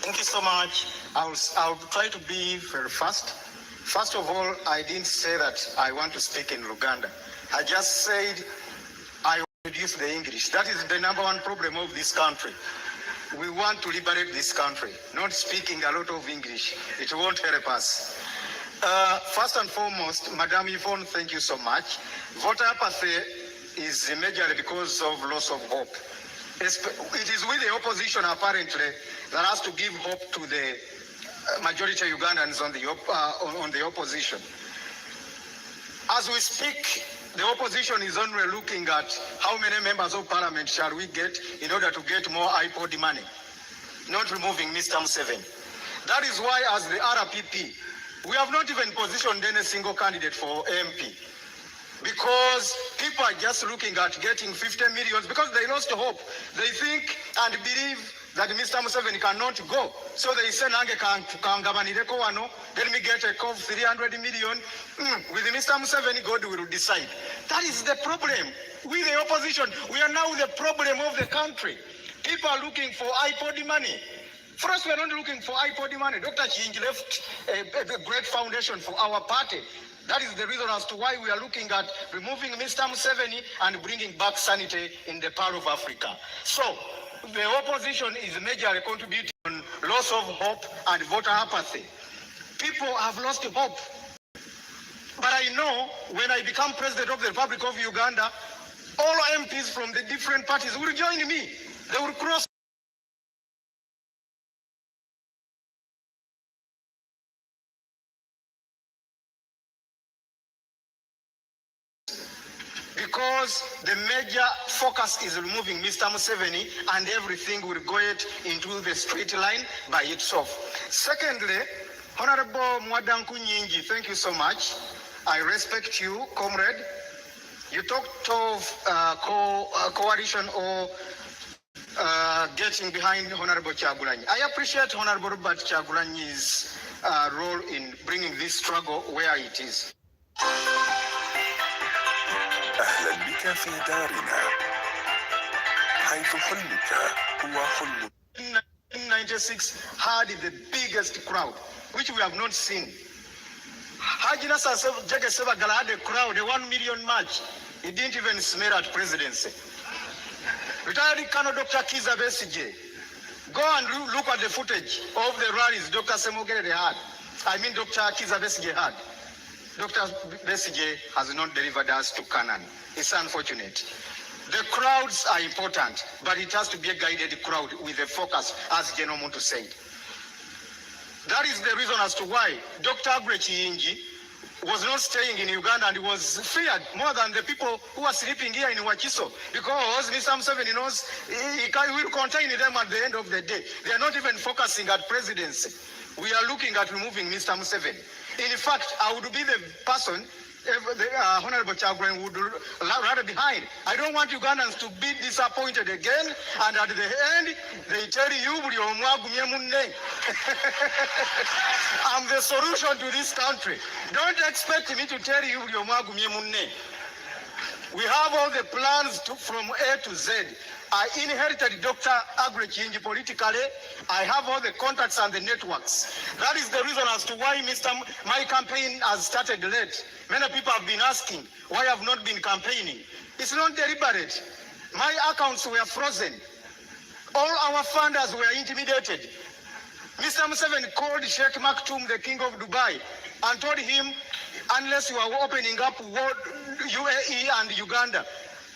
Thank you so much. I'll try to be very fast. First of all, I didn't say that I want to speak in Luganda. I just said I want to reduce the English. That is the number one problem of this country. We want to liberate this country. Not speaking a lot of English. It won't help us. First and foremost, Madam Yvonne, thank you so much. Voter apathy is majorly because of loss of hope. It is with the opposition, apparently, that has to give hope to the majority of Ugandans on the opposition. As we speak, the opposition is only looking at how many members of parliament shall we get in order to get more iPod money, not removing Mr. Museveni. That is why, as the RPP, we have not even positioned any single candidate for MP, because people are just looking at getting 50 million because they lost hope. They think and believe that Mr. Museveni cannot go. So they say, let me get a call of 300 million. With Mr. Museveni, God will decide. That is the problem. We, the opposition, we are now the problem of the country. People are looking for iPod money. First, we are not looking for iPod money. Dr. Chinji left a great foundation for our party. That is the reason as to why we are looking at removing Mr. Museveni and bringing back sanity in the Pearl of Africa. So, the opposition is majorly contributing on loss of hope and voter apathy. People have lost hope. But I know when I become president of the Republic of Uganda, all MPs from the different parties will join me. They will cross. Because the major focus is removing Mr. Museveni and everything will go into the straight line by itself. Secondly, Honorable Mwadanku Nyingi, thank you so much. I respect you, comrade. You talked of coalition or getting behind Honorable Kyagulanyi. I appreciate Honorable Robert Kyagulanyi's role in bringing this struggle where it is. أهلا بك في دارنا حيث حلمك هو حلم. 1996 had the biggest crowd, which we have not seen. Haji Nasser Jage Sebagala had a crowd, a 1 million march. He didn't even smell at presidency. Retired Colonel Dr. Kiza Besigye, go and look at the footage of the rallies Dr. Semogere had. I mean Dr. Kiza Besigye had. Dr. Besigye has not delivered us to Canaan. It's unfortunate. The crowds are important, but it has to be a guided crowd with a focus, as General Muntu said. That is the reason as to why Dr. Agre Chiyingi was not staying in Uganda and was feared more than the people who are sleeping here in Wakiso, because Mr. Museveni knows he will contain them at the end of the day. They are not even focusing at presidency. We are looking at removing Mr. Museveni. In fact, I would be the person Honorable Kyagulanyi would rather behind. I don't want Ugandans to be disappointed again, and at the end, they tell you, I'm the solution to this country. Don't expect me to tell you, We have all the plans from A to Z. I inherited Dr. Aggrey Kingi politically. I have all the contacts and the networks. That is the reason as to why my campaign has started late. Many people have been asking why I have not been campaigning. It's not deliberate. My accounts were frozen. All our funders were intimidated. Mr. Museveni called Sheikh Maktoum, the king of Dubai, and told him, unless you are opening up UAE and Uganda,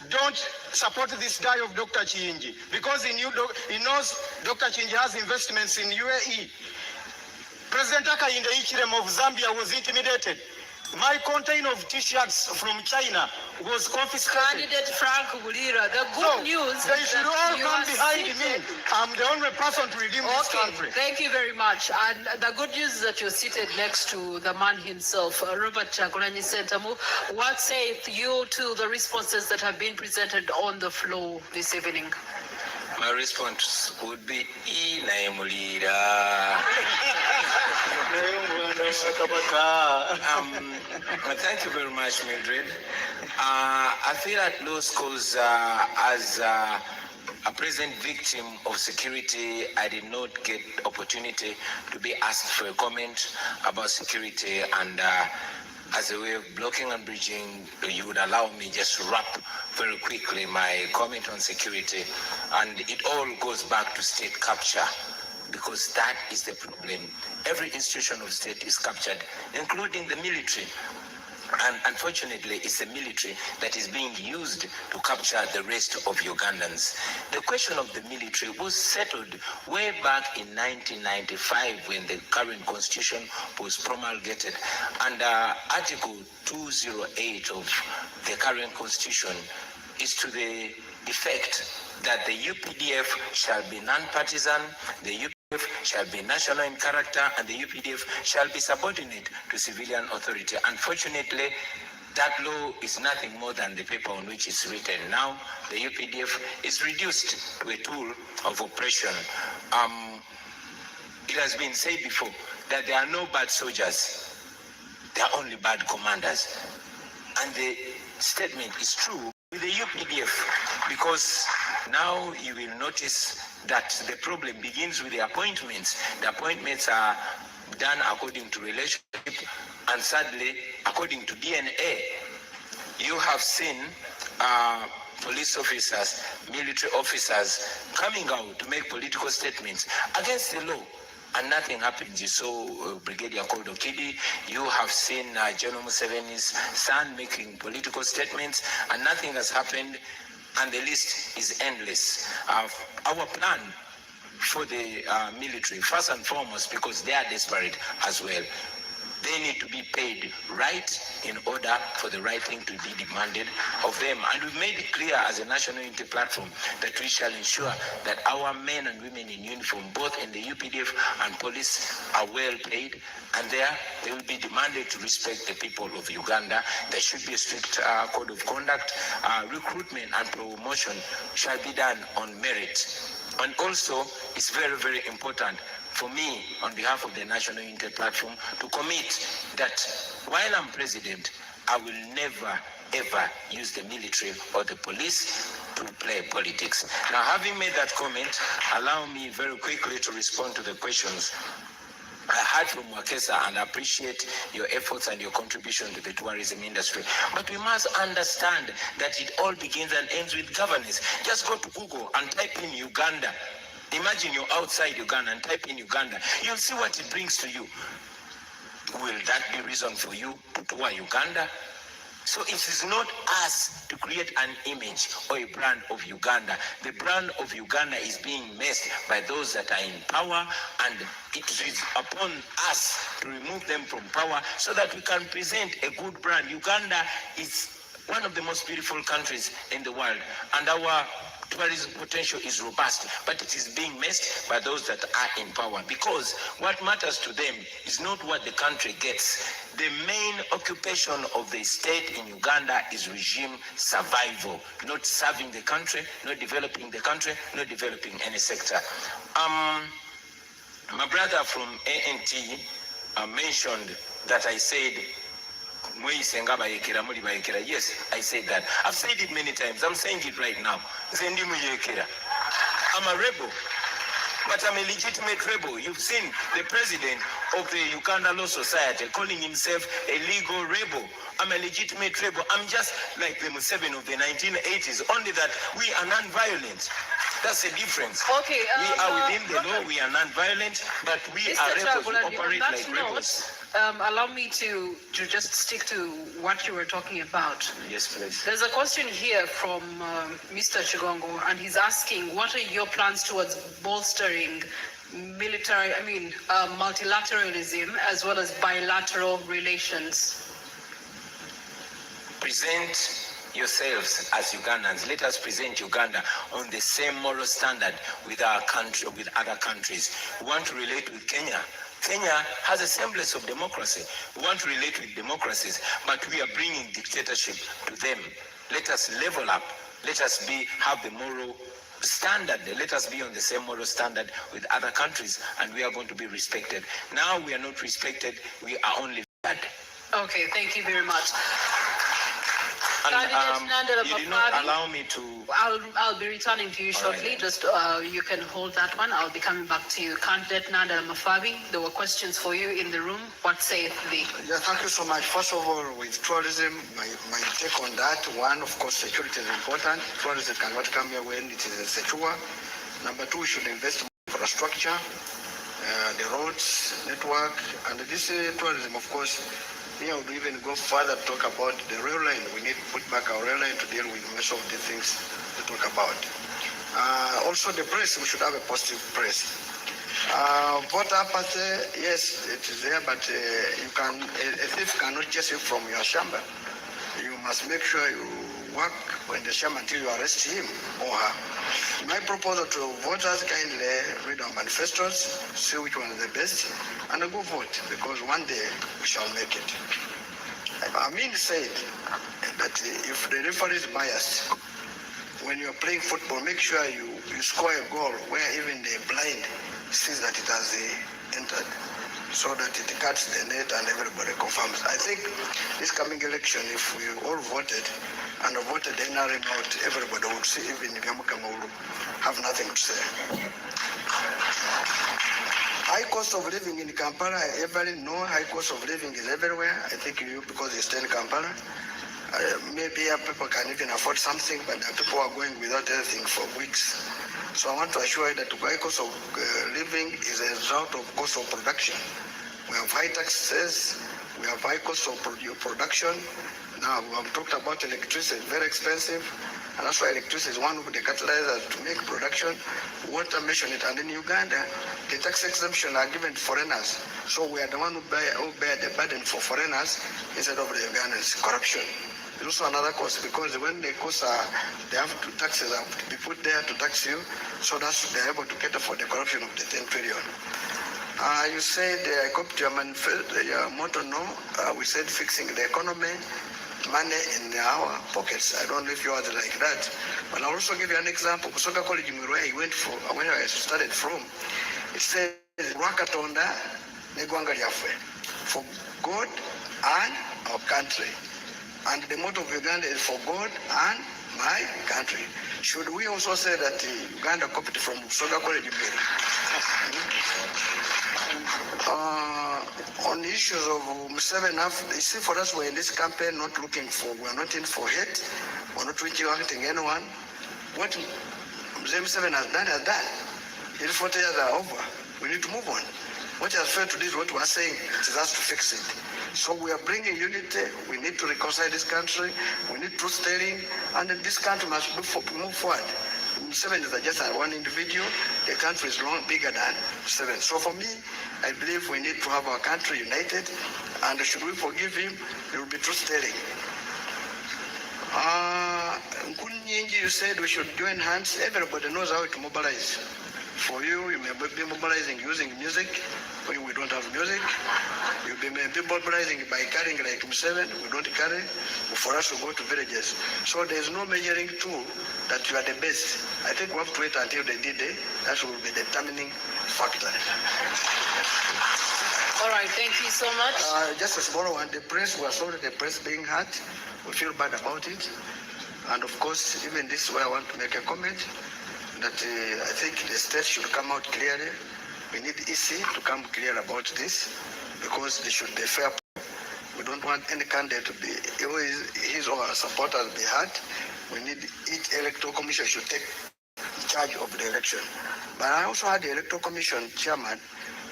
don't support this guy of Dr. Kingi, because he knows Dr. Kingi has investments in UAE. President Hakainde Hichilema of Zambia was intimidated. My container of T-shirts from China was confiscated. Candidate Frank Bulira, the good news they should all come behind seated. me. I'm the only person to redeem this country. Thank you very much. And the good news is that you're seated next to the man himself, Robert Chagulanyi Sentamu. What saith you to the responses that have been presented on the floor this evening? My response would be Inaimulira. Thank you very much, Mildred. I feel at law schools as a present victim of security, I did not get opportunity to be asked for a comment about security, and as a way of blocking and bridging, you would allow me just to wrap very quickly my comment on security. And it all goes back to state capture, because that is the problem. Every institution of state is captured, including the military. And unfortunately, it's the military that is being used to capture the rest of Ugandans. The question of the military was settled way back in 1995 when the current constitution was promulgated. And Article 208 of the current constitution is to the effect that the UPDF shall be non-partisan, the UPDF shall be national in character, and the UPDF shall be subordinate to civilian authority. Unfortunately, that law is nothing more than the paper on which it's written. Now, the UPDF is reduced to a tool of oppression. It has been said before that there are no bad soldiers, there are only bad commanders. And the statement is true with the UPDF, because now you will notice that the problem begins with the appointments. The appointments are done according to relationship, and sadly, according to DNA. You have seen police officers, military officers coming out to make political statements against the law, and nothing happens. You saw Brigadier Kodo Kidi. You have seen General Museveni's son making political statements, and nothing has happened, and the list is endless. Our plan for the military, first and foremost, because they are desperate as well, they need to be paid right in order for the right thing to be demanded of them. And we've made it clear as a national unity platform that we shall ensure that our men and women in uniform, both in the UPDF and police, are well paid, and they will be demanded to respect the people of Uganda. There should be a strict code of conduct. Recruitment and promotion shall be done on merit. And also, it's very, very important for me, on behalf of the National Unity Platform, to commit that while I'm president, I will never, ever use the military or the police to play politics. Now, having made that comment, allow me very quickly to respond to the questions I heard from Wakesa, and I appreciate your efforts and your contribution to the tourism industry. But we must understand that it all begins and ends with governance. Just go to Google and type in Uganda. Imagine you're outside Uganda and type in Uganda. You'll see what it brings to you. Will that be reason for you to tour Uganda? So it is not us to create an image or a brand of Uganda. The brand of Uganda is being messed by those that are in power, and it is upon us to remove them from power so that we can present a good brand. Uganda is one of the most beautiful countries in the world, and our tourism potential is robust, but it is being messed by those that are in power, because what matters to them is not what the country gets. The main occupation of the state in Uganda is regime survival, not serving the country, not developing the country, not developing any sector. My brother from ANT mentioned that I said Mweyisenga bayekera muli bayekera. Yes, I said that. I've said it many times. I'm saying it right now. Zendi muyekera. I'm a rebel. But I'm a legitimate rebel. You've seen the president of the Uganda Law Society calling himself a legal rebel. I'm a legitimate rebel. I'm just like the Museveni of the 1980s, only that we are non-violent. That's the difference. Okay. We are within the law, we are non-violent, but we are rebels, we operate like rebels. Allow me to just stick to what you were talking about. Yes, please. There's a question here from Mr. Chigongo, and he's asking, what are your plans towards bolstering multilateralism as well as bilateral relations? Present yourselves as Ugandans. Let us present Uganda on the same moral standard with our country, with other countries. We want to relate with Kenya. Kenya has a semblance of democracy. We want to relate with democracies, but we are bringing dictatorship to them. Let us level up. Let us have the moral standard. Let us be on the same moral standard with other countries, and we are going to be respected. Now we are not respected. We are only bad. Okay, thank you very much. And, you did not allow me to... I'll be returning to you shortly. Right. Just you can hold that one. I'll be coming back to you. Candidate Nandala Mafabi, there were questions for you in the room. What saith thee? Yeah, thank you so much. First of all, with tourism, my take on that, one, of course, security is important. Tourism cannot come here when it is secure. Number two, we should invest in infrastructure, the roads, network, and this tourism, of course. Here we would even go further to talk about the rail line. We need to put back our rail line to deal with most of the things to talk about. Also the press, we should have a positive press. Voter apathy, yes, it is there, but a thief cannot chase you from your chamber. You must make sure you work in the chamber until you arrest him or her. My proposal to voters, kindly read our manifestos, see which one is the best, and go vote, because one day we shall make it. Amin said that if the referee is biased, when you're playing football, make sure you score a goal where even the blind sees that it has entered, so that it cuts the net and everybody confirms. I think this coming election, if we all voted and voted NRM out, everybody would see, even if Yamukamuru have nothing to say. High cost of living in Kampala, everybody know high cost of living is everywhere. I think you, because you stay in Kampala, maybe people can even afford something, but people are going without anything for weeks. So I want to assure you that high cost of living is a result of cost of production. We have high taxes, we have high cost of production. Now we have talked about electricity, it's very expensive, and that's why electricity is one of the catalyzers to make production. Water, mention it, and in Uganda, the tax exemption are given to foreigners. So we are the one who bear the burden for foreigners instead of the Ugandans. Corruption is also another cost, because when the costs are, they have to, taxes have to be put there to tax you, so that's they're able to cater for the corruption of the 10 trillion. You said, I copied your motto, no? We said fixing the economy, money in our pockets. I don't know if you are like that. But I'll also give you an example. Kusoka College, where I went for, where I started from, it says, Rwakatonda, Negwanga Lyaffe, for God and our country. And the motto of Uganda is for God and my country. Should we also say that Uganda copied from Kusoka College? On the issues of Museveni, you see, for us, we're in this campaign not looking for, we're not in for hate, we're not targeting anyone. What Museveni has done is done. His 40 years are over. We need to move on. What has failed to do is what we're saying, it is us to fix it. So we are bringing unity, we need to reconcile this country, we need truth telling, and this country must move forward. Museveni is just one individual, the country is long bigger than Museveni. So for me, I believe we need to have our country united, and should we forgive him, it will be truth-telling. Nkunyingi, you said we should join hands. Everybody knows how to mobilize. For you, you may be mobilizing using music, when we don't have music. You may be mobilizing by carrying like Museveni, we don't carry. For us to go to villages. So there's no measuring tool that you are the best. I think we have to wait until the D-Day. That will be the determining factor. All right, thank you so much. Just a small one. The press, we are sorry the press being hurt. We feel bad about it. And of course, even this is where I want to make a comment that I think the state should come out clearly. We need EC to come clear about this because they should be fair. We don't want any candidate to be, his or her supporters be hurt. We need each electoral commission should take charge of the election. But I also had the electoral commission chairman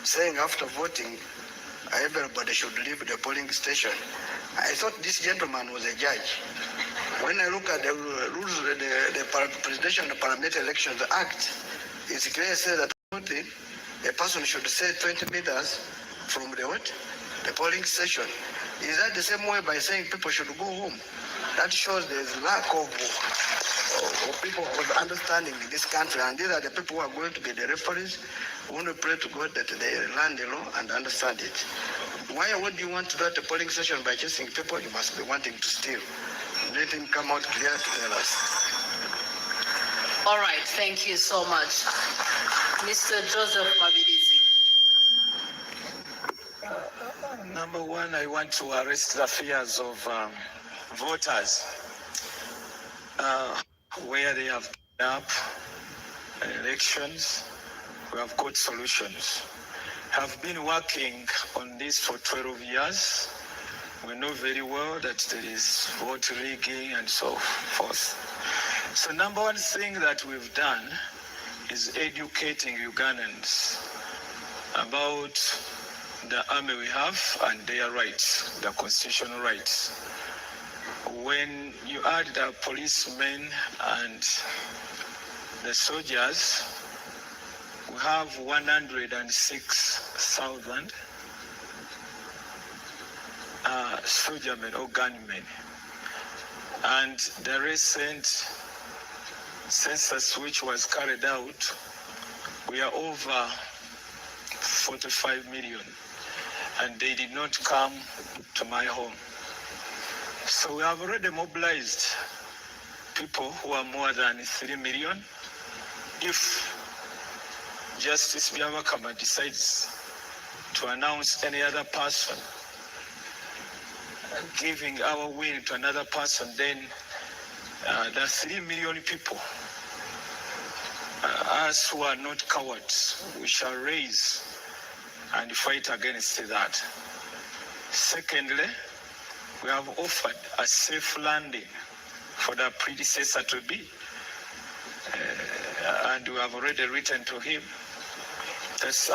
saying after voting, everybody should leave the polling station. I thought this gentleman was a judge. When I look at the rules, the Presidential and Parliamentary Elections Act, it's clear says that voting, a person should stay 20 meters from the polling station. Is that the same way by saying people should go home? That shows there's lack of people of understanding in this country, and these are the people who are going to be the referees. We want to pray to God that they learn the law and understand it. Why would you want to do at the polling station by chasing people? You must be wanting to steal. Let him come out clear to tell us. All right, thank you so much. Mr. Joseph Mabirizi. Number one, I want to arrest the fears of voters where they have up elections. We have got solutions. Have been working on this for 12 years. We know very well that there is vote rigging and so forth. So number one thing that we've done is educating Ugandans about the army we have and their rights, the constitutional rights. When you add the policemen and the soldiers, we have 106,000 soldiermen or gunmen. And the recent census which was carried out, we are over 45 million. And they did not come to my home. So we have already mobilized people who are more than 3 million. If Justice Byabakama decides to announce any other person, giving our win to another person, then the 3 million people, us who are not cowards, we shall raise and fight against that. Secondly, we have offered a safe landing for the predecessor to be, and we have already written to him. That's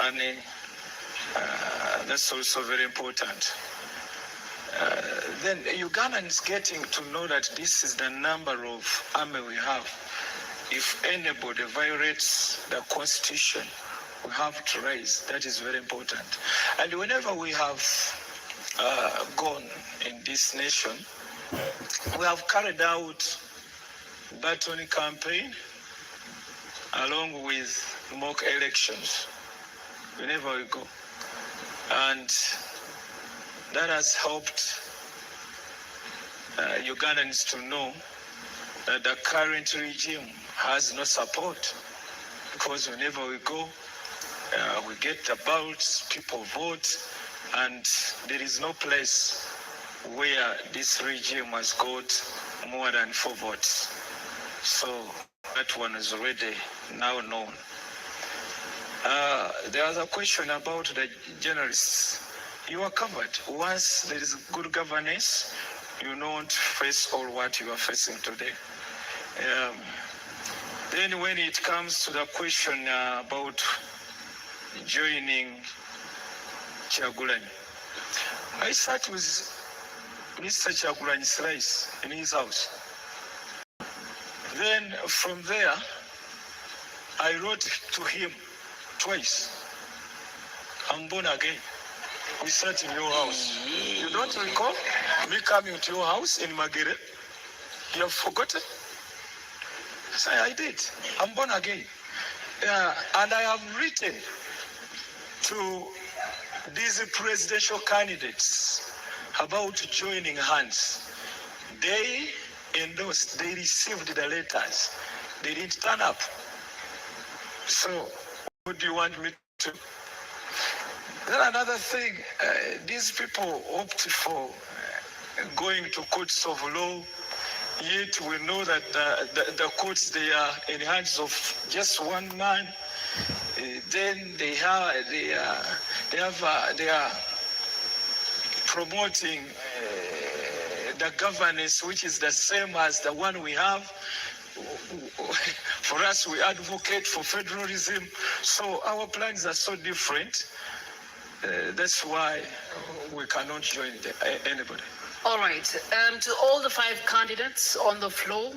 also very important. Then Ugandans getting to know that this is the number of army we have. If anybody violates the constitution, we have to raise. That is very important. And whenever we have gone in this nation, we have carried out baton campaign along with mock elections whenever we go. And that has helped Ugandans to know that the current regime has no support, because whenever we go, we get the ballots, people vote, and there is no place where this regime has got more than 4 votes. So that one is already now known. There was a question about the journalists. You are covered. Once there is good governance, you don't face all what you are facing today. Then when it comes to the question about joining Kyagulanyi, I sat with Mr. Kyagulanyi Slice in his house. Then from there, I wrote to him twice. I'm born again. We sat in your house. You don't recall me coming to your house in Magere? You have forgotten? So I did. I'm born again. And I have written to these presidential candidates about joining hands. They endorsed, they received the letters. They didn't turn up. So what do you want me to? Then another thing, these people opt for going to courts of law, yet we know that the courts, they are in the hands of just one man. Then they are promoting the governance, which is the same as the one we have. For us, we advocate for federalism, so our plans are so different. That's why we cannot join anybody. All right. To all the 5 candidates on the floor,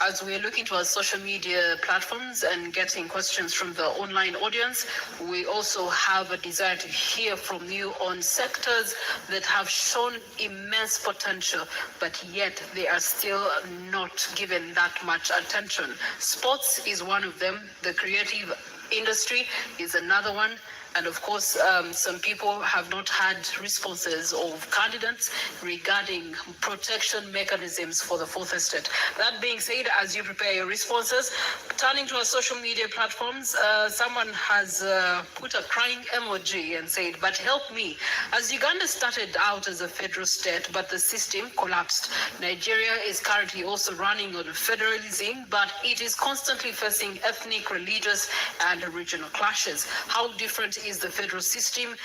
as we're looking to our social media platforms and getting questions from the online audience, we also have a desire to hear from you on sectors that have shown immense potential, but yet they are still not given that much attention. Sports is one of them. The creative industry is another one. And of course, some people have not had responses of candidates regarding protection mechanisms for the Fourth Estate. That being said, as you prepare your responses, turning to our social media platforms, someone has put a crying emoji and said, but help me. As Uganda started out as a federal state, but the system collapsed. Nigeria is currently also running on federalism, but it is constantly facing ethnic, religious, and regional clashes. How different is the federal system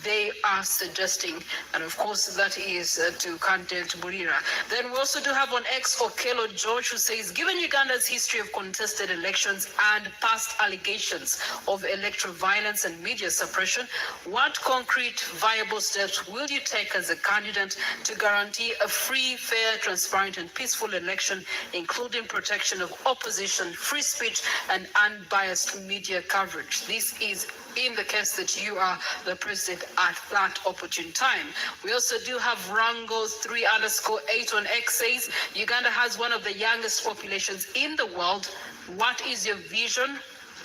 they are suggesting? And of course, that is to candidate Burira. Then we also do have on X Okello George, who says, given Uganda's history of contested elections and past allegations of electoral violence and media suppression, what concrete viable steps will you take as a candidate to guarantee a free, fair, transparent and peaceful election, including protection of opposition, free speech and unbiased media coverage? This is in the case that you are the president at that opportune time. We also do have Rango 3_8 on X says, Uganda has one of the youngest populations in the world. What is your vision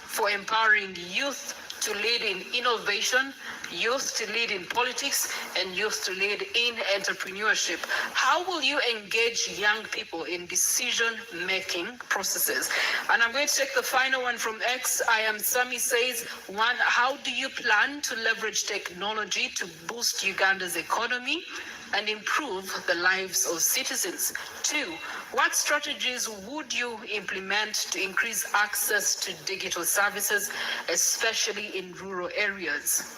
for empowering youth to lead in innovation, youth to lead in politics, and youth to lead in entrepreneurship? How will you engage young people in decision-making processes? And I'm going to take the final one from X. I am Sami says, 1, how do you plan to leverage technology to boost Uganda's economy and improve the lives of citizens? 2, what strategies would you implement to increase access to digital services, especially in rural areas?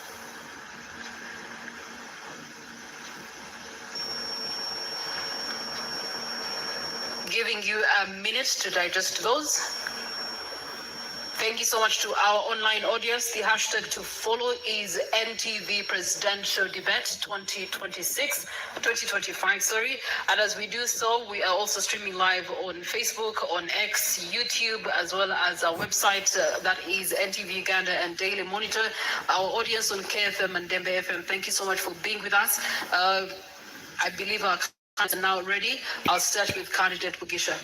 Giving you a minute to digest those. Thank you so much to our online audience. The hashtag to follow is NTV Presidential Debate 2025, sorry. And as we do so, we are also streaming live on Facebook, on X, YouTube, as well as our website, that is NTV Uganda and Daily Monitor. Our audience on KFM and Dembe FM, thank you so much for being with us. I believe our candidates are now ready. I'll start with candidate Bugisha.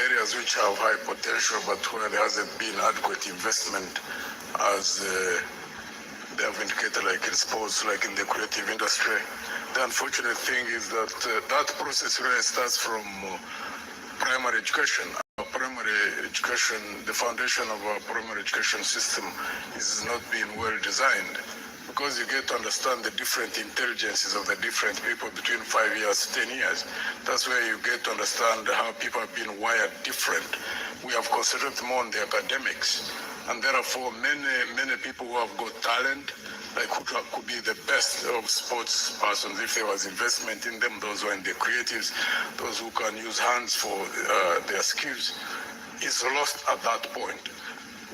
Areas which have high potential but where there hasn't been adequate investment, as they have indicated, like in sports, like in the creative industry. The unfortunate thing is that that process really starts from primary education. Primary education, the foundation of our primary education system is not being well designed, because you get to understand the different intelligences of the different people between 5 years to 10 years. That's where you get to understand how people have been wired different. We have concentrated more on the academics, and therefore many people who have got talent, like who could be the best of sports persons if there was investment in them, those who are in the creatives, those who can use hands for their skills, is lost at that point.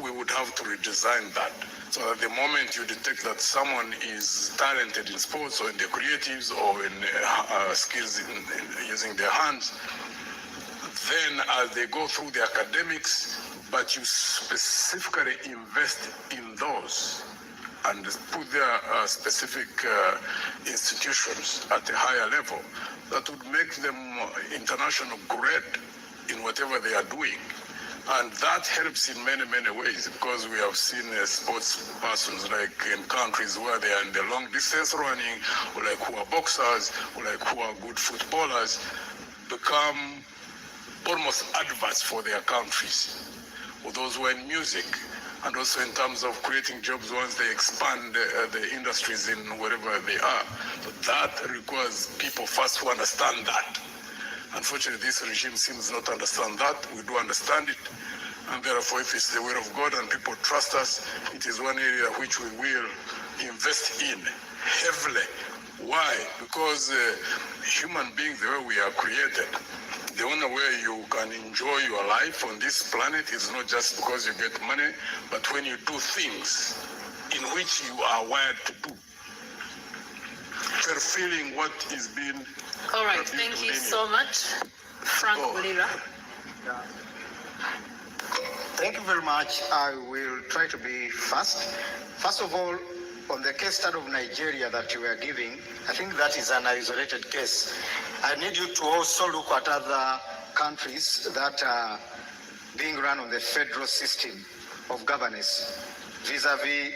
We would have to redesign that. So at the moment you detect that someone is talented in sports or in the creatives or in skills in using their hands, then as they go through the academics, but you specifically invest in those and put their specific institutions at a higher level, that would make them international grade in whatever they are doing. And that helps in many, many ways, because we have seen sports persons like in countries where they are in the long distance running, or like who are boxers, or like who are good footballers. become almost adverts for their countries, or those who are in music, and also in terms of creating jobs once they expand the industries in wherever they are. But that requires people first who understand that. Unfortunately, this regime seems not to understand that. We do understand it. And therefore, if it's the will of God and people trust us, it is one area which we will invest in heavily. Why? Because human beings, the way we are created, the only way you can enjoy your life on this planet is not just because you get money, but when you do things in which you are wired to do. Fulfilling what is being... All right, thank you so much. Frank Mulira. Thank you very much. I will try to be fast. First of all, on the case study of Nigeria that you were giving, I think that is an isolated case. I need you to also look at other countries that are being run on the federal system of governance vis-a-vis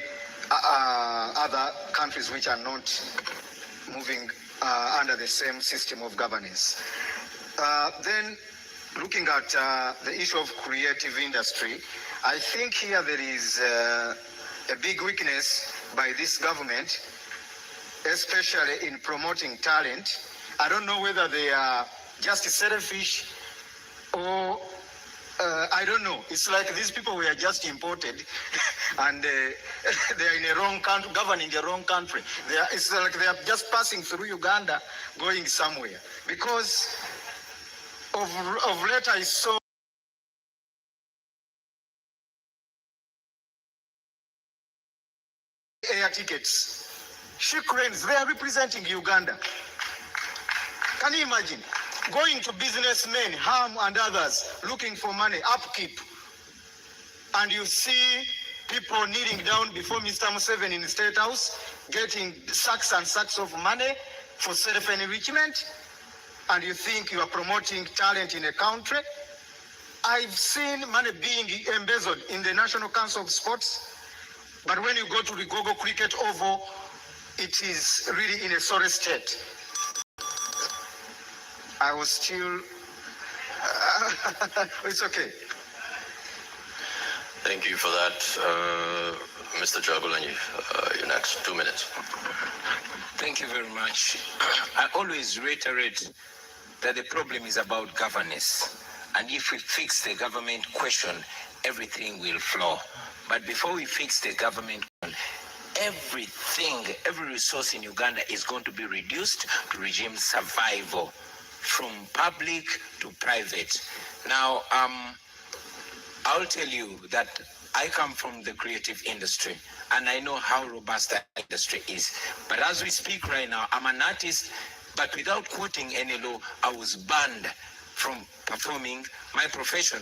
other countries which are not moving under the same system of governance. Then looking at the issue of creative industry, I think here there is a big weakness by this government, especially in promoting talent. I don't know whether they are just selfish or I don't know. It's like these people were just imported and they are in a wrong country, governing a wrong country. It's like they are just passing through Uganda, going somewhere. Because of late I saw air tickets. She cranes, they are representing Uganda. Can you imagine? Going to businessmen, Ham and others, looking for money, upkeep. And you see people kneeling down before Mr. Museveni in the State House, getting sacks and sacks of money for self-enrichment. And you think you are promoting talent in a country. I've seen money being embezzled in the National Council of Sports. But when you go to the Gogo Cricket Oval, it is really in a sorry state. I was still, it's okay. Thank you for that. Mr. Jagulanyi, your next 2 minutes. Thank you very much. I always reiterate that the problem is about governance. And if we fix the government question, everything will flow. But before we fix the government question, every resource in Uganda is going to be reduced to regime survival, from public to private. Now, I'll tell you that I come from the creative industry and I know how robust that industry is. But as we speak right now, I'm an artist, but without quoting any law, I was banned from performing my profession.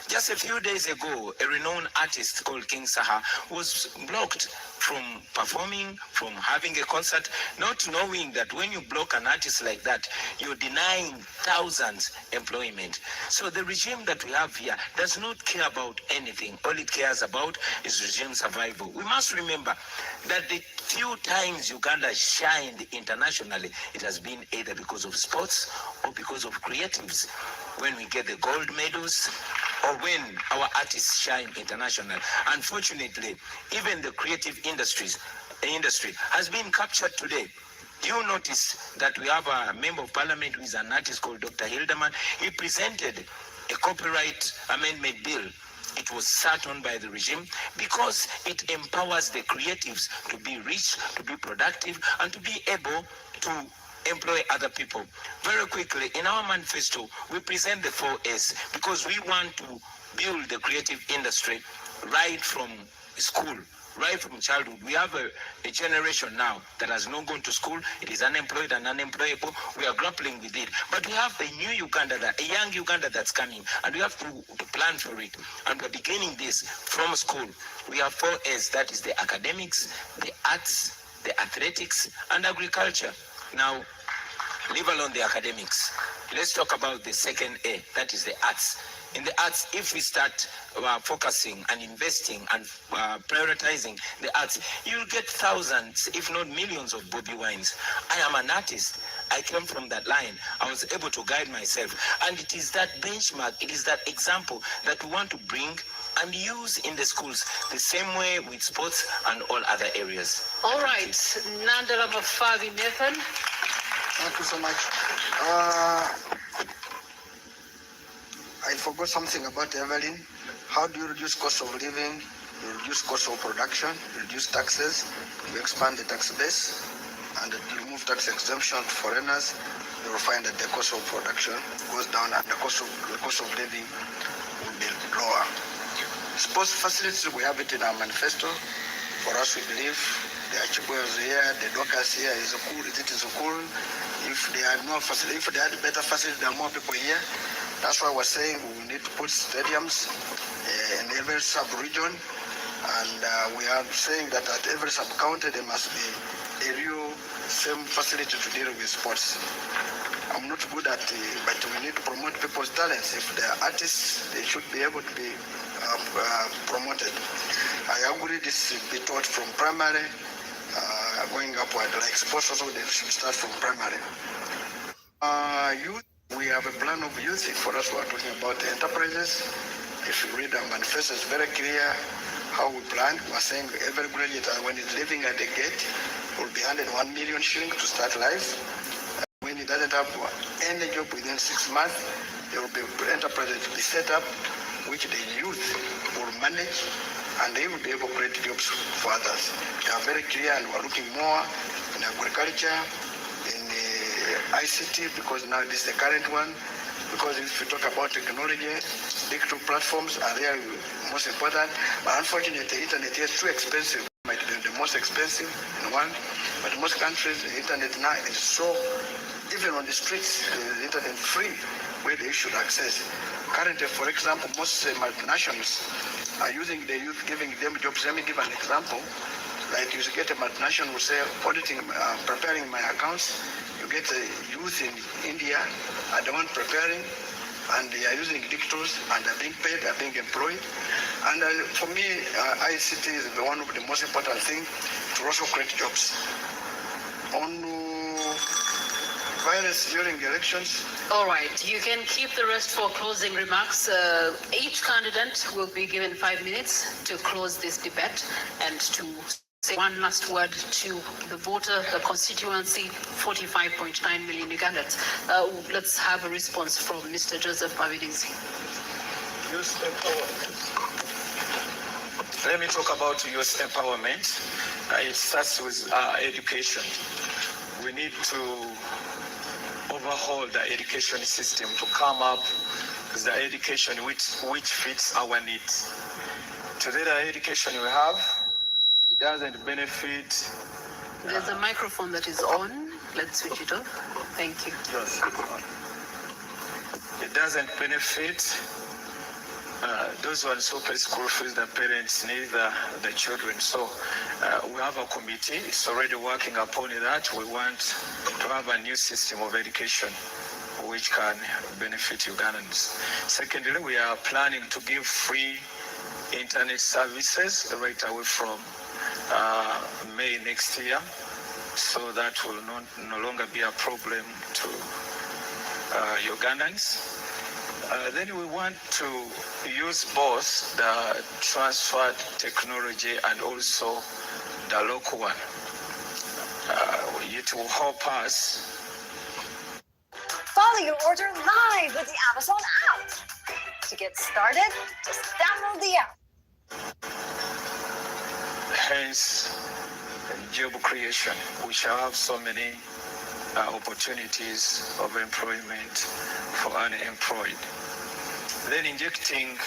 Just a few days ago, a renowned artist called King Saha was blocked from performing, from having a concert, not knowing that when you block an artist like that, you're denying thousands employment. So the regime that we have here does not care about anything. All it cares about is regime survival. We must remember that the few times Uganda shined internationally, it has been either because of sports or because of creatives. When we get the gold medals, or when our artists shine internationally. Unfortunately, even the creative industry has been captured today. Do you notice that we have a member of parliament who is an artist called Dr. Hildeman? He presented a copyright amendment bill. It was sat on by the regime because it empowers the creatives to be rich, to be productive, and to be able to employ other people. Very quickly, in our manifesto, we present the 4S because we want to build the creative industry right from school, right from childhood. We have a generation now that has not gone to school. It is unemployed and unemployable. We are grappling with it. But we have a new Uganda, a young Uganda that's coming, and we have to plan for it. And we're beginning this from school. We have 4S, that is the academics, the arts, the athletics, and agriculture. Now, leave alone the academics. Let's talk about the second A, that is the arts. In the arts, if we start focusing and investing and prioritizing the arts, you'll get thousands, if not millions of Bobby Wines. I am an artist. I came from that line. I was able to guide myself. And it is that benchmark, it is that example that we want to bring and use in the schools, the same way with sports and all other areas. All right, Nandala Mafavi Nathan. Thank you so much. I forgot something about Evelyn. How do you reduce cost of living? You reduce cost of production, you reduce taxes, you expand the tax base, and you remove tax exemption to foreigners. You will find that the cost of production goes down and the cost of living will be lower. Sports facilities, we have it in our manifesto. For us, we believe the Achibos here, the Dockers here is cool, it is cool. If they had more facility, if they had better facilities, there are more people here. That's why we're saying we need to put stadiums in every sub-region. And we are saying that at every sub-county, there must be a real same facility to deal with sports. I'm not good at it, but we need to promote people's talents. If they are artists, they should be able to be promoted. I agree this should be taught from primary, going upward, like sports also, they should start from primary. Youth, we have a plan of youth. For us, we are talking about the enterprises. If you read our manifesto, it's very clear how we plan. We're saying every graduate, when he's living at the gate, will be handed 1 million shillings to start life. When he doesn't have any job within 6 months, there will be enterprises to be set up, which the youth will manage, and they will be able to create jobs for others. They are very clear, and we're looking more in agriculture, in ICT, because now this is the current one. Because if we talk about technology, digital platforms are really most important. But unfortunately, the internet is too expensive. It might be the most expensive in one, but in most countries, the internet now is so, even on the streets, the internet is free, where they should access. Currently, for example, most multinationals are using the youth, giving them jobs. Let me give an example. Like you get a multinational who say, auditing, preparing my accounts. You get a youth in India are the one preparing, and they are using digitals, and they're being paid, they're being employed. And for me, ICT is one of the most important things to also create jobs. On violence during elections. All right, you can keep the rest for closing remarks. Each candidate will be given 5 minutes to close this debate and to say one last word to the voter, the constituency, 45.9 million Ugandans. Let's have a response from Mr. Joseph Mabirizi. Youth empowerment. Let me talk about youth empowerment. It starts with education. We need to overhaul the education system to come up with the education which fits our needs. Today, the education we have, it doesn't benefit. There's a microphone that is on. Let's switch it off. Thank you. Yes. It doesn't benefit those ones who pay school fees, the parents, neither the children. So we have a committee. It's already working upon that. We want to have a new system of education which can benefit Ugandans. Secondly, we are planning to give free internet services right away from May next year, so that will no longer be a problem to Ugandans. Then we want to use both the transferred technology and also the local one. It will help us. Follow your order live with the Amazon app. To get started, just download the app. Hence, job creation. We shall have so many opportunities of employment for unemployed. Then injecting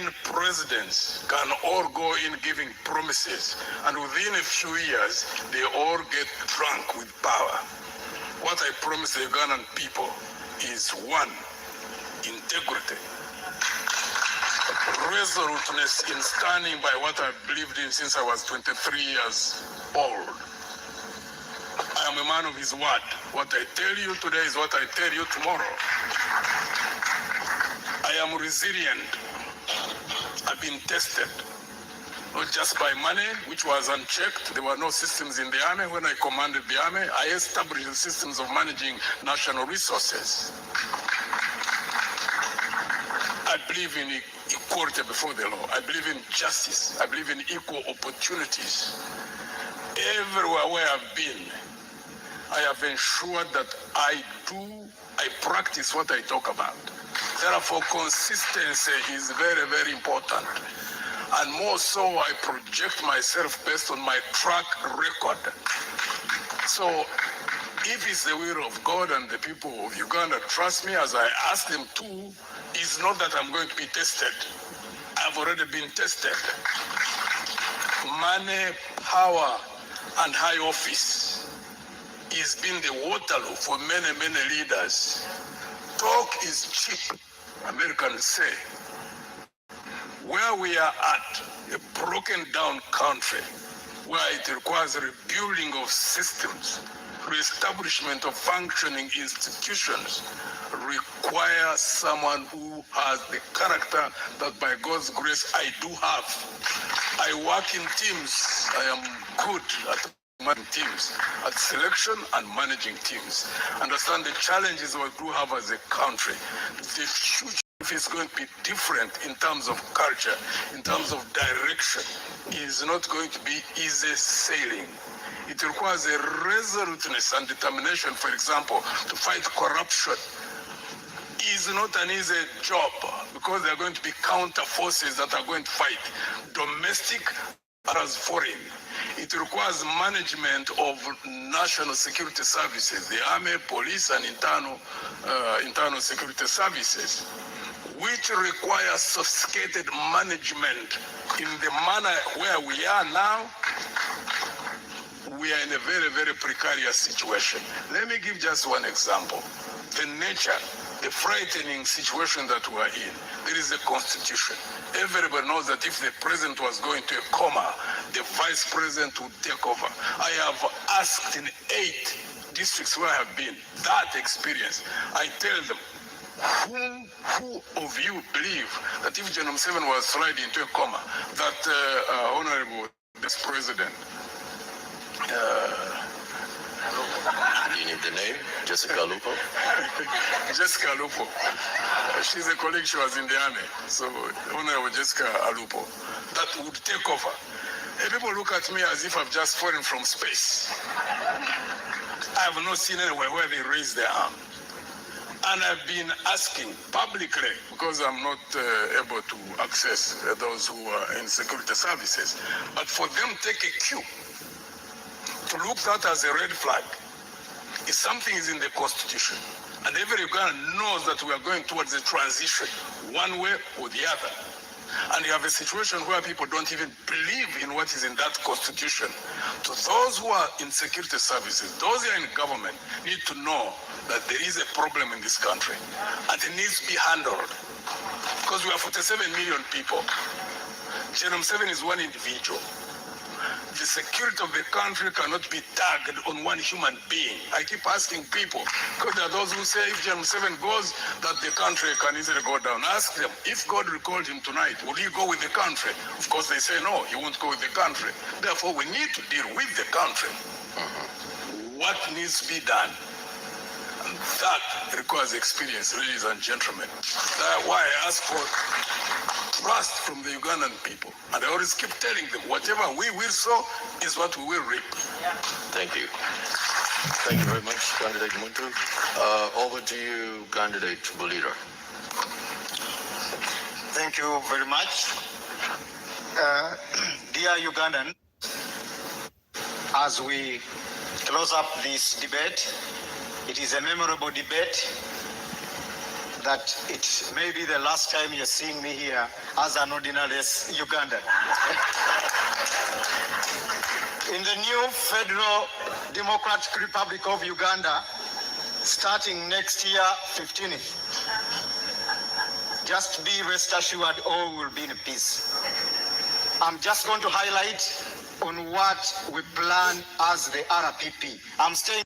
9 presidents can all go in giving promises, and within a few years, they all get drunk with power. What I promise the Ugandan people is one, integrity, resoluteness in standing by what I've believed in since I was 23 years old. I am a man of his word. What I tell you today is what I tell you tomorrow. I am resilient. I've been tested, not just by money, which was unchecked. There were no systems in the army. When I commanded the army, I established the systems of managing national resources. I believe in equality before the law. I believe in justice. I believe in equal opportunities. Everywhere where I've been, I have ensured that I practice what I talk about. Therefore, consistency is very, very important. And more so, I project myself based on my track record. So, if it's the will of God and the people of Uganda trust me as I ask them to, it's not that I'm going to be tested. I've already been tested. Money, power, and high office is been the Waterloo for many, many leaders. Talk is cheap, Americans say. Where we are at, a broken down country, where it requires rebuilding of systems, reestablishment of functioning institutions, requires someone who has the character that by God's grace I do have. I work in teams. I am good at managing teams, at selection and managing teams. Understand the challenges we do have as a country. The future is going to be different in terms of culture, in terms of direction. It is not going to be easy sailing. It requires a resoluteness and determination, for example, to fight corruption. Is not an easy job because there are going to be counter forces that are going to fight, domestic as foreign. It requires management of national security services, the army, police, and internal security services, which requires sophisticated management. In the manner where we are now, we are in a very, very precarious situation. Let me give just one example. The nature, the frightening situation that we are in. There is a constitution. Everybody knows that if the president was going to a coma, the vice president would take over. I have asked in 8 districts where I have been that experience. I tell them, who of you believe that if General Museveni was sliding into a coma, that Honorable this president, you need the name? Jessica Lupo? Jessica Lupo. She's a colleague, she was in the army. So, Honorable Jessica Alupo, that would take over. And people look at me as if I've just fallen from space. I have not seen anywhere where they raise their arm. And I've been asking publicly, because I'm not able to access those who are in security services, but for them to take a cue, to look that as a red flag. If something is in the Constitution, and every Ugandan knows that we are going towards a transition, one way or the other, and you have a situation where people don't even believe in what is in that Constitution, to those who are in security services, those who are in government, need to know that there is a problem in this country, and it needs to be handled. Because we are 47 million people. General Museveni is one individual. The security of the country cannot be tagged on one human being. I keep asking people, because there are those who say if General Museveni goes, that the country can easily go down. Ask them, if God recalled him tonight, will he go with the country? Of course they say no, he won't go with the country. Therefore, we need to deal with the country. What needs to be done? And that requires experience, ladies and gentlemen. That's why I ask for trust from the Ugandan people. And I always keep telling them, whatever we will sow is what we will reap. Thank you. Thank you very much, Candidate Muntu. Over to you, Candidate Bulira. Thank you very much. Dear Ugandan, as we close up this debate, it is a memorable debate. that it may be the last time you're seeing me here as an ordinary Ugandan. In the new Federal Democratic Republic of Uganda, starting next year, 15th, just be rest assured all will be in peace. I'm just going to highlight on what we plan as the RPP. I'm staying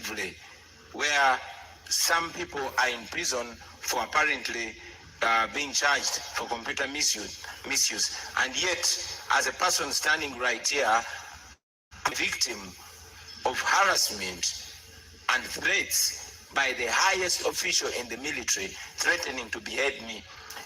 effectively, where some people are in prison for apparently being charged for computer misuse. And yet, as a person standing right here, I'm a victim of harassment and threats by the highest official in the military, threatening to behead me.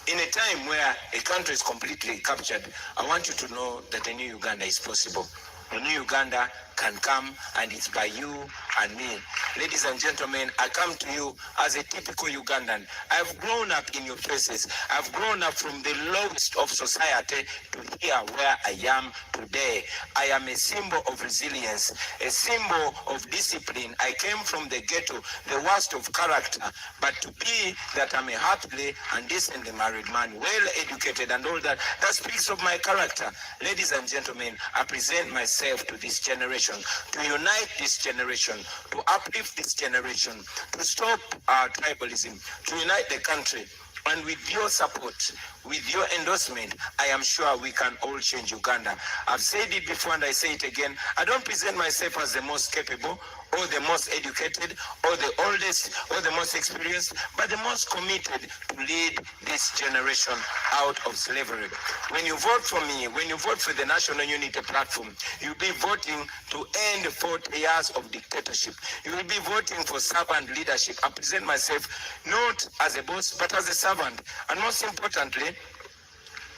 In a time where a country is completely captured, I want you to know that a new Uganda is possible. A new Uganda can come, and it's by you and me. Ladies and gentlemen, I come to you as a typical Ugandan. I've grown up in your faces. I've grown up from the lowest of society to here where I am today. I am a symbol of resilience, a symbol of discipline. I came from the ghetto, the worst of character, but to be that I'm a happily and decently married man, well educated and all that, that speaks of my character. Ladies and gentlemen, I present myself to this generation, to unite this generation, to uplift this generation, to stop tribalism, to unite the country. And with your support, with your endorsement, I am sure we can all change Uganda. I've said it before and I say it again. I don't present myself as the most capable or the most educated or the oldest or the most experienced, but the most committed to lead this generation out of slavery. When you vote for me, when you vote for the National Unity Platform, you'll be voting to end 40 years of dictatorship. You will be voting for servant leadership. I present myself not as a boss, but as a servant. And most importantly,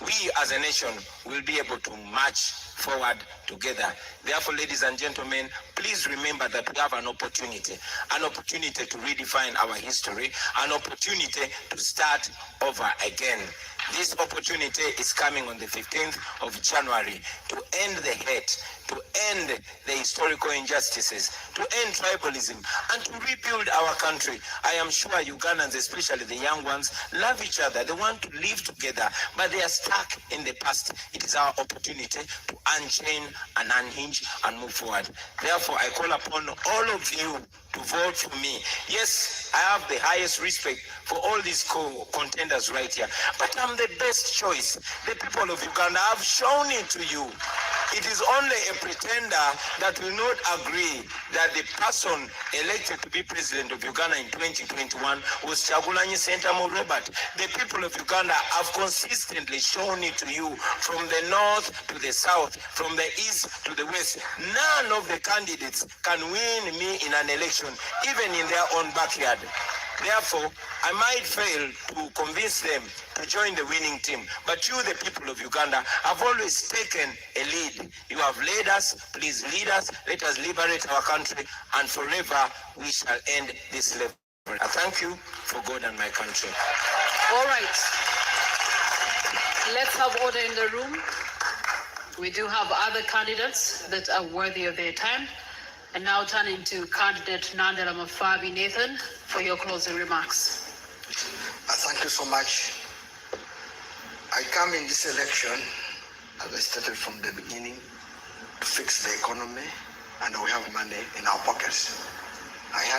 we as a nation will be able to march forward together. Therefore, ladies and gentlemen, please remember that we have an opportunity to redefine our history, an opportunity to start over again. This opportunity is coming on the 15th of January to end the hate, to end the historical injustices, to end tribalism, and to rebuild our country. I am sure Ugandans, especially the young ones, love each other. They want to live together, but they are stuck in the past. It is our opportunity to unchain and unhinge and move forward. Therefore, I call upon all of you to vote for me. Yes, I have the highest respect for all these contenders right here, but I'm the best choice. The people of Uganda have shown it to you. It is only a pretender that will not agree that the person elected to be president of Uganda in 2021 was Kyagulanyi Ssentamu Robert. The people of Uganda have consistently shown it to you, from the north to the south, from the east to the west. None of the candidates can win me in an election, even in their own backyard. Therefore, I might fail to convince them to join the winning team. But you, the people of Uganda, have always taken a lead. You have led us. Please lead us. Let us liberate our country, and forever we shall end this slavery. I thank you for God and my country. All right. Let's have order in the room. We do have other candidates that are worthy of their time. And now turning to candidate Nandela Mafabi Nathan for your closing remarks. Thank you so much. I come in this election, as I stated from the beginning, to fix the economy, and we have money in our pockets. I had